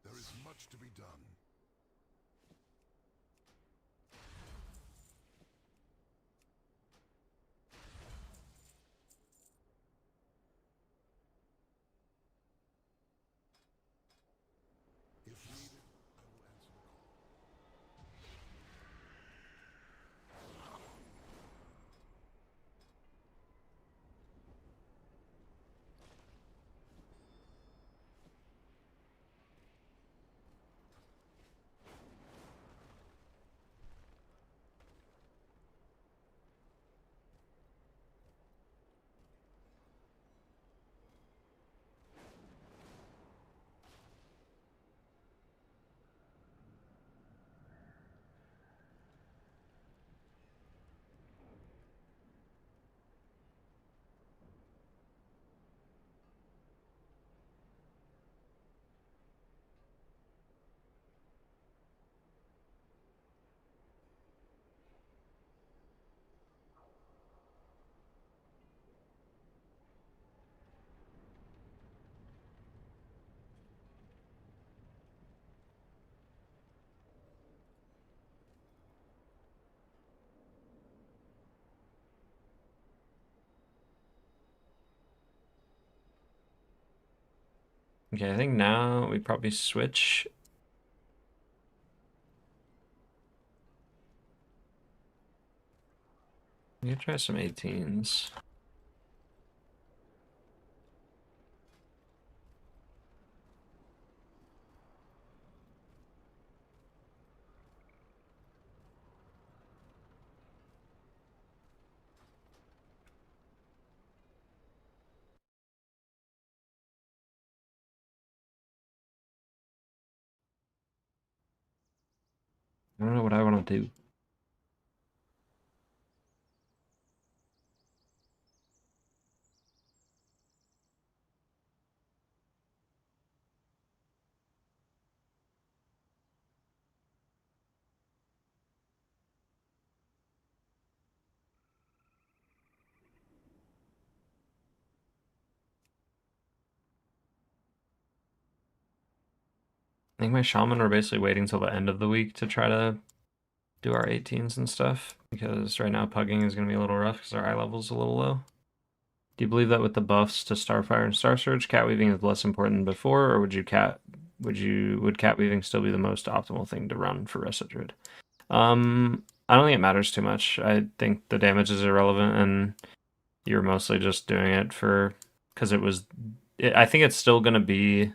There is much to be done. If needed, I will answer the call. Okay, I think now we probably switch. We could try some 18s. I don't know what I want to do. I think my Shaman are basically waiting till the end of the week to try to do our 18s and stuff, because right now Pugging is going to be a little rough because our eye level's a little low. Do you believe that with the buffs to Starfire and Star Surge, cat weaving is less important than before, or would cat weaving still be the most optimal thing to run for Reset Druid? I don't think it matters too much. I think the damage is irrelevant, and you're mostly just doing it because I think it's still going to be.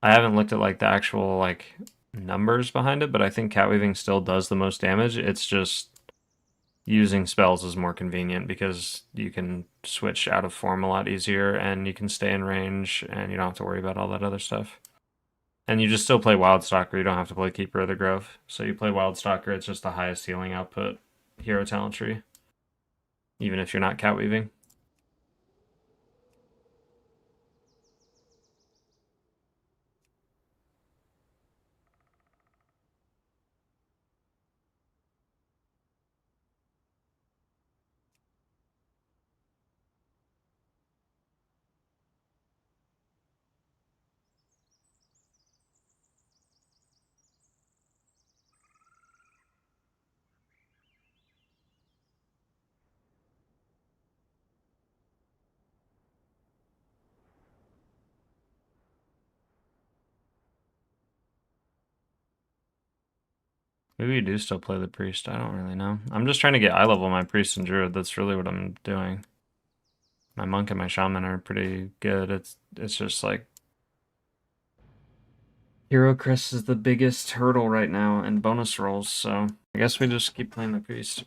I haven't looked at like the actual like numbers behind it, but I think cat weaving still does the most damage. It's just using spells is more convenient because you can switch out of form a lot easier, and you can stay in range, and you don't have to worry about all that other stuff. And you just still play Wildstalker. You don't have to play Keeper of the Grove. So you play Wildstalker, it's just the highest healing output hero talent tree, even if you're not cat weaving. Maybe you do still play the priest. I don't really know. I'm just trying to get eye level my priest and druid. That's really what I'm doing. My monk and my shaman are pretty good. It's just like Hero Crest is the biggest hurdle right now and bonus rolls, so I guess we just keep playing the priest.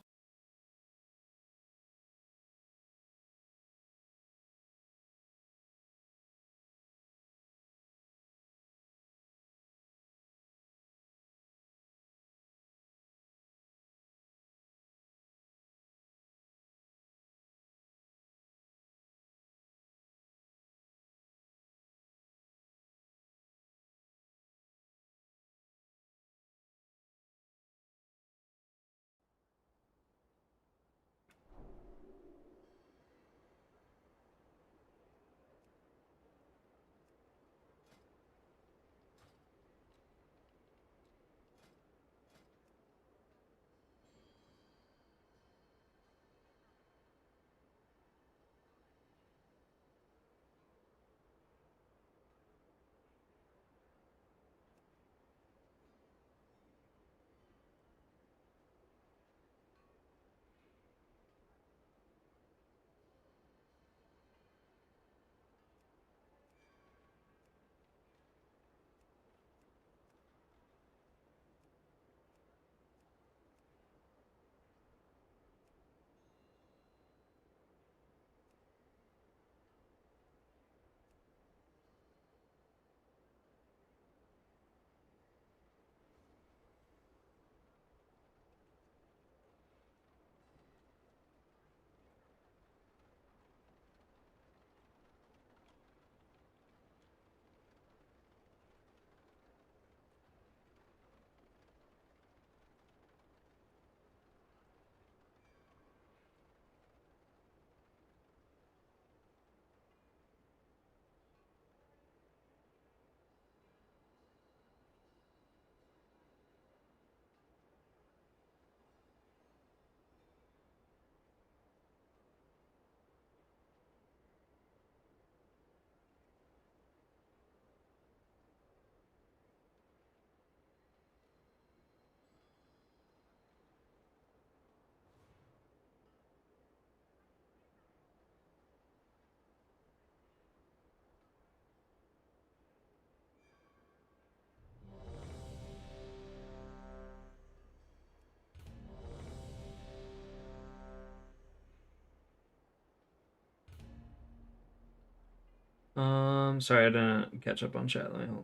Sorry, I didn't catch up on chat. Let me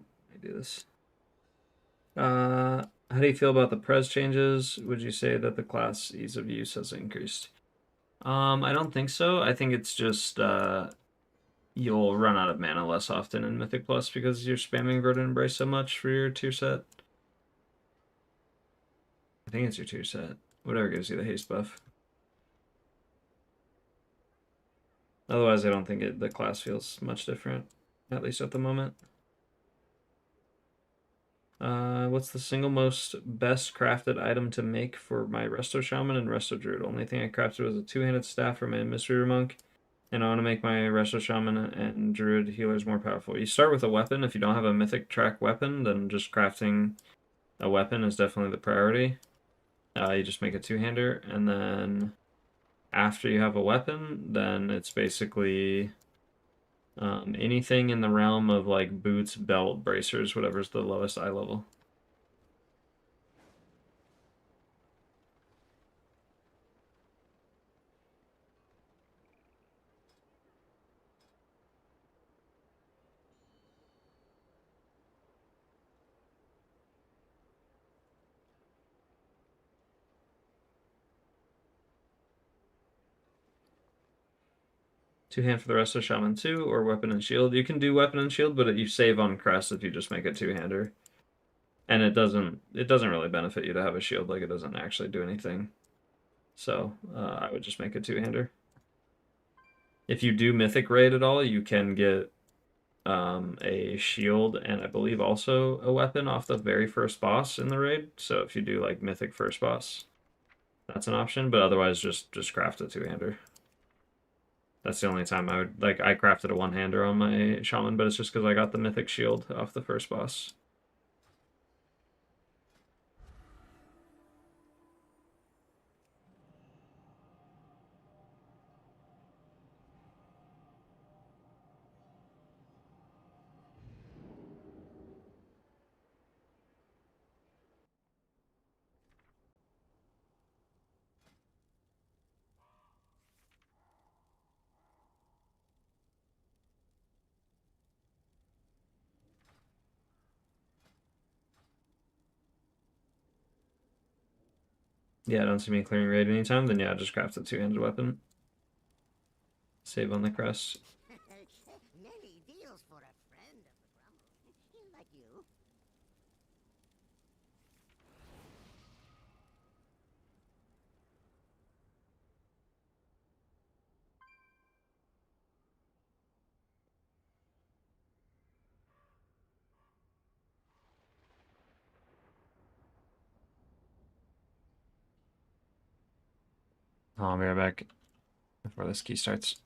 do this. How do you feel about the pres changes? Would you say that the class ease of use has increased? I don't think so. I think it's just you'll run out of mana less often in Mythic Plus because you're spamming Verdant Embrace so much for your tier set. I think it's your tier set. Whatever gives you the haste buff. Otherwise, I don't think the class feels much different, at least at the moment. What's the single most best crafted item to make for my Resto Shaman and Resto Druid? Only thing I crafted was a two-handed staff for my Mystery Monk, and I want to make my Resto Shaman and Druid healers more powerful. You start with a weapon. If you don't have a Mythic track weapon, then just crafting a weapon is definitely the priority. You just make a two-hander, and then after you have a weapon, then it's basically anything in the realm of like boots, belt, bracers, whatever's the lowest eye level. Two-hand for the rest of Shaman 2, or weapon and shield. You can do weapon and shield, but you save on crest if you just make a two-hander. And it doesn't really benefit you to have a shield, like it doesn't actually do anything. So I would just make a two-hander. If you do Mythic Raid at all, you can get a shield and I believe also a weapon off the very first boss in the raid. So if you do like Mythic first boss, that's an option, but otherwise just craft a two-hander. That's the only time I would, like, I crafted a one-hander on my Shaman, but it's just because I got the Mythic Shield off the first boss. Yeah, I don't see me clearing raid anytime, then yeah, just craft a two-handed weapon. Save on the crest. Many deals for a friend of the grumble. Like you. I'll be right back before this key starts.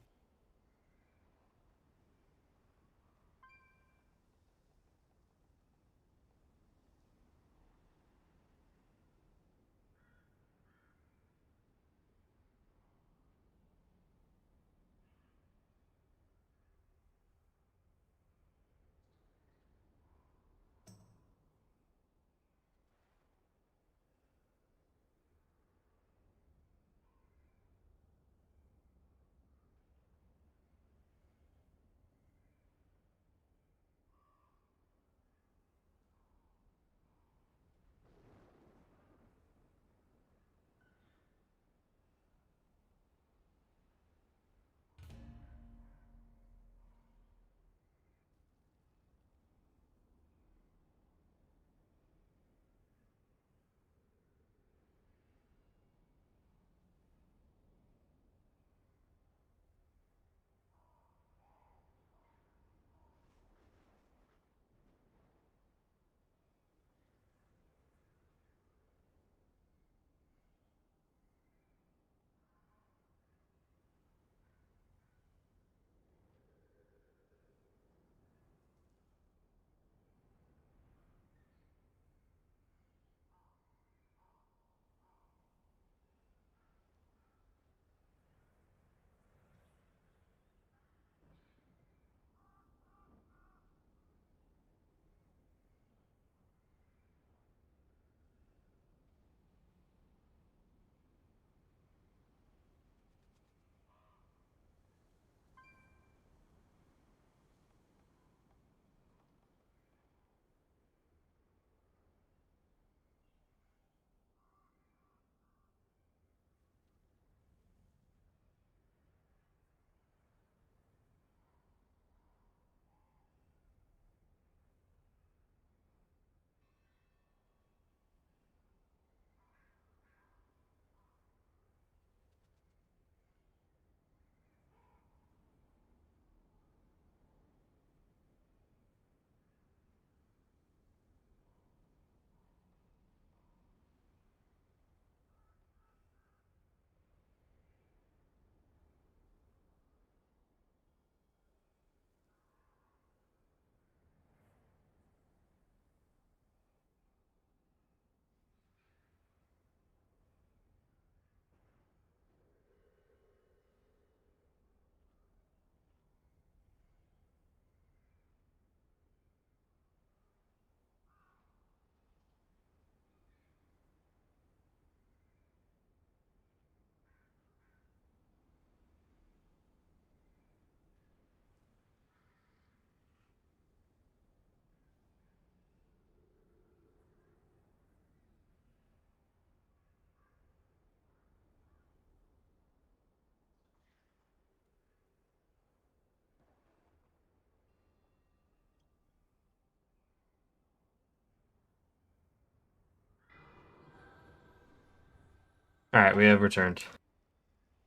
Alright, we have returned.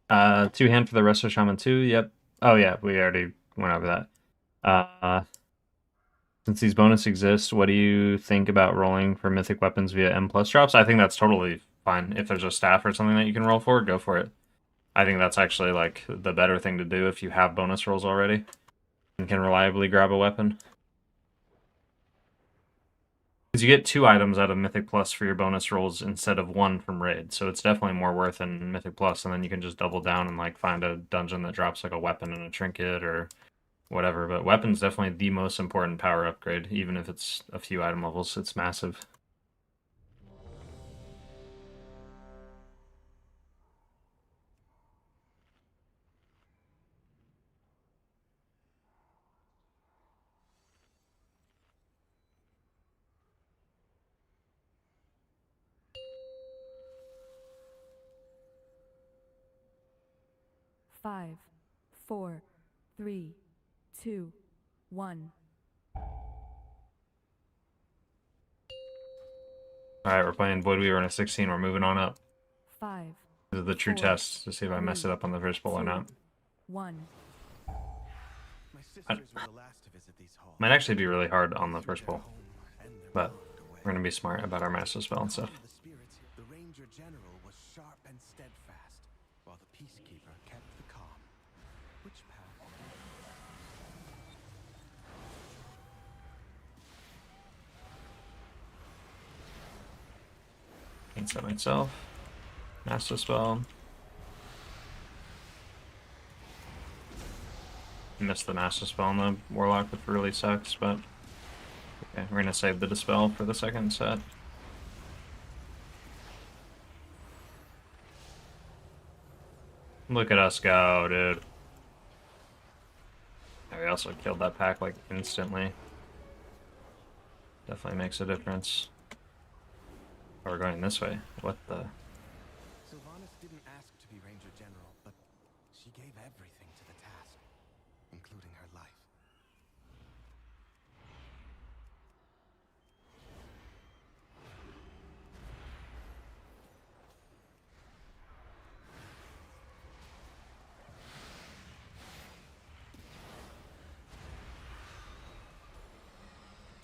2 hand for the Resto Shaman 2, yep. Oh yeah, we already went over that. Since these bonus exist, what do you think about rolling for mythic weapons via M+ drops? I think that's totally fine. If there's a staff or something that you can roll for, go for it. I think that's actually like the better thing to do if you have bonus rolls already and can reliably grab a weapon. Because you get 2 items out of Mythic Plus for your bonus rolls instead of 1 from Raid, so it's definitely more worth in Mythic Plus, and then you can just double down and like find a dungeon that drops like a weapon and a trinket or whatever. But weapon's definitely the most important power upgrade, even if it's a few item levels. It's massive. Five, 4, 3, 2, 1. Alright, we're playing Void Weaver in a 16. We're moving on up. 5. This is the true 4, test to see if I mess 3, it up on the first pull or 2, not. 1. Might actually be really hard on the first pull, but we're gonna be smart about our master spell and stuff. The Ranger General was sharp and steadfast, while the Peacekeeper kept the calm. Which path? Can't set myself. Master spell. Missed the master spell on the Warlock, which really sucks, but okay, we're gonna save the dispel for the second set. Look at us go, dude. And we also killed that pack like instantly. Definitely makes a difference. Oh, we're going this way. What the? Sylvanas didn't ask to be Ranger General, but she gave everything to the task, including her life.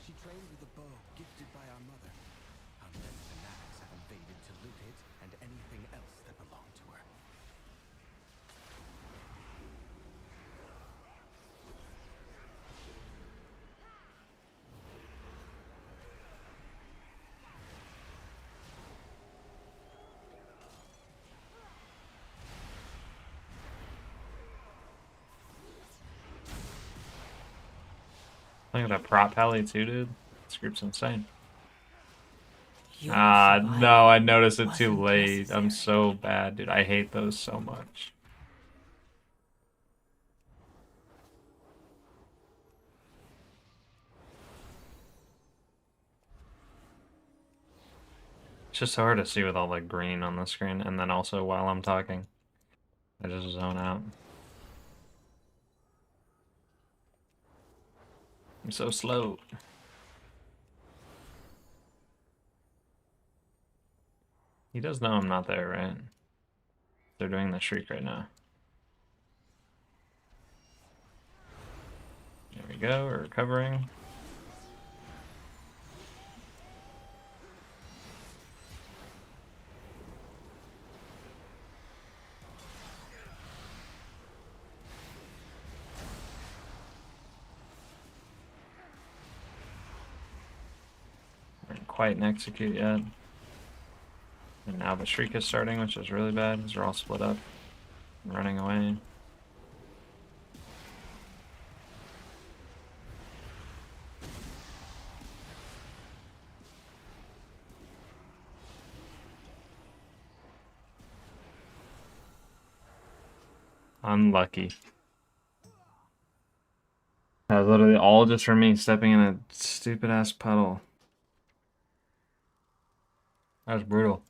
She trained with a bow gifted by our mother. Undead fanatics have invaded to loot it and anything else that belonged to her. Look at that prop pally too, dude. This group's insane. Your Ah, survival no, I noticed it too wasn't late. necessary. I'm so bad, dude. I hate those so much. It's just so hard to see with all the green on the screen, and then also while I'm talking, I just zone out. I'm so slow. He does know I'm not there, right? They're doing the shriek right now. There we go, we're recovering. We didn't quite execute yet. And now the shriek is starting, which is really bad because they're all split up and running away. Unlucky. That was literally all just for me stepping in a stupid ass puddle. That was brutal.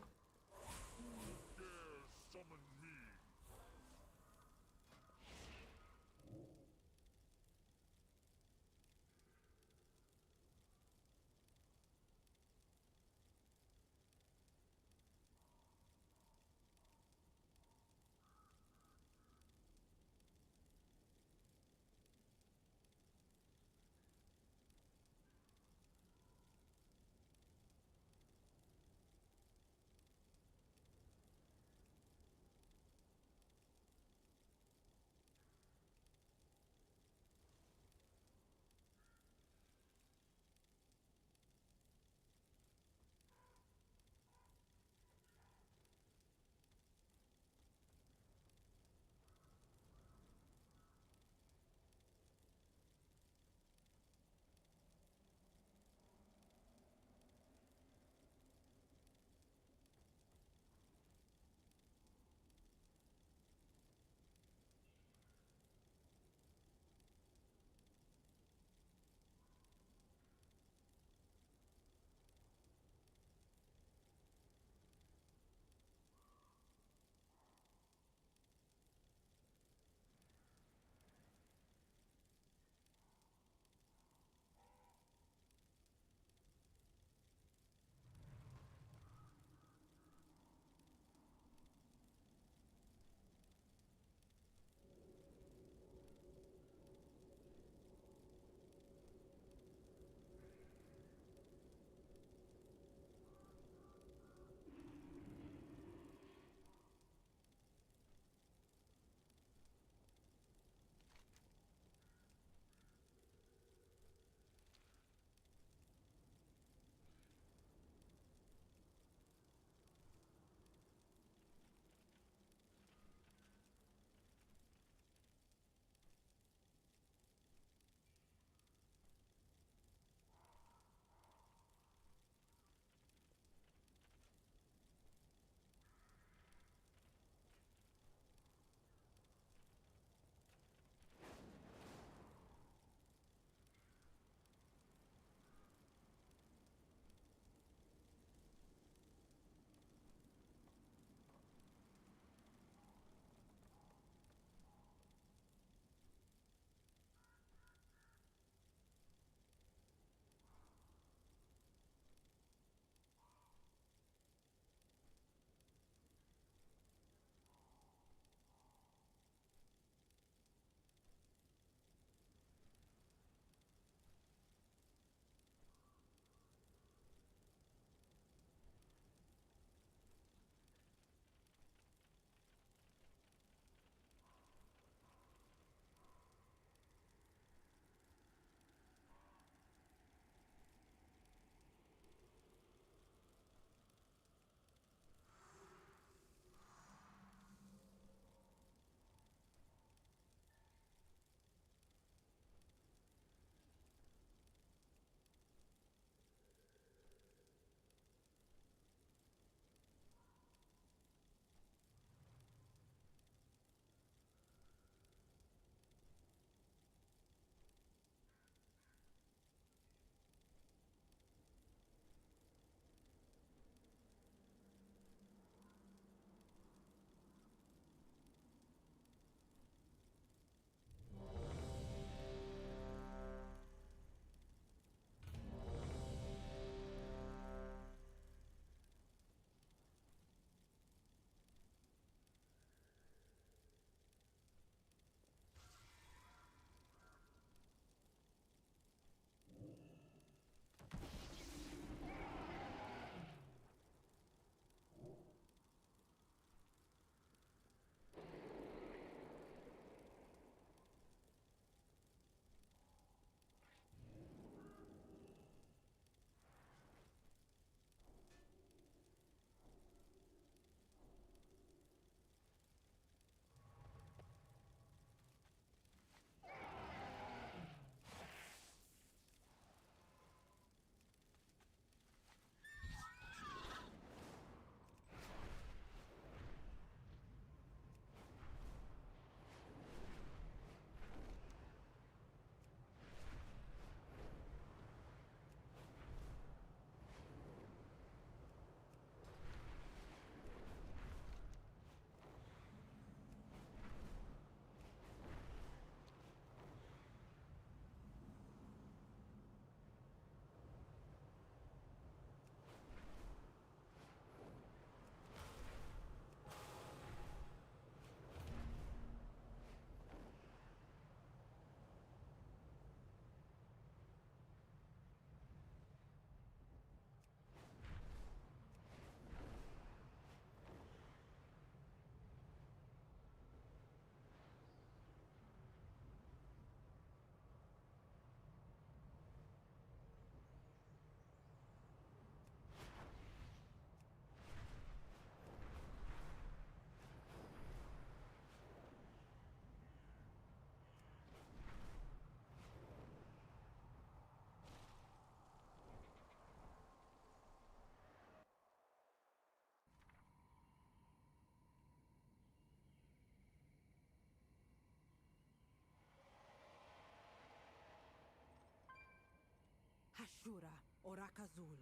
Ashura, Orakazul.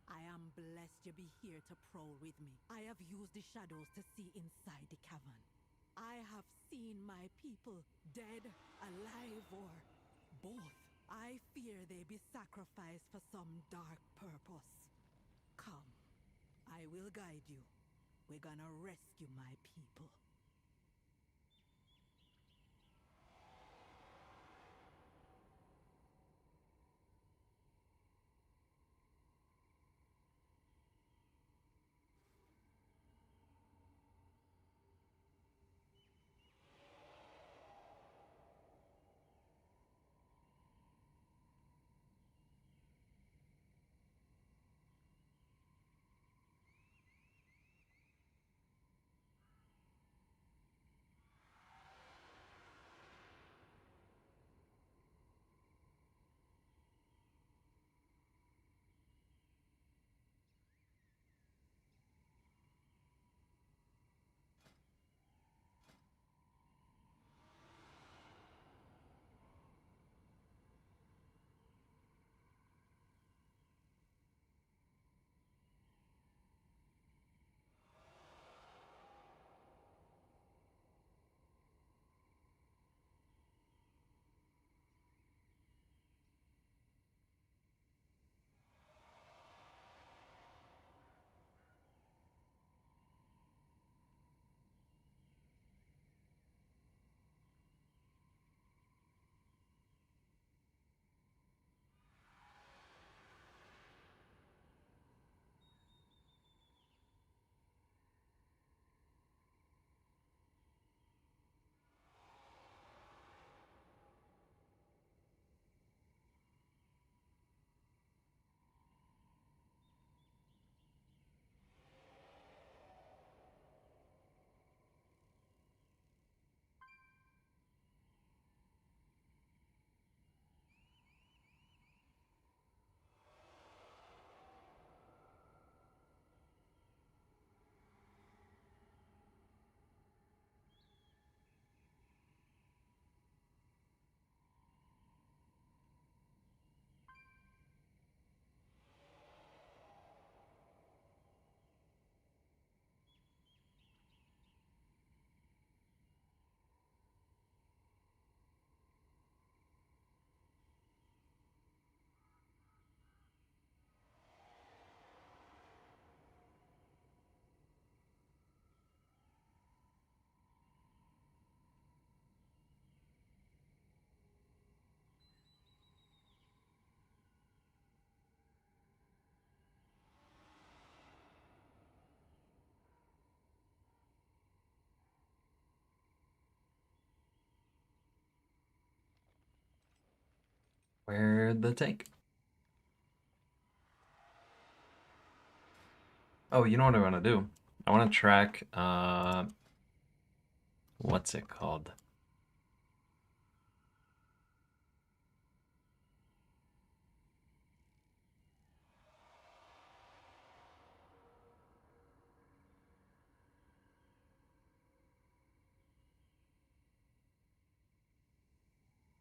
I am blessed you be here to prowl with me. I have used the shadows to see inside the cavern. I have seen my people dead, alive, or both. I fear they be sacrificed for some dark purpose. Come, I will guide you. We're gonna rescue my people. Where'd the take? Oh, you know what I want to do? I want to track, what's it called?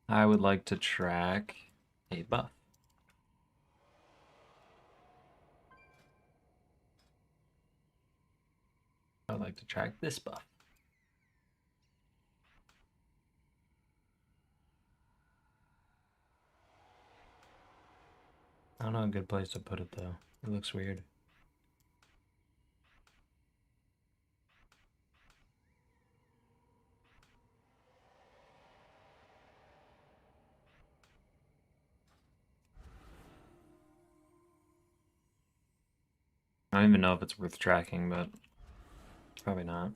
I would like to track a buff. I would like to track this buff. I don't know a good place to put it though. It looks weird. I don't even know if it's worth tracking, but probably not.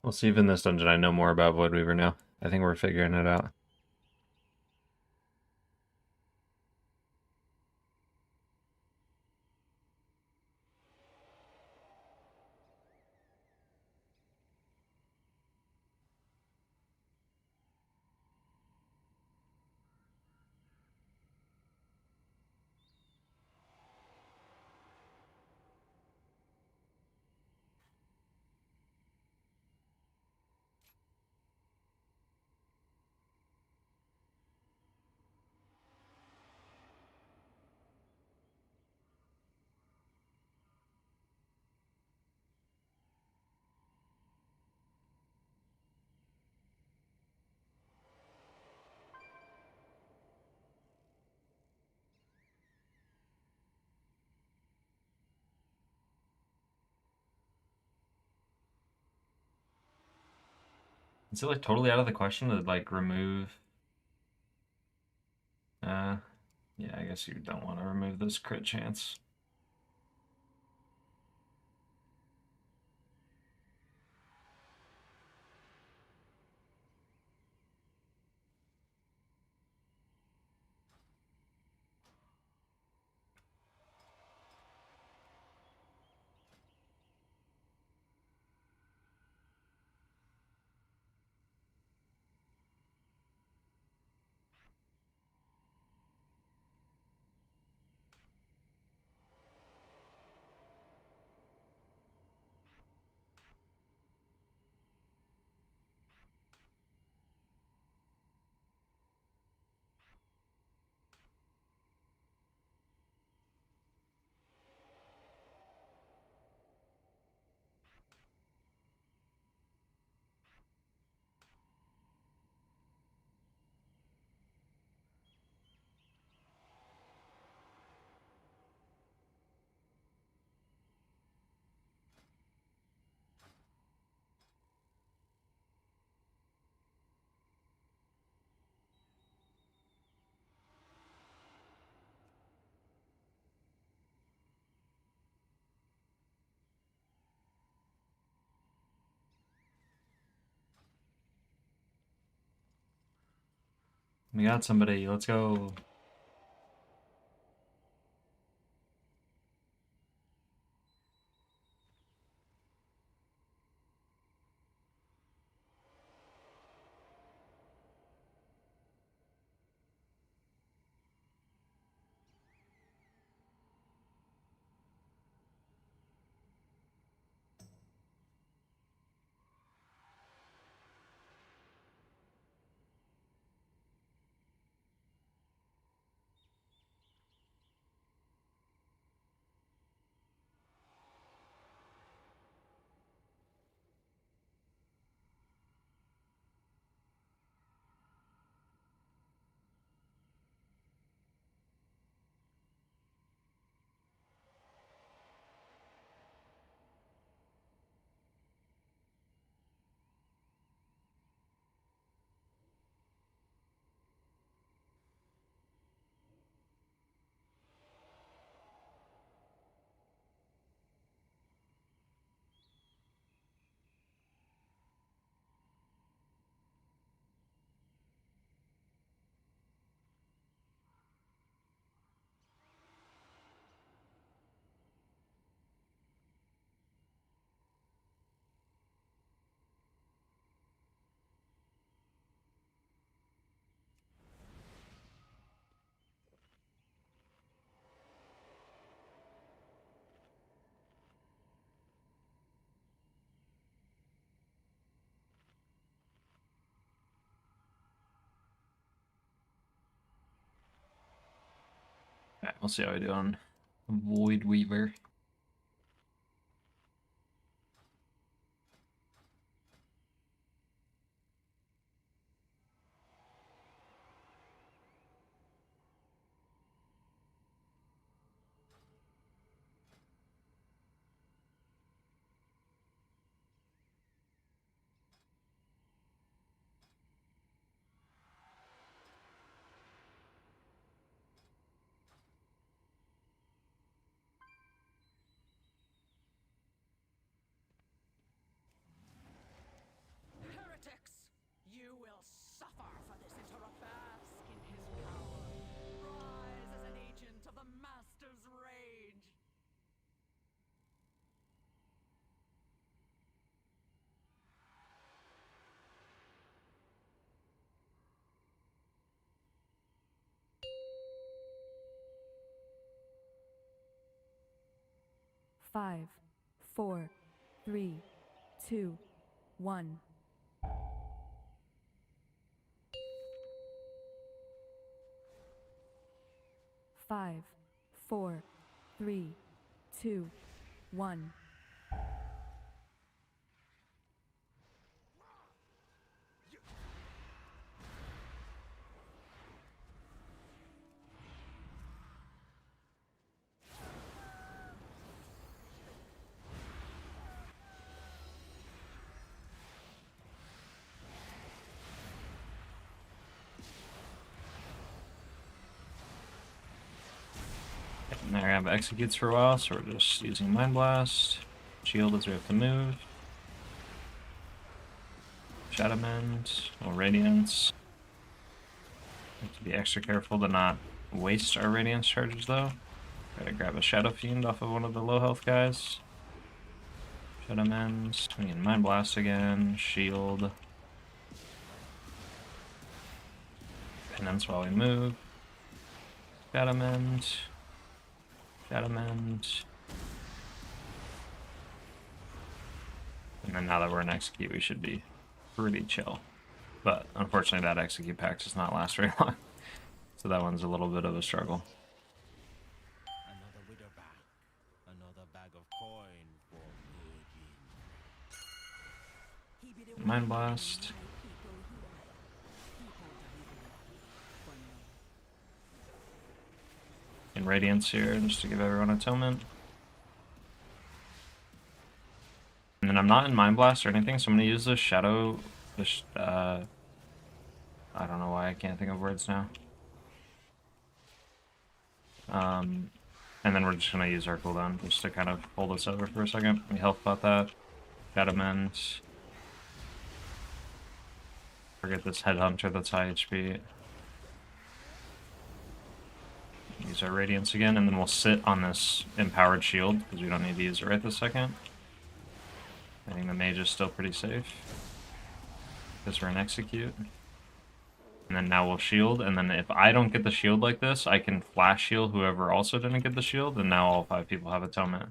We'll see if in this dungeon I know more about Voidweaver now. I think we're figuring it out. Is it like totally out of the question to like remove? Yeah, I guess you don't want to remove this crit chance. We got somebody. Let's go. Yeah, we'll see how we do on Voidweaver. 5, 4, 3, 2, 1. Five, 4, 3, 2, 1. And there I have executes for a while, so we're just using Mind Blast. Shield as we have to move. Shadow Mend, or Radiance. We have to be extra careful to not waste our Radiance charges though. Gotta grab a Shadow Fiend off of one of the low health guys. Shadow Mend, we need Mind Blast again, Shield. Penance while we move. Shadow Mend. Shadow Mend. And then now that we're in Execute, we should be pretty chill. But unfortunately that Execute pack does not last very long. So that one's a little bit of a struggle. Another widow back. Another bag of coin for Pugging. Mind Blast. And Radiance here, just to give everyone Atonement. And then I'm not in Mind Blast or anything, so I'm going to use the Shadow... I don't know why I can't think of words now. And then we're just going to use our cooldown just to kind of hold us over for a second. We health about that. Shadow Mend. Forget this Headhunter that's high HP. Use our Radiance again, and then we'll sit on this Empowered Shield, because we don't need to use it right this second. I think the Mage is still pretty safe, because we're in Execute. And then now we'll shield, and then if I don't get the shield like this, I can flash heal whoever also didn't get the shield, and now all 5 people have Atonement.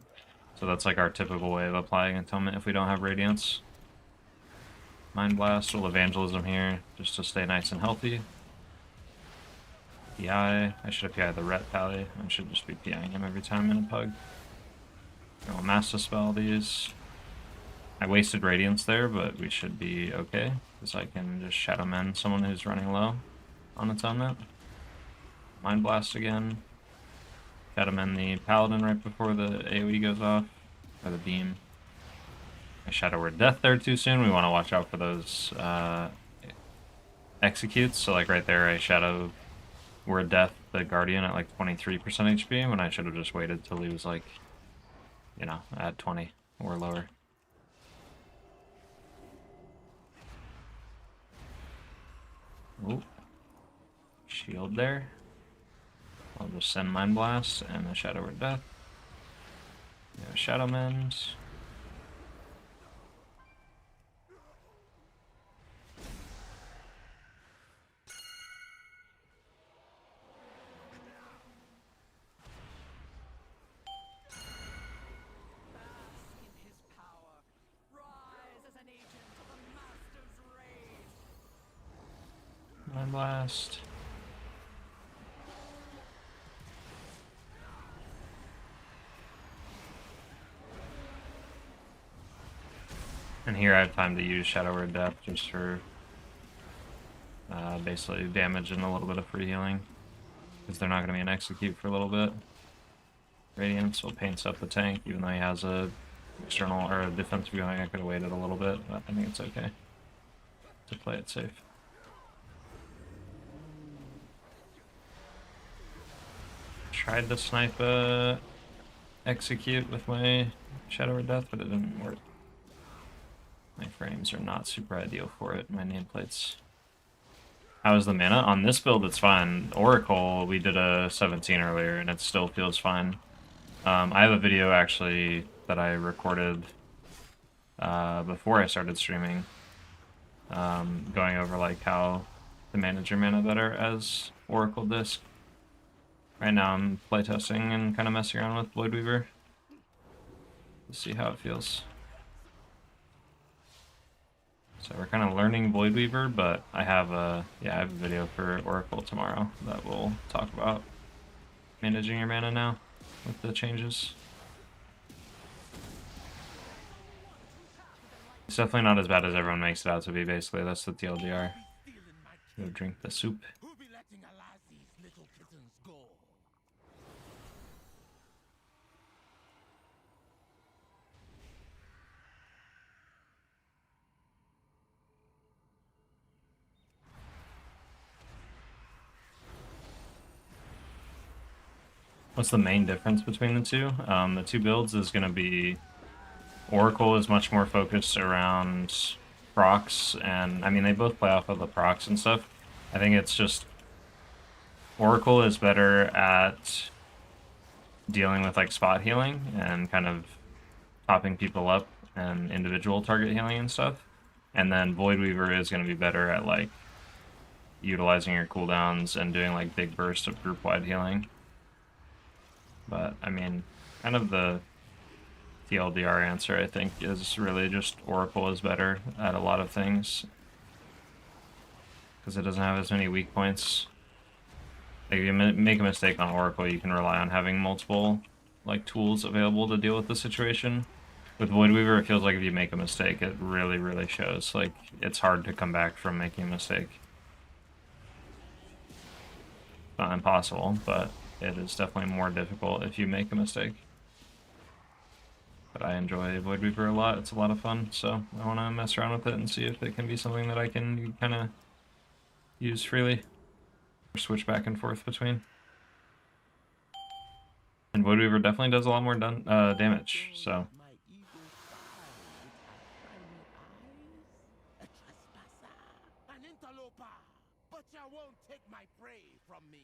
So that's like our typical way of applying Atonement if we don't have Radiance. Mind Blast, we'll Evangelism here, just to stay nice and healthy. PI. I should have PI'd the Ret Pally. I should just be PIing him every time in a Pug. I'll Master Spell these. I wasted Radiance there, but we should be okay, because I can just Shadow Mend someone who's running low on Atonement. Mind Blast again. Shadow Mend the Paladin right before the AoE goes off, or the beam. I Shadow Word Death there too soon. We want to watch out for those executes. So like right there, I Shadow Word Death the Guardian at like 23% HP, when I should have just waited till he was like, you know, at 20 or lower. Ooh. Shield there. I'll just send Mind Blast and the Shadow Word Death. We have Shadow Mend. Mind Blast. And here I have time to use Shadow Word Death just for basically damage and a little bit of free healing, because they're not going to be an Execute for a little bit. Radiance will paint up the tank, even though he has a external or a defensive going. I could have waited a little bit, but I think it's okay to play it safe. Tried to snipe Execute with my Shadow Word Death, but it didn't work. My frames are not super ideal for it. My nameplates. How is the mana? On this build, it's fine. Oracle, we did a 17 earlier, and it still feels fine. I have a video, actually, that I recorded before I started streaming, going over like how to manage your mana better as Oracle Disc. Right now I'm playtesting and kind of messing around with Voidweaver. Let's see how it feels. So we're kind of learning Void Weaver, but I have a video for Oracle tomorrow that we'll talk about managing your mana now with the changes. It's definitely not as bad as everyone makes it out to be, basically. That's the TLDR. Go drink the soup. What's the main difference between the two? The two builds is going to be Oracle is much more focused around procs, and I mean they both play off of the procs and stuff. I think it's just Oracle is better at dealing with like spot healing and kind of topping people up and individual target healing and stuff. And then Void Weaver is going to be better at like utilizing your cooldowns and doing like big bursts of group-wide healing. But I mean, kind of the TLDR answer, I think, is really just Oracle is better at a lot of things because it doesn't have as many weak points. Like if you make a mistake on Oracle, you can rely on having multiple like tools available to deal with the situation. With Void Weaver, it feels like if you make a mistake, it really, really shows. Like it's hard to come back from making a mistake. Not impossible, but it is definitely more difficult if you make a mistake. But I enjoy Void Weaver a lot. It's a lot of fun, so I want to mess around with it and see if it can be something that I can kind of use freely or switch back and forth between. And Void Weaver definitely does a lot more damage, so. An interloper, but you won't take my prey from me.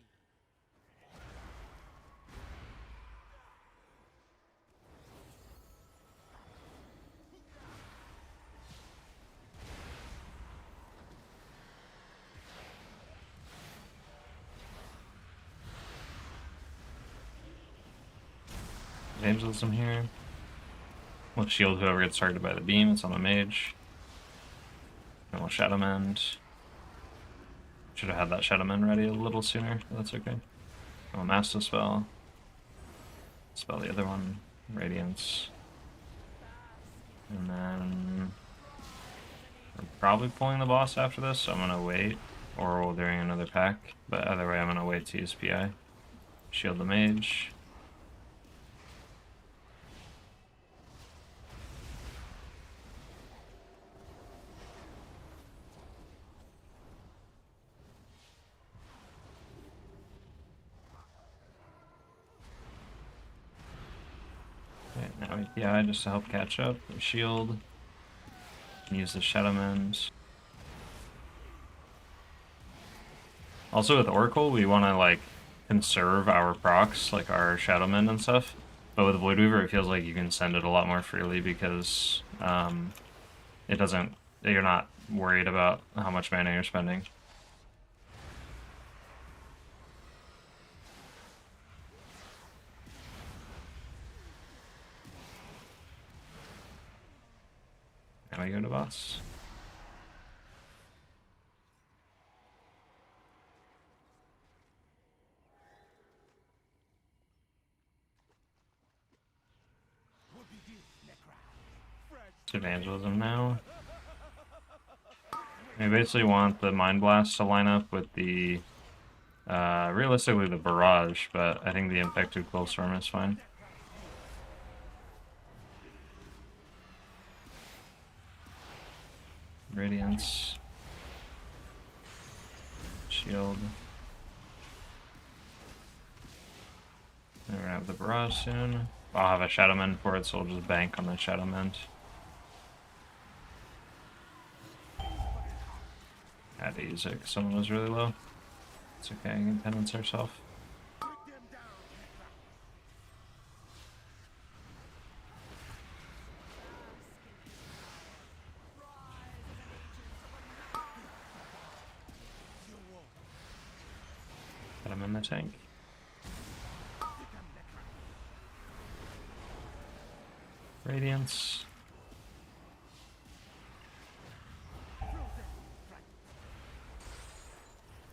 Evangelism here. We'll shield whoever gets targeted by the beam. It's on a mage. And we'll Shadow Mend. Should have had that Shadow Mend ready a little sooner, but that's okay. We'll Master Spell. Spell the other one. Radiance. And then we're probably pulling the boss after this, so I'm gonna wait. Or we'll during another pack. But either way, I'm gonna wait to use PI. Shield the mage. Yeah, just to help catch up. Shield. Use the Shadow Mend. Also with Oracle, we want to like conserve our procs, like our Shadow Mend and stuff. But with Void Weaver, it feels like you can send it a lot more freely because it doesn't. You're not worried about how much mana you're spending. Now we go to boss. Evangelism now. We basically want the Mind Blast to line up with the, realistically the Barrage, but I think the Infected Cold Storm is fine. Radiance. Shield. And we're gonna have the Barrage soon. I'll have a Shadow Mend for it, so we'll just bank on the Shadow Mend. I had to use it because someone was really low. It's okay, I can penance herself. Got him in the tank. Radiance.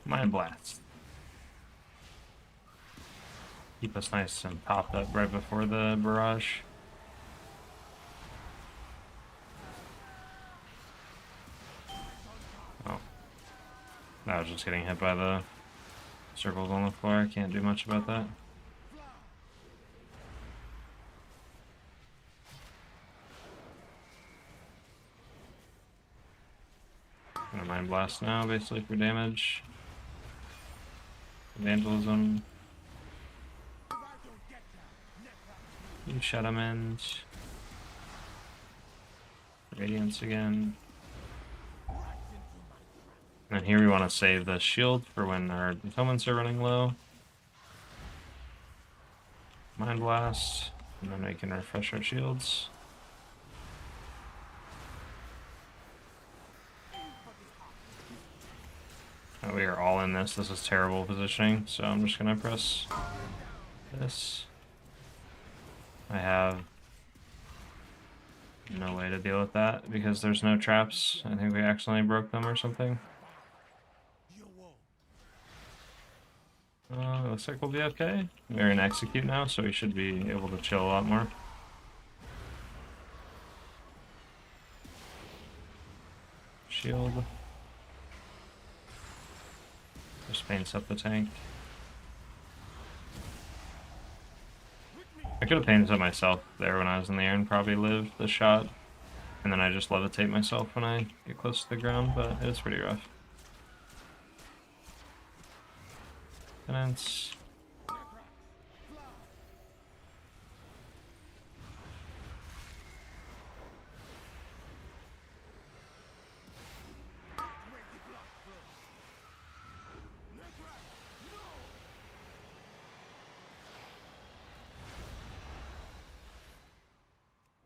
Mind Blast. Keep us nice and popped up right before the barrage. Oh. I was just getting hit by the circles on the floor. I can't do much about that. I'm gonna Mind Blast now, basically, for damage. Evangelism. You Shaman. Radiance again. And here we want to save the shield for when our opponents are running low. Mind Blast. And then we can refresh our shields. Oh, we are all in this. This is terrible positioning, so I'm just gonna press this. I have no way to deal with that because there's no traps. I think we accidentally broke them or something. Looks like we'll be okay. We're in execute now, so we should be able to chill a lot more. Shield. Just paints up the tank. I could have painted up myself there when I was in the air and probably lived the shot. And then I just levitate myself when I get close to the ground, but it's pretty rough. Penance.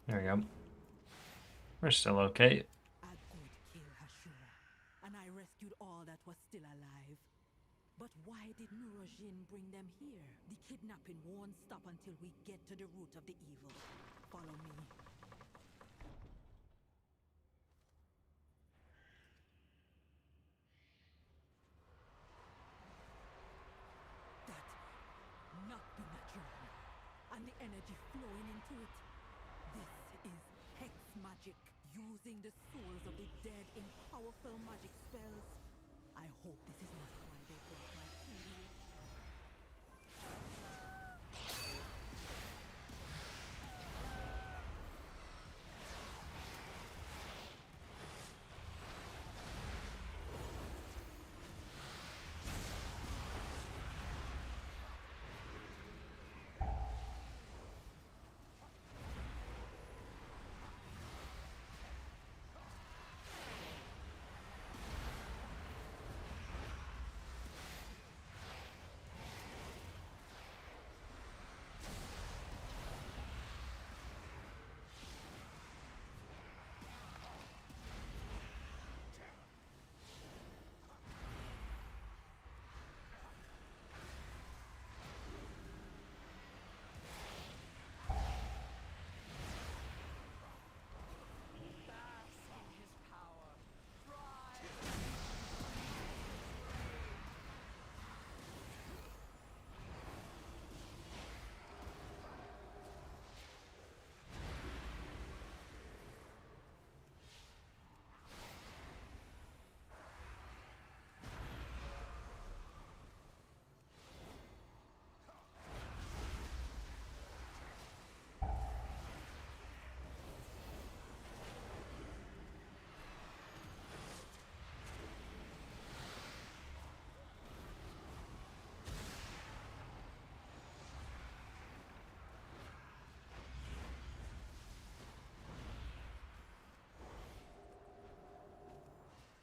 There we go. We're still okay. A good kill, Hashura, and I rescued all that was still alive. But why did Nurajin bring them here? The kidnapping won't stop until we get to the root of the evil. Follow me. That not be natural, and the energy flowing into it. This is hex magic, using the souls of the dead in powerful magic spells. I hope this is not why they brought my king here.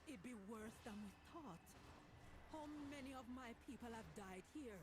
It'd be worse than we thought. How many of my people have died here?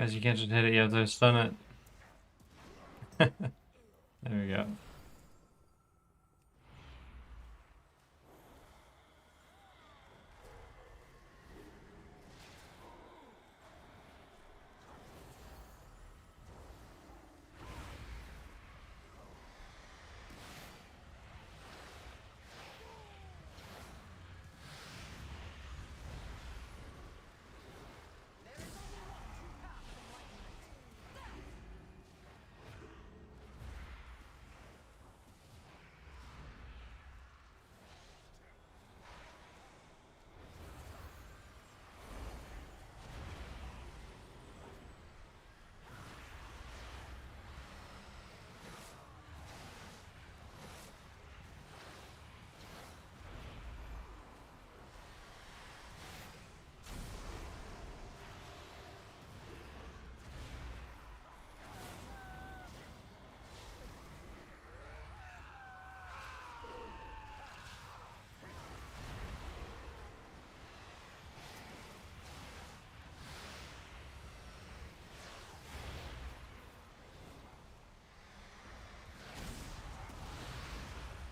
Guys, you can't just hit it, you have to stun it. There we go.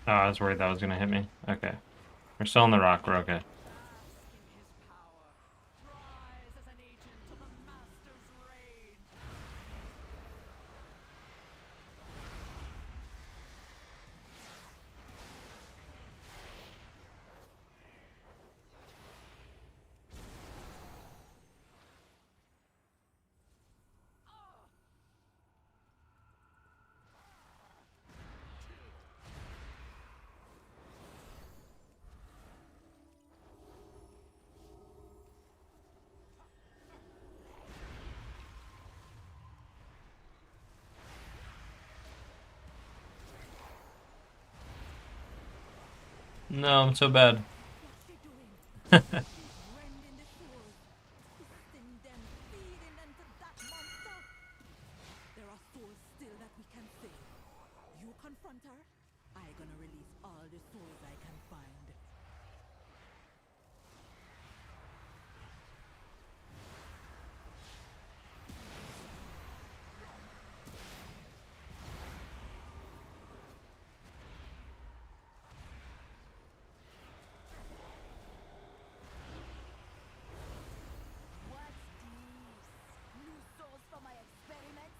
Oh, I was worried that was gonna hit me. Okay. We're still on the rock, we're okay. No, I'm so bad. There are souls still that we can save. You confront her, I gonna release all the souls I can find. What's this? New souls for my experiments?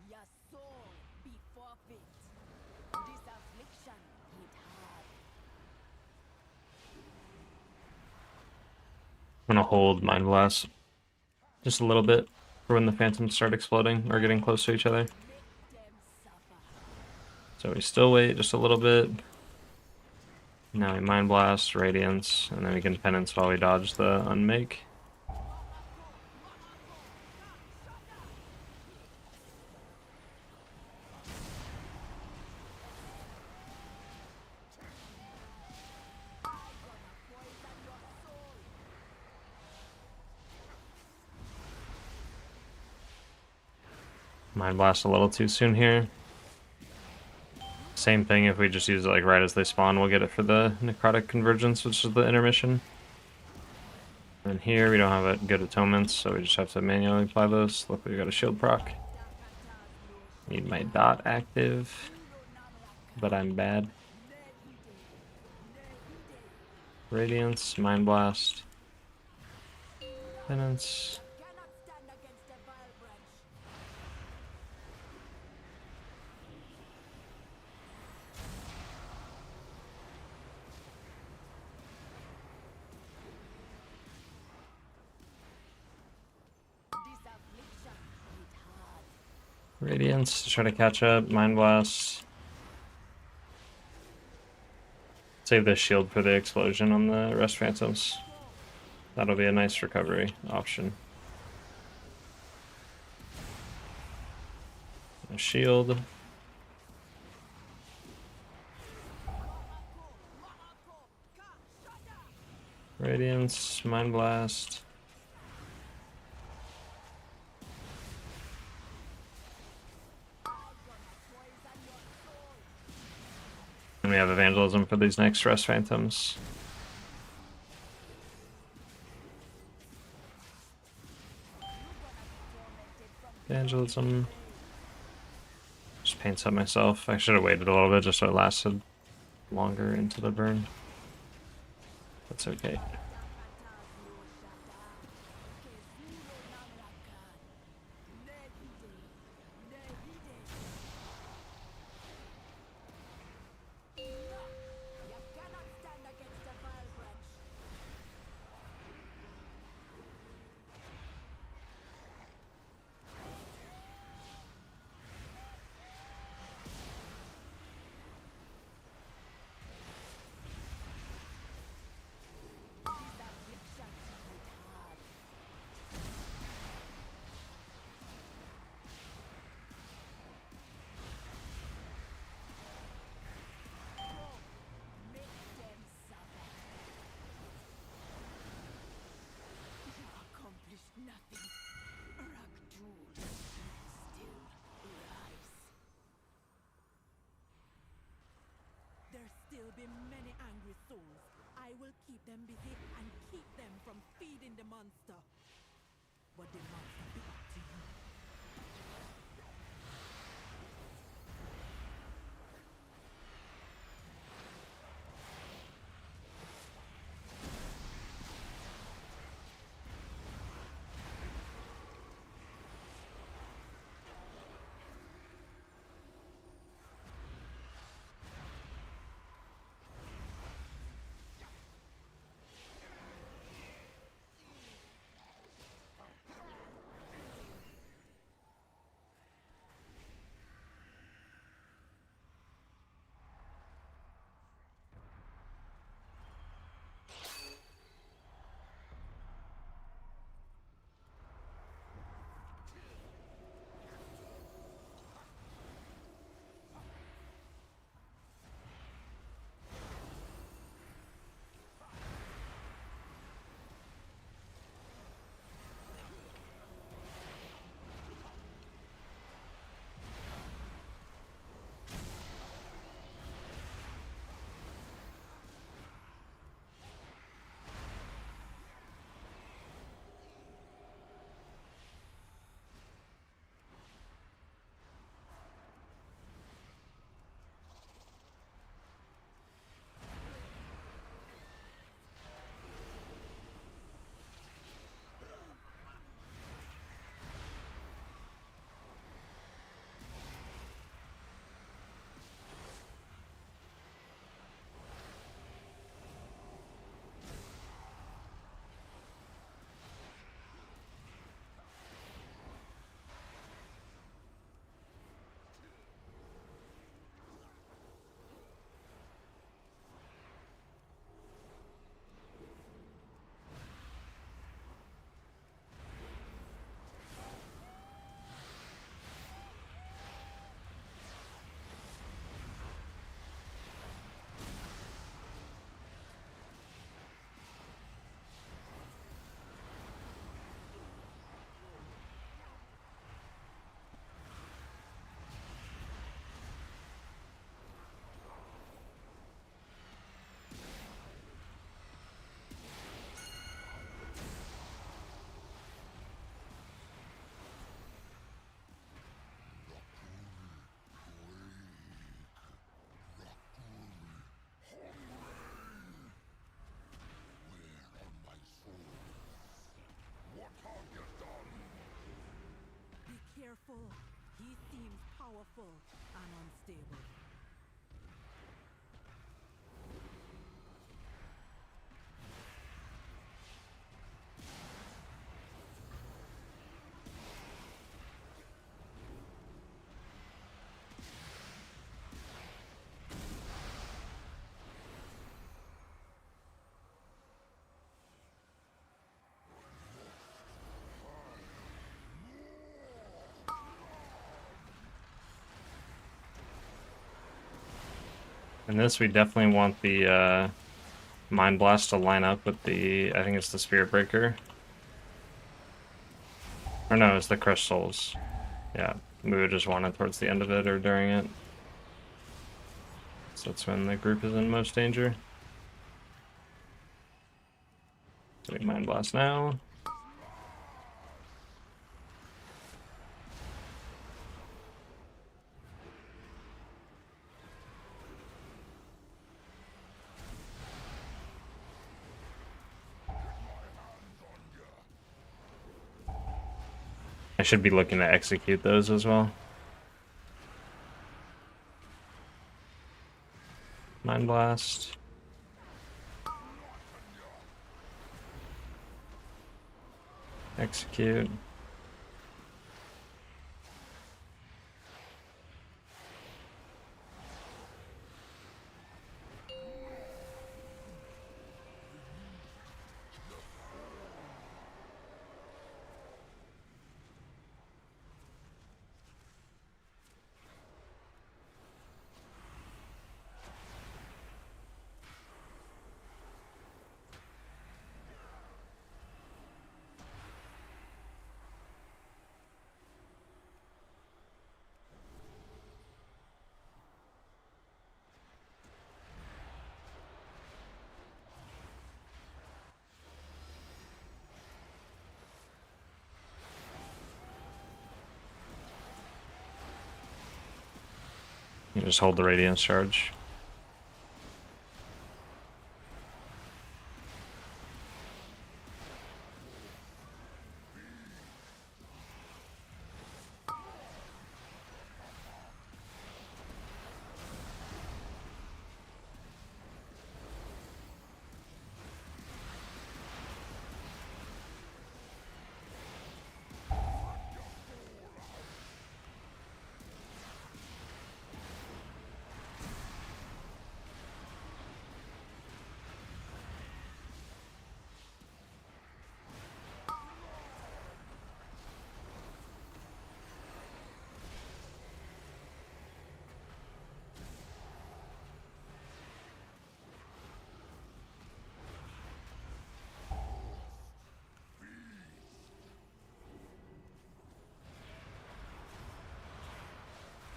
Your soul be forfeit. This affliction hit hard. I'm gonna hold Mind Blast just a little bit for when the phantoms start exploding or getting close to each other. So we still wait just a little bit. Now we Mind Blast, Radiance, and then we can Penance while we dodge the Unmake. Mind Blast a little too soon here. Same thing, if we just use it like right as they spawn, we'll get it for the Necrotic Convergence, which is the intermission. And here we don't have a good atonements, so we just have to manually apply those. Look, we got a shield proc. Need my dot active, but I'm bad. Radiance, Mind Blast, Penance. Radiance to try to catch up, Mind Blast. Save the shield for the explosion on the Rest Phantoms. That'll be a nice recovery option. A shield. Radiance, Mind Blast. And we have Evangelism for these next Rest Phantoms. Evangelism. Just paints up myself. I should have waited a little bit just so it lasted longer into the burn. That's okay. There'll be many angry souls. I will keep them busy and keep them from feeding the monster. But the monster be up to you. powerful and unstable. In this, we definitely want the Mind Blast to line up with the, I think it's the Spirit Breaker. Or no, it's the Crushed Souls. Yeah, we would just want it towards the end of it or during it. So that's when the group is in most danger. Doing Mind Blast now. I should be looking to execute those as well. Mind Blast. Execute. You just hold the Radiance Charge.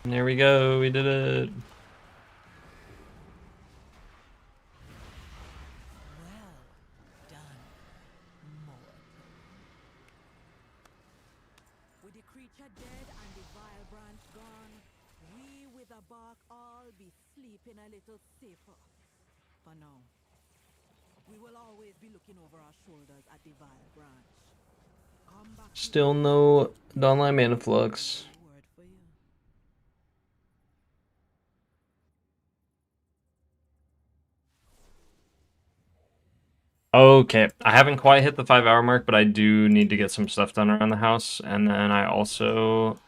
And there we go, we did it. With the creature dead and the vile branch gone, we with a bark all be sleeping a little safer. For now, we will always be looking over our shoulders at the vile branch. Come back. Still no Dawnlight Mana Flux. Okay, I haven't quite hit the 5-hour mark, but I do need to get some stuff done around the house, and then I also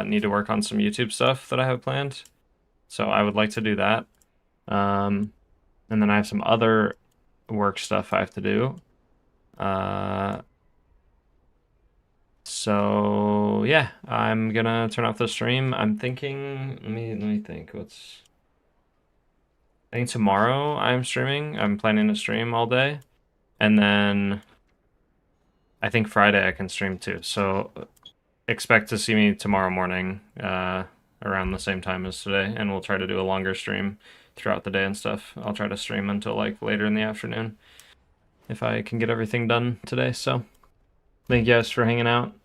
need to work on some YouTube stuff that I have planned. So I would like to do that. And then I have some other work stuff I have to do. So yeah, I'm gonna turn off the stream. I'm thinking, let me think. I think tomorrow I'm streaming. I'm planning to stream all day. And then I think Friday I can stream too. So expect to see me tomorrow morning around the same time as today. And we'll try to do a longer stream throughout the day and stuff. I'll try to stream until like later in the afternoon if I can get everything done today. So thank you guys for hanging out.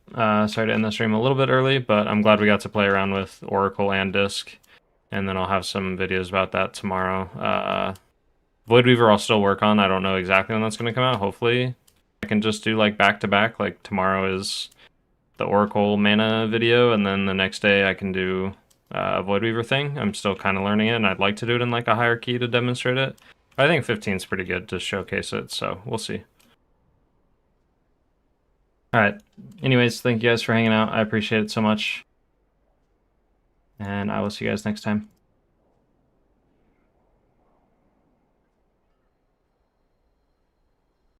Sorry to end the stream a little bit early, but I'm glad we got to play around with Oracle and Disc. And then I'll have some videos about that tomorrow. Void Weaver I'll still work on. I don't know exactly when that's going to come out. Hopefully I can just do like back-to-back. Like tomorrow is the Oracle mana video, and then the next day I can do Void Weaver thing. I'm still kind of learning it, and I'd like to do it in like a higher key to demonstrate it. But I think 15 is pretty good to showcase it, so we'll see. Alright, anyways, thank you guys for hanging out. I appreciate it so much. And I will see you guys next time.